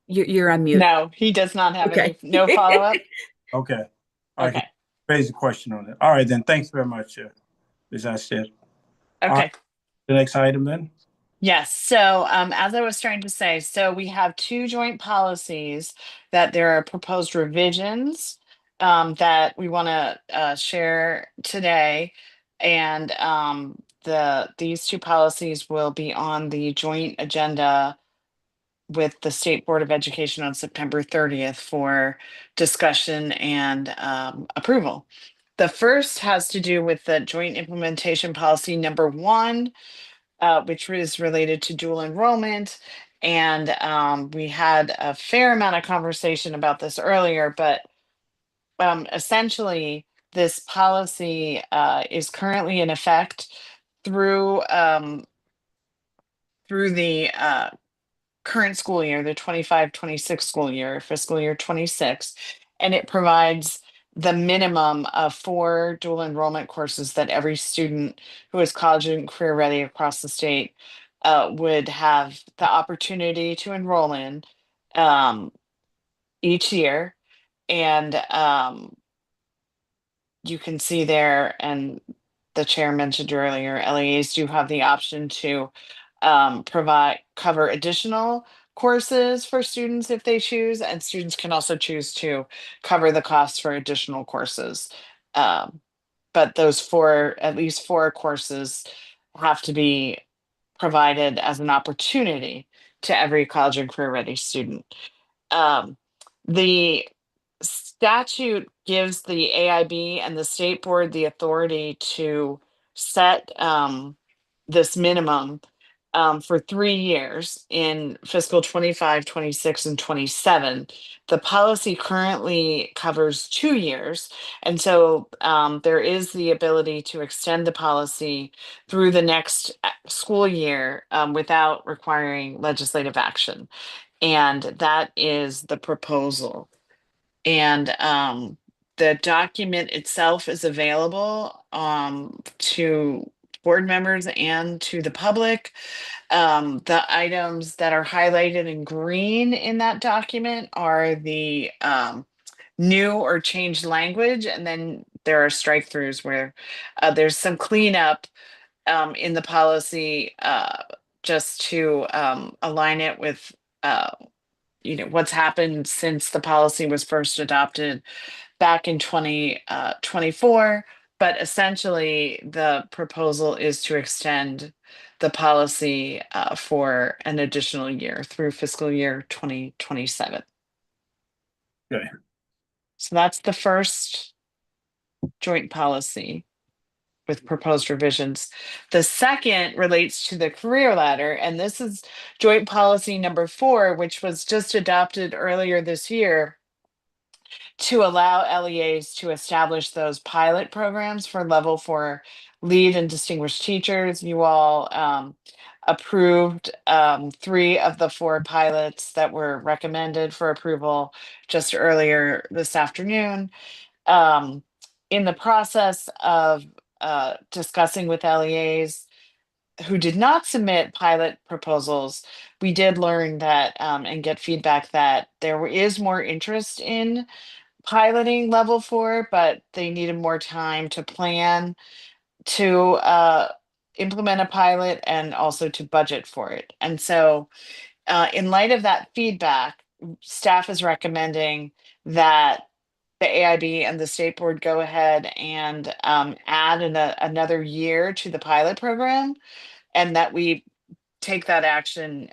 You're on mute. No, he does not have Okay. no follow-up. Okay. I Okay. can raise a question on it. All right, then. Thanks very much, as I said. All Okay. right, the next item then. Yes. So as I was trying to say, so we have 2 joint policies that there are proposed revisions that we want to share today. And these 2 policies will be on the joint agenda with the State Board of Education on September 30th for discussion and approval. The first has to do with the joint implementation policy number 1, which is related to dual enrollment. And we had a fair amount of conversation about this earlier, but essentially this policy is currently in effect through the current school year, the 25-26 school year, fiscal year 26, and it provides the minimum of 4 dual enrollment courses that every student who is college and career ready across the state would have the opportunity to enroll in each year. And you can see there, and the chair mentioned earlier, LEAs do have the option to cover additional courses for students if they choose, and students can also choose to cover the costs for additional courses. But those at least 4 courses have to be provided as an opportunity to every college and career ready student. The statute gives the AIB and the state board the authority to set this minimum for 3 years in fiscal 25, 26, and 27. The policy currently covers 2 years. And so there is the ability to extend the policy through the next school year without requiring legislative action. And that is the proposal. And the document itself is available to board members and to the public. The items that are highlighted in green in that document are the new or changed language, and then there are strike throughs where there's some cleanup in the policy just to align it with what's happened since the policy was first adopted back in 2024. But essentially, the proposal is to extend the policy for an additional year through fiscal year 2027. Okay. So that's the first joint policy with proposed revisions. The second relates to the career ladder, and this is joint policy number 4, which was just adopted earlier this year to allow LEAs to establish those pilot programs for level 4 lead and distinguished teachers. You all approved 3 of the 4 pilots that were recommended for approval just earlier this afternoon. In the process of discussing with LEAs who did not submit pilot proposals, we did learn that and get feedback that there is more interest in piloting level 4, but they needed more time to plan to implement a pilot and also to budget for it. And so in light of that feedback, staff is recommending that the AIB and the state board go ahead and add another year to the pilot program, and that we take that action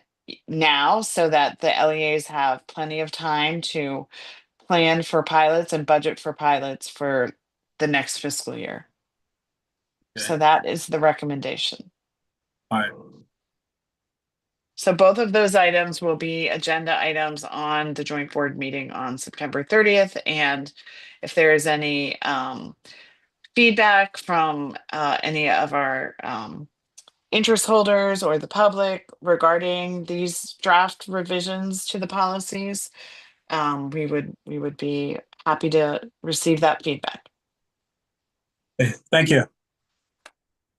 now so that the LEAs have plenty of time to plan for pilots and budget for pilots for the next fiscal year. So that is the recommendation. All right. So both of those items will be agenda items on the joint board meeting on September 30th. And if there is any feedback from any of our interest holders or the public regarding these draft revisions to the policies, we would be happy to receive that feedback. Okay, thank you.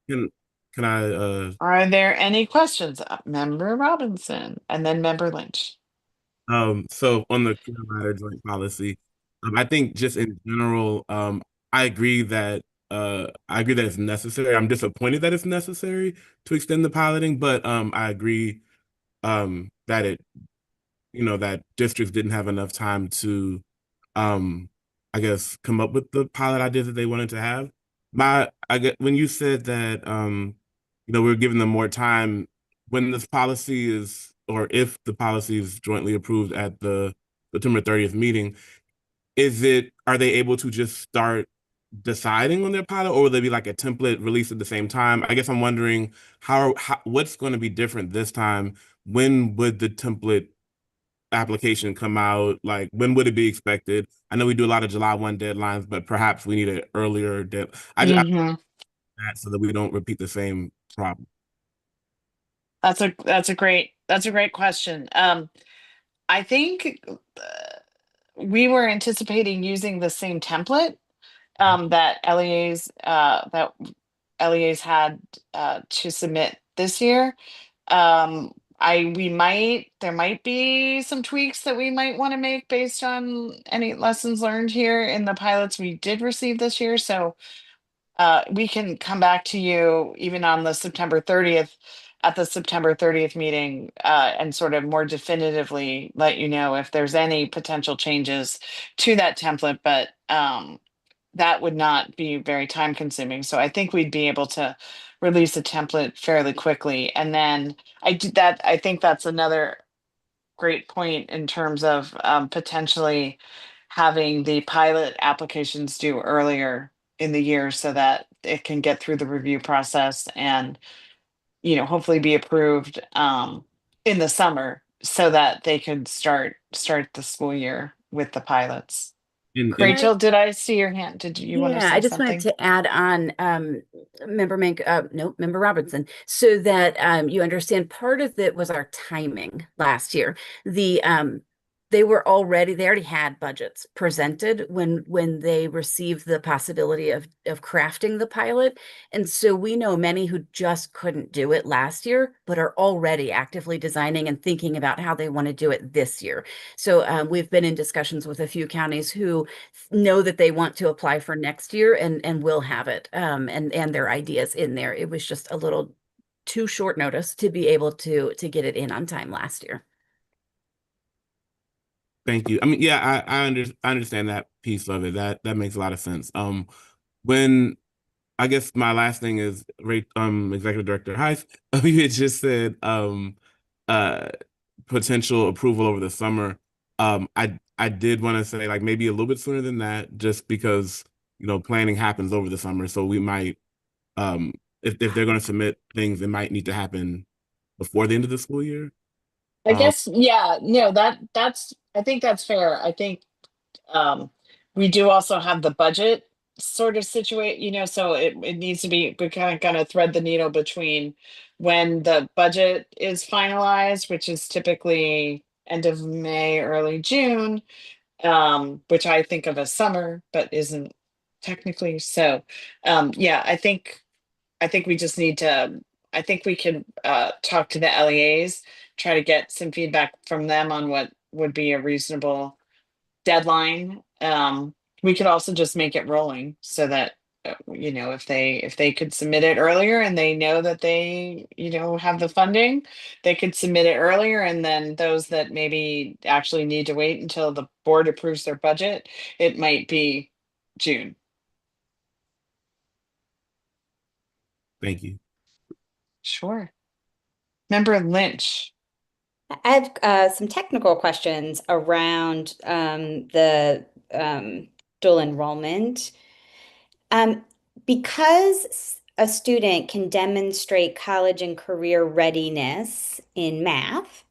Can I Are there any questions? Member Robinson and then Member Lynch. So on the career ladder joint policy, I think just in general, I agree that it's necessary. I'm disappointed that it's necessary to extend the piloting, but I agree that that districts didn't have enough time to I guess come up with the pilot ideas that they wanted to have. I get when you said that we're giving them more time when this policy is, or if the policy is jointly approved at the September 30th meeting, are they able to just start deciding on their pilot, or will there be like a template released at the same time? I guess I'm wondering what's going to be different this time. When would the template application come out? Like, when would it be expected? I know we do a lot of July 1 deadlines, but perhaps we need an earlier deadline. So that we don't repeat the same problem. That's a great question. I think we were anticipating using the same template that LEAs had to submit this year. There might be some tweaks that we might want to make based on any lessons learned here in the pilots we did receive this year. So we can come back to you even on the September 30th at the September 30th meeting and sort of more definitively let you know if there's any potential changes to that template, but that would not be very time consuming. So I think we'd be able to release a template fairly quickly. And then I think that's another great point in terms of potentially having the pilot applications due earlier in the year so that it can get through the review process and hopefully be approved in the summer so that they could start the school year with the pilots. Rachel, did I see your hand? Did you want to say I just something? wanted to add on, Member Robinson, so that you understand part of it was our timing last year. they already had budgets presented when they received the possibility of crafting the pilot. And so we know many who just couldn't do it last year, but are already actively designing and thinking about how they want to do it this year. So we've been in discussions with a few counties who know that they want to apply for next year and will have it and their ideas in there. It was just a little too short notice to be able to get it in on time last year. Thank you. I mean, yeah, I understand that piece of it. That makes a lot of sense. When I guess my last thing is, Executive Director Heiss, you had just said uh potential approval over the summer. I did want to say like maybe a little bit sooner than that, just because planning happens over the summer. So we might if they're going to submit things, it might need to happen before the end of the school year. I guess, yeah, no, that's I think that's fair. I think we do also have the budget sort of situate, so it needs to be, we kind of gonna thread the needle between when the budget is finalized, which is typically end of May, early June, which I think of as summer, but isn't technically. So, yeah, I think we just need to, I think we can talk to the LEAs, try to get some feedback from them on what would be a reasonable deadline. We could also just make it rolling so that, if they could submit it earlier and they know that they, have the funding, they could submit it earlier. And then those that maybe actually need to wait until the board approves their budget, it might be June. Thank you. Sure. Member Lynch. I have some technical questions around the dual enrollment. Because a student can demonstrate college and career readiness in math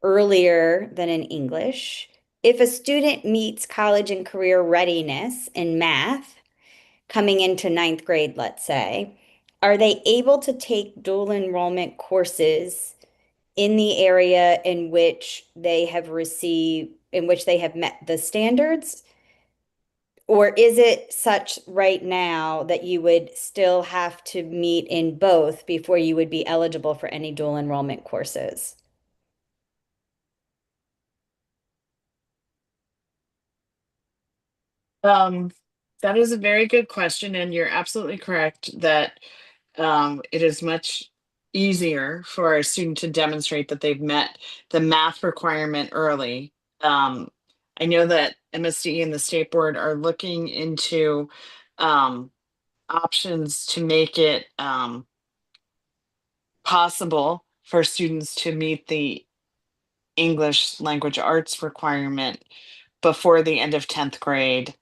earlier than in English, if a student meets college and career readiness in math coming into ninth grade, let's say, are they able to take dual enrollment courses in the area in which they have met the standards? Or is it such right now that you would still have to meet in both before you would be eligible for any dual enrollment courses? That is a very good question, and you're absolutely correct that it is much easier for a student to demonstrate that they've met the math requirement early. I know that MSD and the state board are looking into options to make it possible for students to meet the English language arts requirement before the end of 10th grade.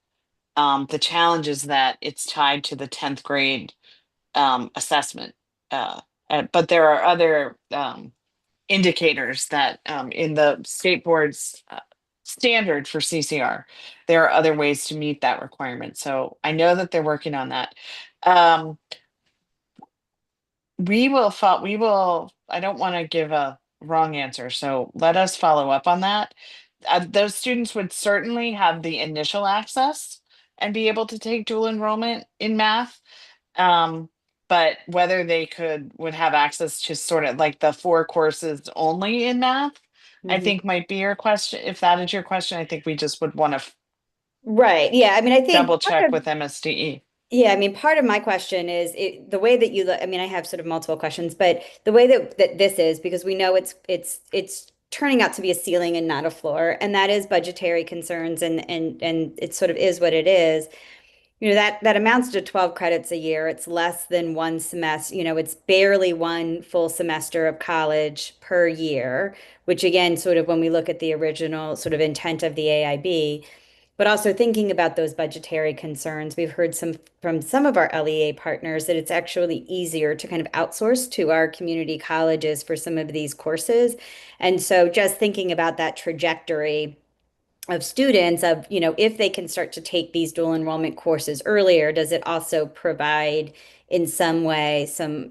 The challenge is that it's tied to the 10th grade assessment. But there are other indicators that in the state board's standard for CCR, there are other ways to meet that requirement. So I know that they're working on that. I don't want to give a wrong answer, so let us follow up on that. Those students would certainly have the initial access and be able to take dual enrollment in math. But whether they would have access to sort of like the 4 courses only in math, I think might be your question. If that is your question, I think we just would want to Right. Yeah. I mean, I think double check with MSDE. Yeah, I mean, part of my question is the way that you look. I mean, I have sort of multiple questions, but the way that this is, because we know it's turning out to be a ceiling and not a floor, and that is budgetary concerns, and it sort of is what it is. That amounts to 12 credits a year. It's less than one semester. It's barely one full semester of college per year, which again, sort of when we look at the original sort of intent of the AIB. But also thinking about those budgetary concerns, we've heard from some of our LEA partners that it's actually easier to kind of outsource to our community colleges for some of these courses. And so just thinking about that trajectory of students of, if they can start to take these dual enrollment courses earlier, does it also provide in some way some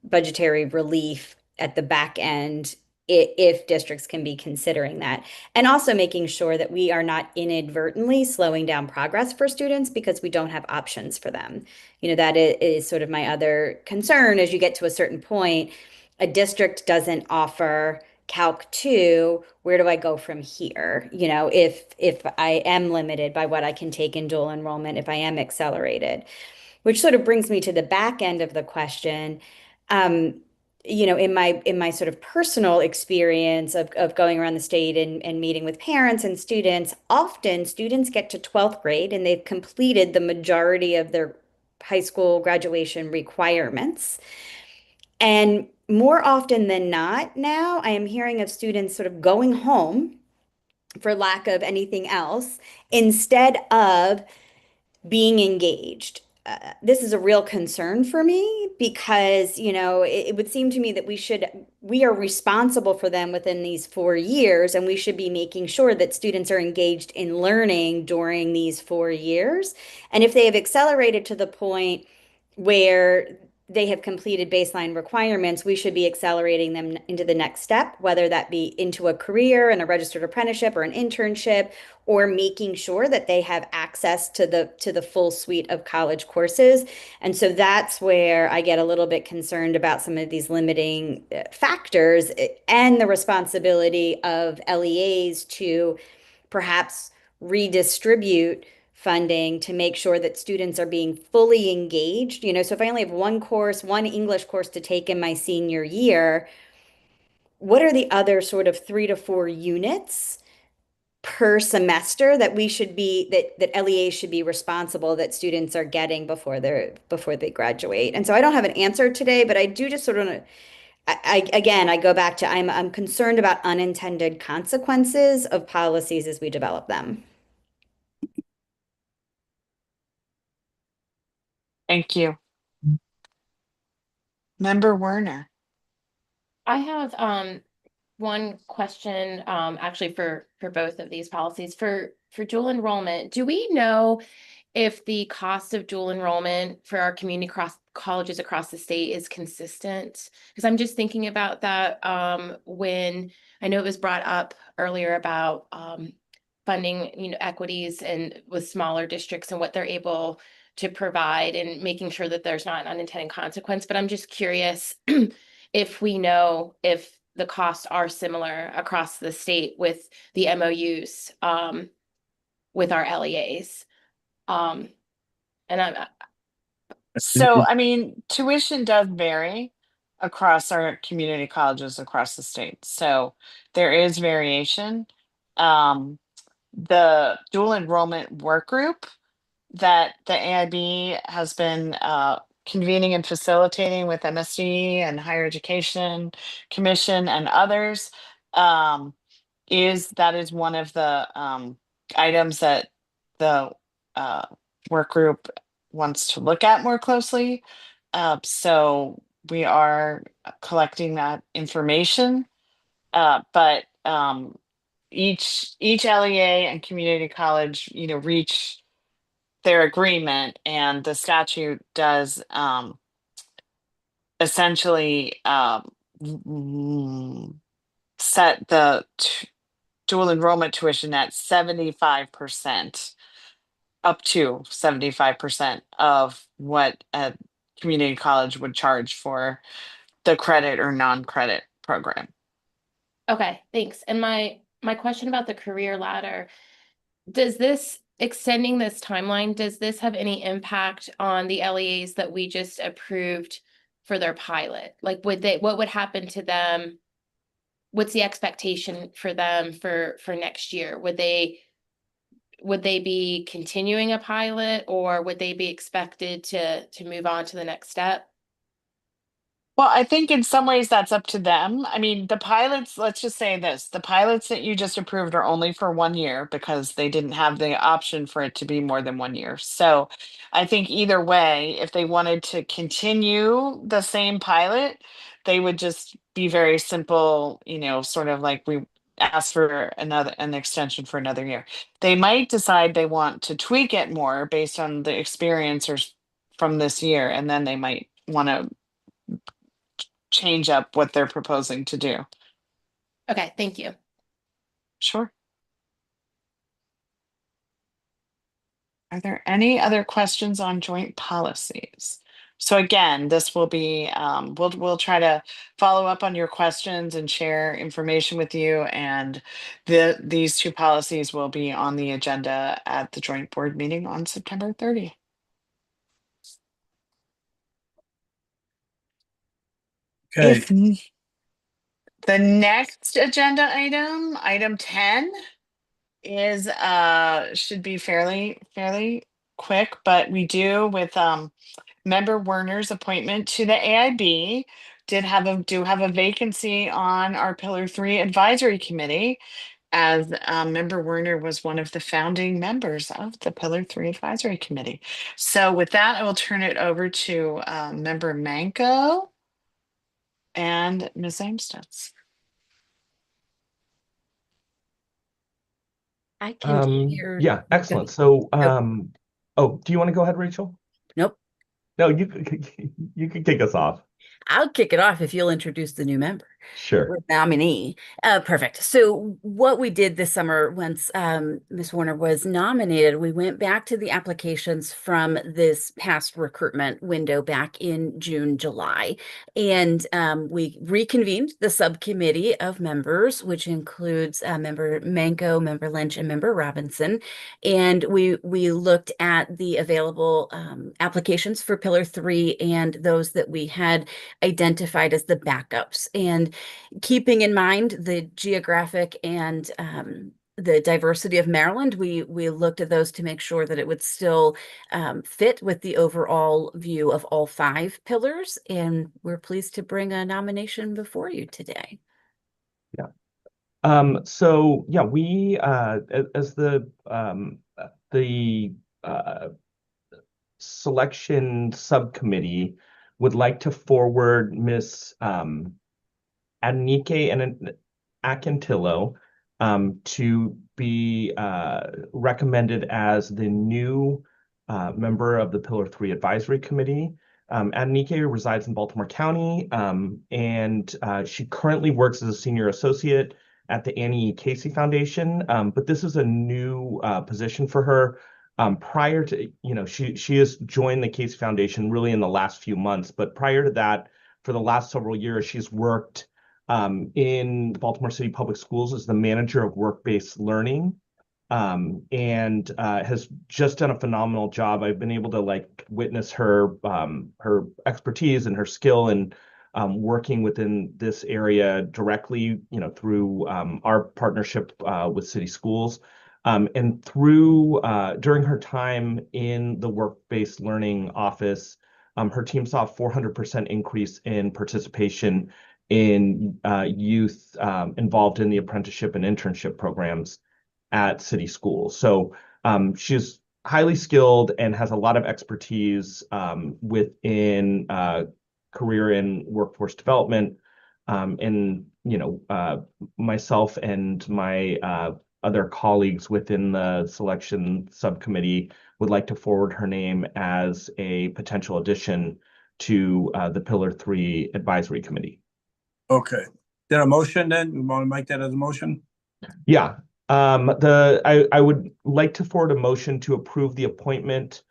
budgetary relief at the back end if districts can be considering that. And also making sure that we are not inadvertently slowing down progress for students because we don't have options for them. That is sort of my other concern. As you get to a certain point, a district doesn't offer Calc 2, where do I go from here? If I am limited by what I can take in dual enrollment, if I am accelerated, which sort of brings me to the back end of the question. Um, in my sort of personal experience of going around the state and meeting with parents and students, often students get to 12th grade and they've completed the majority of their high school graduation requirements. And more often than not, now I am hearing of students sort of going home for lack of anything else instead of being engaged. This is a real concern for me because, it would seem to me that we are responsible for them within these 4 years, and we should be making sure that students are engaged in learning during these 4 years. And if they have accelerated to the point where they have completed baseline requirements, we should be accelerating them into the next step, whether that be into a career and a registered apprenticeship or an internship, or making sure that they have access to the full suite of college courses. And so that's where I get a little bit concerned about some of these limiting factors and the responsibility of LEAs to perhaps redistribute funding to make sure that students are being fully engaged. So if I only have one English course to take in my senior year, what are the other sort of 3 to 4 units per semester that LEAs should be responsible that students are getting before they graduate? And so I don't have an answer today, but I do just sort of I go back to I'm concerned about unintended consequences of policies as we develop them. Thank you. Member Werner. I have one question actually for both of these policies. For dual enrollment, do we know if the cost of dual enrollment for our community colleges across the state is consistent? Because I'm just thinking about that when I know it was brought up earlier about funding, equities and with smaller districts and what they're able to provide and making sure that there's not an unintended consequence. But I'm just curious if we know if the costs are similar across the state with the MOUs with our LEAs. And I'm So, I mean, tuition does vary across our community colleges across the state. So there is variation. The dual enrollment work group that the AIB has been convening and facilitating with MSD and Higher Education Commission and others, that is one of the items that the work group wants to look at more closely. So we are collecting that information, but each LEA and community college, reach their agreement, and the statute does essentially set the dual enrollment tuition at 75%, up to 75% of what a community college would charge for the credit or non-credit program. okay, thanks. And my question about the career ladder, extending this timeline, does this have any impact on the LEAs that we just approved for their pilot? Like, what would happen to them? What's the expectation for them for next year? Would they be continuing a pilot, or would they be expected to move on to the next step? Well, I think in some ways that's up to them. I mean, the pilots, let's just say this, the pilots that you just approved are only for 1 year because they didn't have the option for it to be more than 1 year. So I think either way, if they wanted to continue the same pilot, they would just be very simple, sort of like we ask for an extension for another year. They might decide they want to tweak it more based on the experience from this year, and then they might want to change up what they're proposing to do. Okay, thank you. Sure. Are there any other questions on joint policies? So again, this will be, we'll try to follow up on your questions and share information with you. And these two policies will be on the agenda at the joint board meeting on September 30th. Okay. If the next agenda item, item 10, is should be fairly quick, but we do with member Werner's appointment to the AIB do have a vacancy on our Pillar 3 Advisory Committee, as member Werner was one of the founding members of the Pillar 3 Advisory Committee. So with that, I will turn it over to member Manco and Ms. Amstutz. I can hear. Yeah, excellent. So, oh, do you want to go ahead, Rachel? Nope. No, you can kick us off. I'll kick it off if you'll introduce the new member. Sure. Or nominee. Perfect. So what we did this summer, once Ms. Warner was nominated, we went back to the applications from this past recruitment window back in June, July, and we reconvened the subcommittee of members, which includes member Manco, member Lynch, and member Robinson. And we looked at the available applications for Pillar 3 and those that we had identified as the backups. And keeping in mind the geographic and the diversity of Maryland, we looked at those to make sure that it would still fit with the overall view of all 5 pillars. And we're pleased to bring a nomination before you today. Yeah. So yeah, we as the selection subcommittee would like to forward Miss Adenike and Akintillo to be recommended as the new member of the Pillar 3 Advisory Committee. Adenike resides in Baltimore County, and she currently works as a senior associate at the Annie E. Casey Foundation, but this is a new position for her. Prior to, she has joined the Casey Foundation really in the last few months, but prior to that, for the last several years, she's worked in Baltimore City Public Schools as the manager of work-based learning, and has just done a phenomenal job. I've been able to witness her her expertise and her skill in working within this area directly, through our partnership with city schools. And through during her time in the work-based learning office, her team saw a 400% increase in participation in youth involved in the apprenticeship and internship programs at city schools. So she's highly skilled and has a lot of expertise within career and workforce development. And myself and my other colleagues within the selection subcommittee would like to forward her name as a potential addition to the Pillar 3 Advisory Committee. Okay. Is there a motion then? We want to make that as a motion? Yeah. I would like to forward a motion to approve the appointment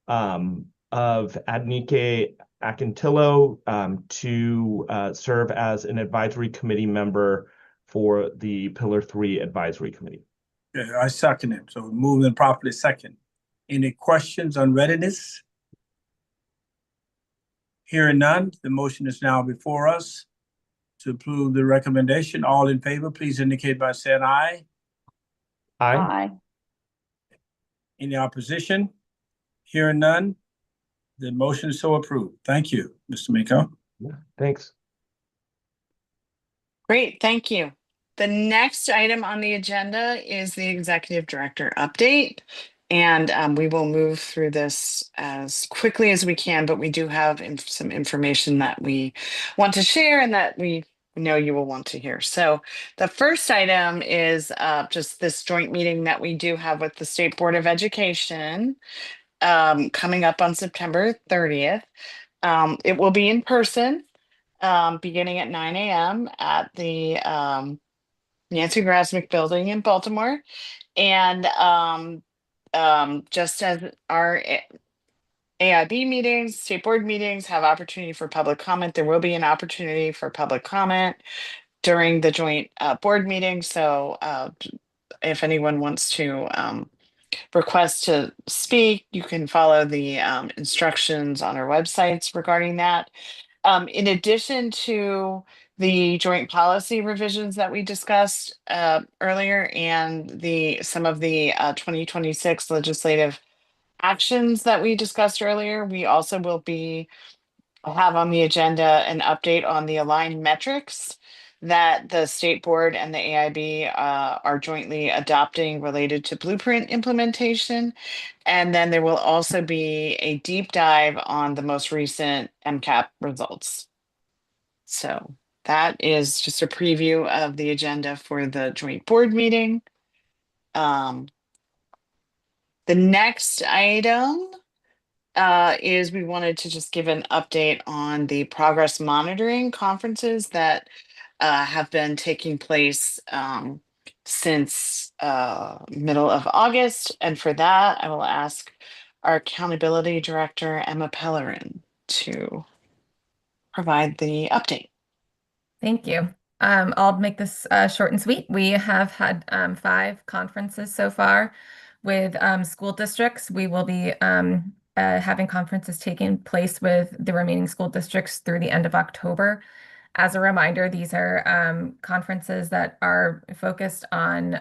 of Adenike Akintillo to serve as an advisory committee member for the Pillar 3 Advisory Committee. Yeah, I second it. So moved and properly second. Any questions on readiness? Hearing none, the motion is now before us to approve the recommendation. All in favor, please indicate by saying aye. Aye. Aye. Any opposition? Hearing none, the motion is so approved. Thank you, Mr. Miko. Yeah, thanks. Great, thank you. The next item on the agenda is the executive director update. And we will move through this as quickly as we can, but we do have some information that we want to share and that we know you will want to hear. So the first item is just this joint meeting that we do have with the State Board of Education coming up on September 30th. It will be in person, beginning at 9 a.m. at the Nancy Grasmick Building in Baltimore. And just as our AIB meetings, state board meetings have opportunity for public comment, there will be an opportunity for public comment during the joint board meeting. So if anyone wants to request to speak, you can follow the instructions on our websites regarding that. In addition to the joint policy revisions that we discussed earlier and some of the 2026 legislative actions that we discussed earlier, we also will have on the agenda an update on the aligned metrics that the state board and the AIB are jointly adopting related to blueprint implementation. And then there will also be a deep dive on the most recent MCAP results. So that is just a preview of the agenda for the joint board meeting. The next item is we wanted to just give an update on the progress monitoring conferences that have been taking place since middle of August. And for that, I will ask our accountability director, Emma Pellerin, to provide the update. Thank you. I'll make this short and sweet. We have had 5 conferences so far with school districts. We will be having conferences taking place with the remaining school districts through the end of October. As a reminder, these are conferences that are focused on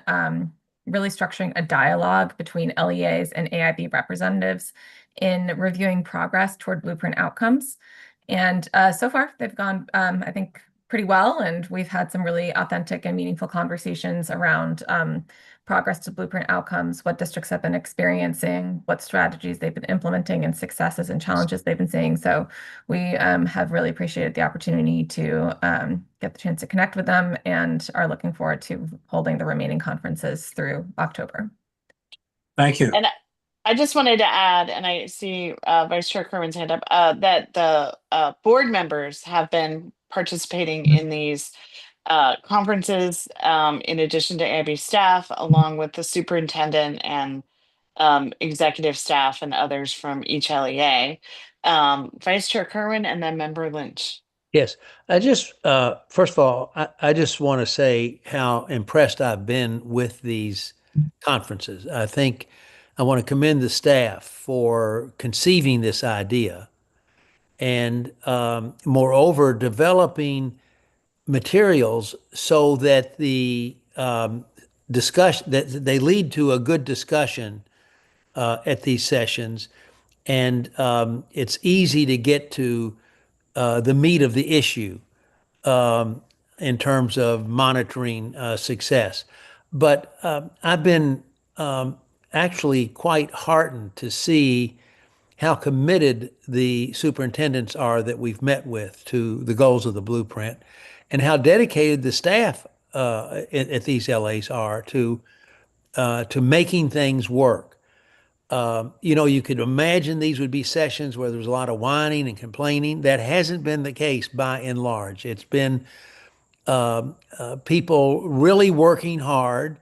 really structuring a dialogue between LEAs and AIB representatives in reviewing progress toward blueprint outcomes. And so far, they've gone, I think, pretty well, and we've had some really authentic and meaningful conversations around progress to blueprint outcomes, what districts have been experiencing, what strategies they've been implementing, and successes and challenges they've been seeing. So we have really appreciated the opportunity to get the chance to connect with them and are looking forward to holding the remaining conferences through October. Thank you. And I just wanted to add, and I see Vice Chair Kerwin's hand up, that the board members have been participating in these conferences in addition to AIB staff, along with the superintendent and executive staff and others from each LEA. Vice Chair Kerwin and then Member Lynch. Yes, I just, first of all, I just want to say how impressed I've been with these conferences. I think I want to commend the staff for conceiving this idea and, moreover, developing materials so that the discussion, that they lead to a good discussion at these sessions, and it's easy to get to the meat of the issue in terms of monitoring success. But I've been actually quite heartened to see how committed the superintendents are that we've met with to the goals of the blueprint, and how dedicated the staff at these LAs are to making things work. You could imagine these would be sessions where there's a lot of whining and complaining. That hasn't been the case by and large. It's been people really working hard,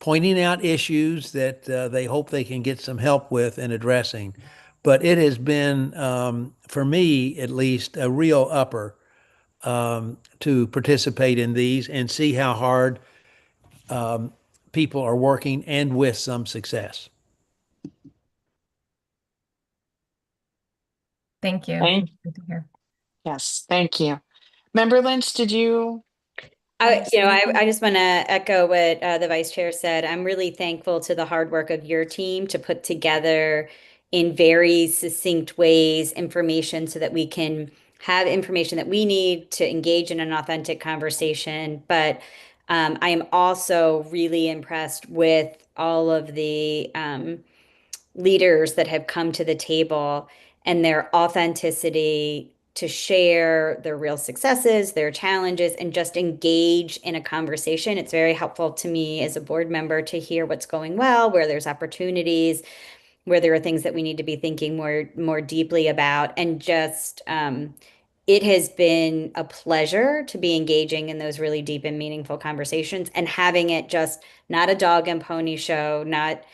pointing out issues that they hope they can get some help with and addressing. But it has been, for me at least, a real upper to participate in these and see how hard people are working and with some success. Thank you. Good to hear. Yes, thank you. Member Lynch, did you? I just want to echo what the vice chair said. I'm really thankful to the hard work of your team to put together in very succinct ways information so that we can have information that we need to engage in an authentic conversation. But I am also really impressed with all of the leaders that have come to the table and their authenticity to share their real successes, their challenges, and just engage in a conversation. It's very helpful to me as a board member to hear what's going well, where there's opportunities, where there are things that we need to be thinking more deeply about, and just it has been a pleasure to be engaging in those really deep and meaningful conversations and having it just not a dog and pony show, not,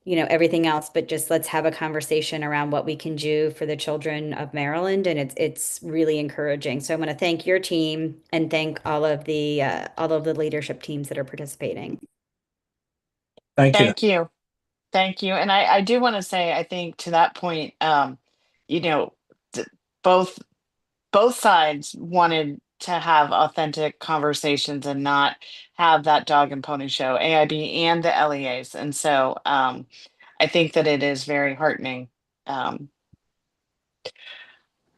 everything else, but just let's have a conversation around what we can do for the children of Maryland. And it's really encouraging. So I want to thank your team and thank all of the leadership teams that are participating. Thank you. Thank you. Thank you. And I do want to say, I think to that point, you know, both sides wanted to have authentic conversations and not have that dog and pony show, AIB and the LEAs. And so I think that it is very heartening. All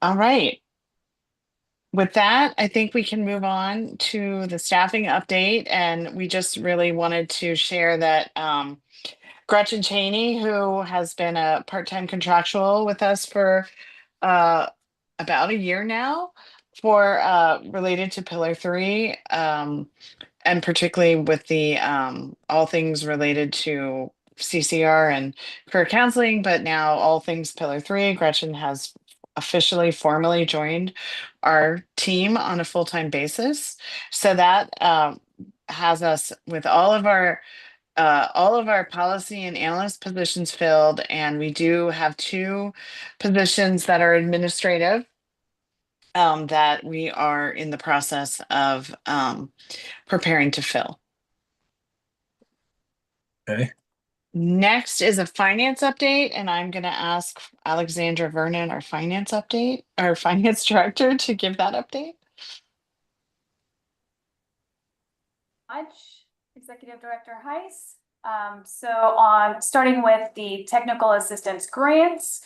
right. With that, I think we can move on to the staffing update. And we just really wanted to share that Gretchen Cheney, who has been a part-time contractual with us for about a year now, for related to Pillar 3, and particularly with the all things related to CCR and career counseling, but now all things Pillar 3. Gretchen has officially formally joined our team on a full-time basis. So that has us with all of our policy and analyst positions filled, and we do have 2 positions that are administrative that we are in the process of preparing to fill. Okay. Next is a finance update, and I'm going to ask Alexandra Vernon, our finance director, to give that update. Executive Director Heiss. So on starting with the technical assistance grants,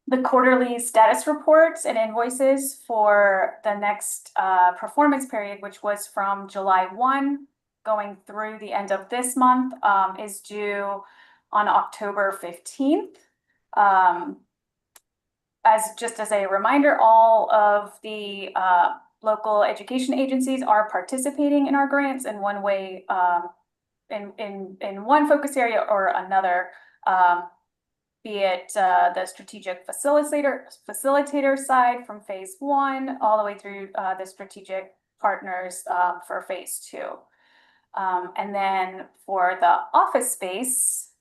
the quarterly status reports and invoices for the next performance period, which was from July 1 going through the end of this month, is due on October 15th. As a reminder, all of the local education agencies are participating in our grants in one way, in one focus area or another, be it the strategic facilitator side from phase 1 all the way through the strategic partners for phase 2. And then for the office space,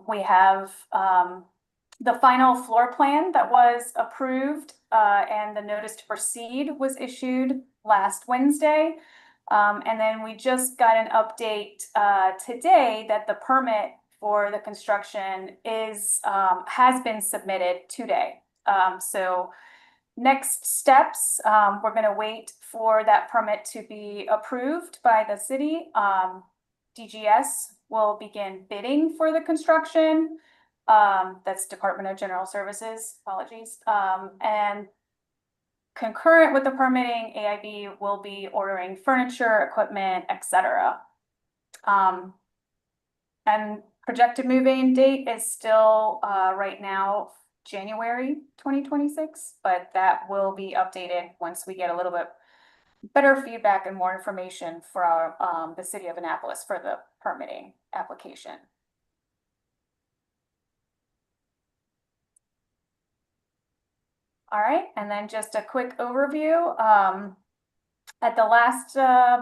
we have the final floor plan that was approved and the notice to proceed was issued last Wednesday. And then we just got an update today that the permit for the construction has been submitted today. So next steps, we're going to wait for that permit to be approved by the city. DGS will begin bidding for the construction. That's Department of General Services, apologies. And concurrent with the permitting, AIB will be ordering furniture, equipment, etc. And projected move-in date is still right now January 2026, but that will be updated once we get a little bit better feedback and more information from the city of Annapolis for the permitting application. All right, and then just a quick overview. At the last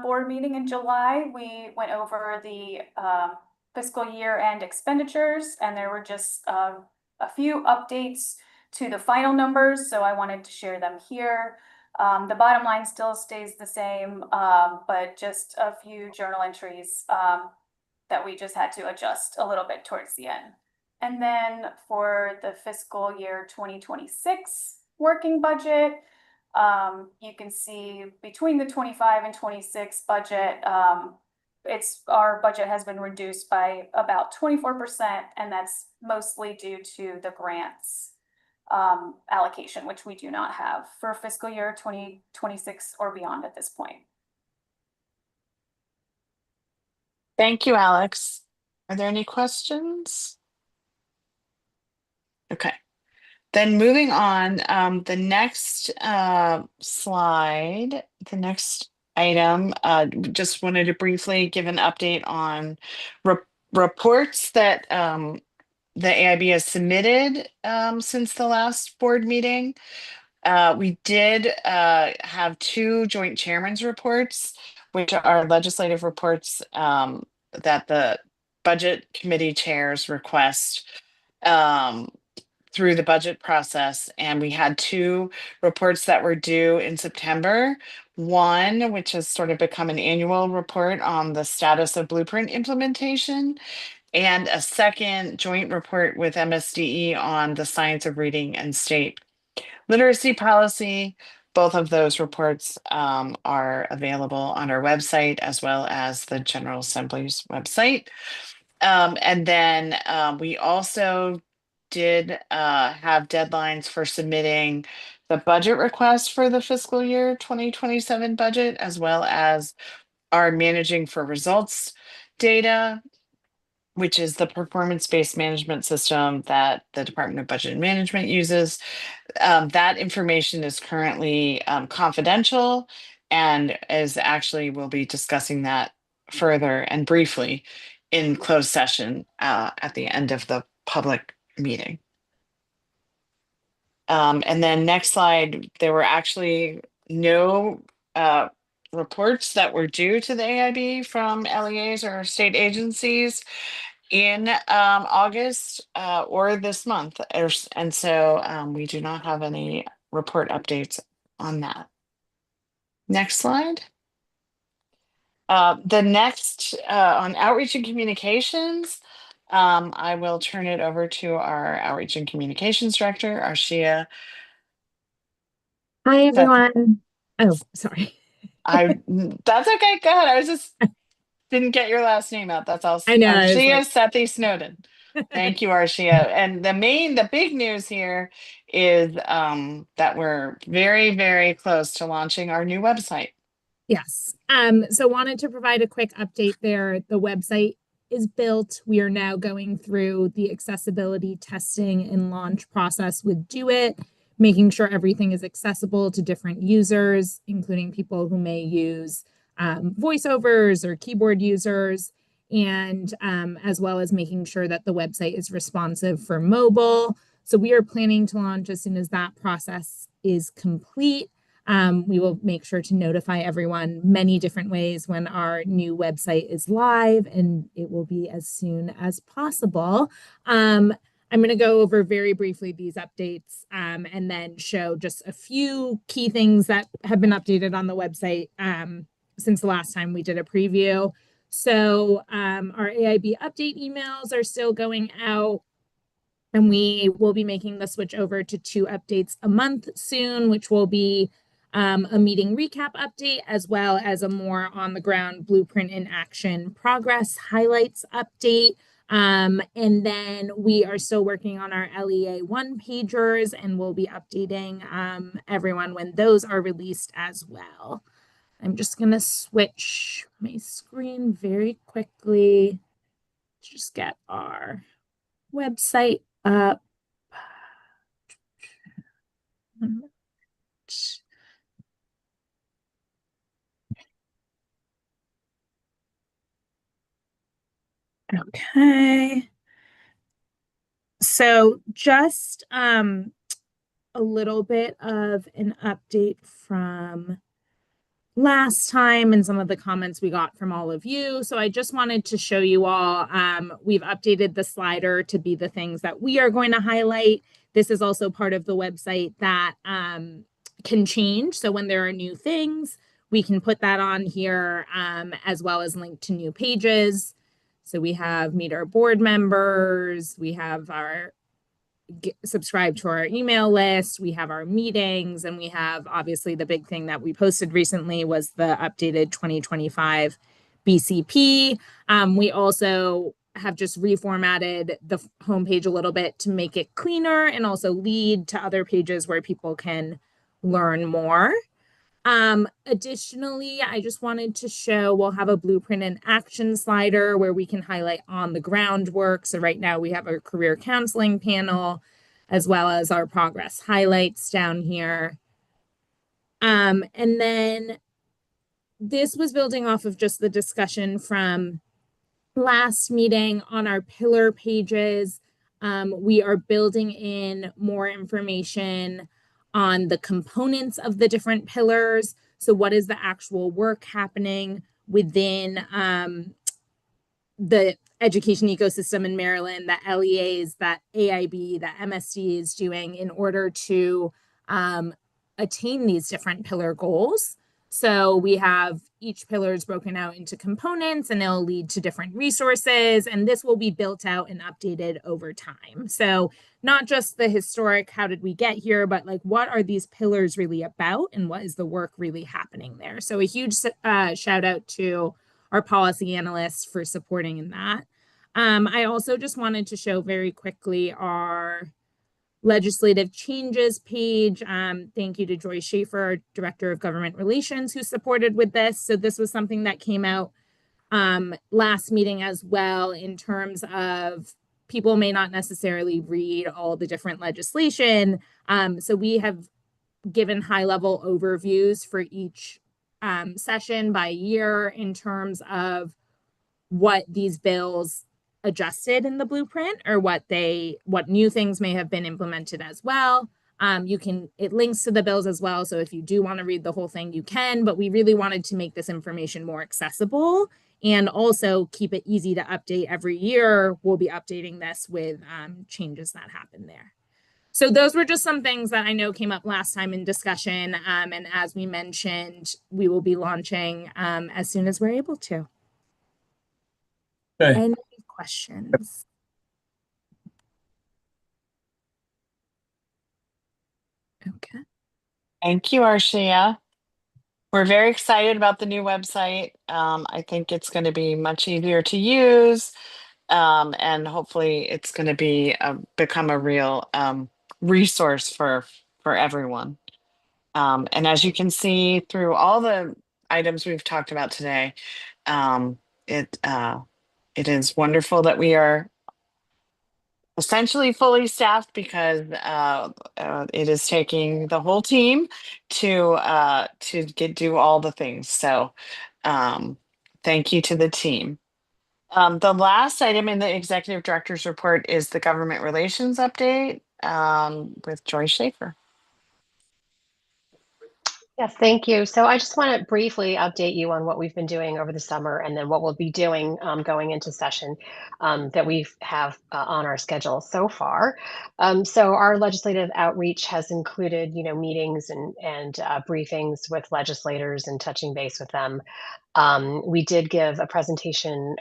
board meeting in July, we went over the fiscal year end expenditures, and there were just a few updates to the final numbers, so I wanted to share them here. The bottom line still stays the same, but just a few journal entries that we just had to adjust a little bit towards the end. And then for the fiscal year 2026 working budget, you can see between the 25 and 26 budget, our budget has been reduced by about 24%, and that's mostly due to the grants allocation, which we do not have for fiscal year 2026 or beyond at this point. Thank you, Alex. Are there any questions? Okay. Then moving on, the next slide, the next item, just wanted to briefly give an update on reports that the AIB has submitted since the last board meeting. We did have two joint chairman's reports, which are legislative reports that the budget committee chairs request through the budget process. And we had two reports that were due in September. One, which has sort of become an annual report on the status of blueprint implementation, and a second joint report with MSDE on the science of reading and state literacy policy. Both of those reports are available on our website as well as the General Assembly's website. And then we also did have deadlines for submitting the budget request for the fiscal year 2027 budget, as well as our managing for results data, which is the performance-based management system that the Department of Budget and Management uses. That information is currently confidential, and we'll be discussing that further and briefly in closed session at the end of the public meeting. And then next slide, there were actually no reports that were due to the AIB from LEAs or state agencies in August or this month. And so we do not have any report updates on that. Next slide. The next on outreach and communications, I will turn it over to our outreach and communications director, Arshia. Hi, everyone. Oh, sorry. That's okay. Go ahead. I was just didn't get your last name out. That's all. I know. Arshia Sethi Snowden. Thank you, Arshia. And the big news here is that we're very, very close to launching our new website. Yes. So wanted to provide a quick update there. The website is built. We are now going through the accessibility testing and launch process with Do It, making sure everything is accessible to different users, including people who may use voiceovers or keyboard users, and as well as making sure that the website is responsive for mobile. So we are planning to launch as soon as that process is complete. We will make sure to notify everyone many different ways when our new website is live, and it will be as soon as possible. I'm going to go over very briefly these updates and then show just a few key things that have been updated on the website since the last time we did a preview. So our AIB update emails are still going out, and we will be making the switch over to 2 updates a month soon, which will be a meeting recap update, as well as a more on the ground blueprint in action progress highlights update. And then we are still working on our LEA one-pagers, and we'll be updating everyone when those are released as well. I'm just going to switch my screen very quickly to just get our website up. Okay. So just a little bit of an update from last time and some of the comments we got from all of you. So I just wanted to show you all, we've updated the slider to be the things that we are going to highlight. This is also part of the website that can change. So when there are new things, we can put that on here as well as link to new pages. So we have meet our board members, we have our subscribe to our email list, we have our meetings, and we have obviously the big thing that we posted recently was the updated 2025 BCP. We also have just reformatted the homepage a little bit to make it cleaner and also lead to other pages where people can learn more. Additionally, I just wanted to show we'll have a blueprint and action slider where we can highlight on the ground work. So right now we have our career counseling panel as well as our progress highlights down here. And then this was building off of just the discussion from last meeting on our pillar pages. We are building in more information on the components of the different pillars. So what is the actual work happening within the education ecosystem in Maryland, that LEAs, that AIB, that MSD is doing in order to attain these different pillar goals. So we have each pillar is broken out into components and it'll lead to different resources, and this will be built out and updated over time. So not just the historic, how did we get here, but like what are these pillars really about and what is the work really happening there? So a huge shout out to our policy analysts for supporting in that. I also just wanted to show very quickly our legislative changes page. Thank you to Joy Schaefer, our Director of Government Relations, who supported with this. So this was something that came out last meeting as well, in terms of people may not necessarily read all the different legislation. So we have given high-level overviews for each session by year in terms of what these bills adjusted in the blueprint, or what new things may have been implemented as well. It links to the bills as well. So if you do want to read the whole thing, you can, but we really wanted to make this information more accessible and also keep it easy to update every year. We'll be updating this with changes that happen there. So those were just some things that I know came up last time in discussion. And as we mentioned, we will be launching as soon as we're able to. Okay. Any questions? Okay. Thank you, Arshia. We're very excited about the new website. I think it's going to be much easier to use, and hopefully it's going to be become a real resource for everyone. And as you can see through all the items we've talked about today, it is wonderful that we are essentially fully staffed, because it is taking the whole team to do all the things. So thank you to the team. The last item in the executive director's report is the government relations update with Joy Schaefer. Yes, thank you. So I just want to briefly update you on what we've been doing over the summer, and then what we'll be doing going into session that we have on our schedule so far. So our legislative outreach has included, meetings and briefings with legislators and touching base with them. We did give a presentation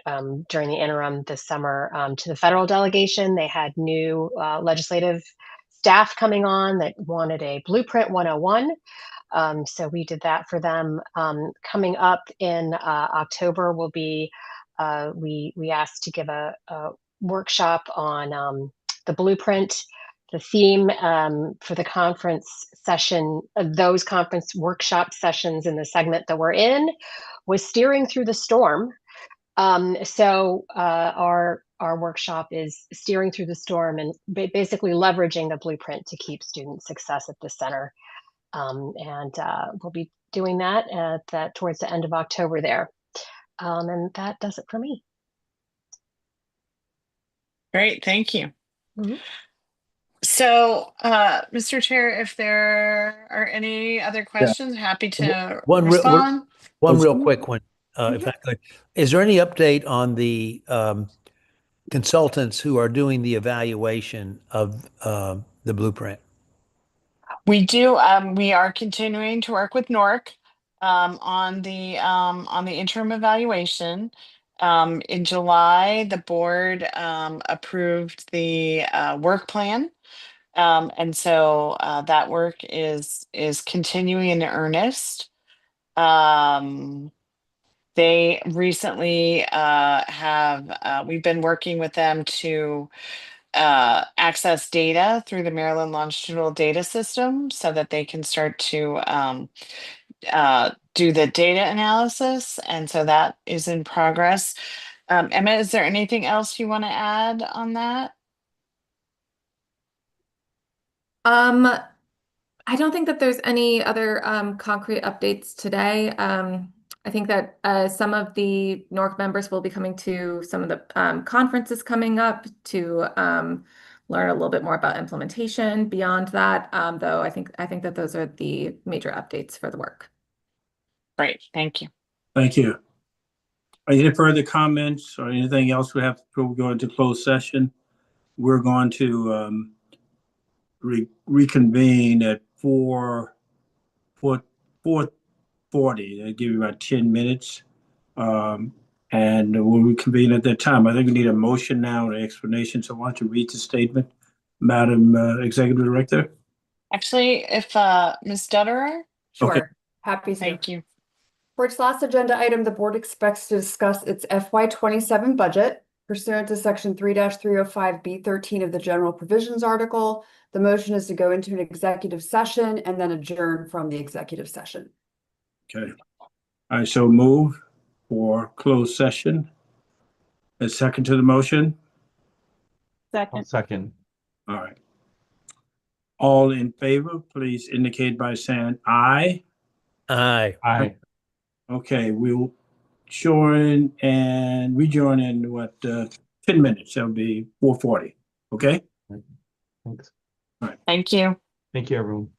during the interim this summer to the federal delegation. They had new legislative staff coming on that wanted a Blueprint 101. So we did that for them. Coming up in October will be, we asked to give a workshop on the blueprint. The theme for the conference session, those conference workshop sessions in the segment that we're in, was steering through the storm. So our workshop is steering through the storm and basically leveraging the blueprint to keep student success at the center. And we'll be doing that towards the end of October there. And that does it for me. Great, thank you. Mm-hmm. So, Mr. Chair, if there are any other questions, happy to One respond. real quick one, if I could. Is there any update on the consultants who are doing the evaluation of the blueprint? We do. We are continuing to work with NORC on the interim evaluation. In July, the board approved the work plan. And so that work is continuing in earnest. They recently we've been working with them to access data through the Maryland Longitudinal Data System so that they can start to do the data analysis. And so that is in progress. Emma, is there anything else you want to add on that? I don't think that there's any other concrete updates today. I think that some of the NORC members will be coming to some of the conferences coming up to learn a little bit more about implementation beyond that. Though I think that those are the major updates for the work. Great, thank you. Thank you. Any further comments or anything else we have before we go into closed session? We're going to reconvene at 4:40. That'll give you about 10 minutes. And we'll reconvene at that time. I think we need a motion now, an explanation. So why don't you read the statement, Madam Executive Director? Actually, if Ms. Dutterer? Sure. Okay. Happy to. Thank you. For its last agenda item, the board expects to discuss its FY27 budget pursuant to section 3-305B13 of the general provisions article. The motion is to go into an executive session and then adjourn from the executive session. Okay. I so move for closed session. A second to the motion? Second. Second. All right. All in favor, please indicate by saying aye. Aye. Aye. Okay, we'll join and rejoin in what, 10 minutes. That'll be 4:40. Okay? Thanks. All right. Thank you. Thank you, everyone.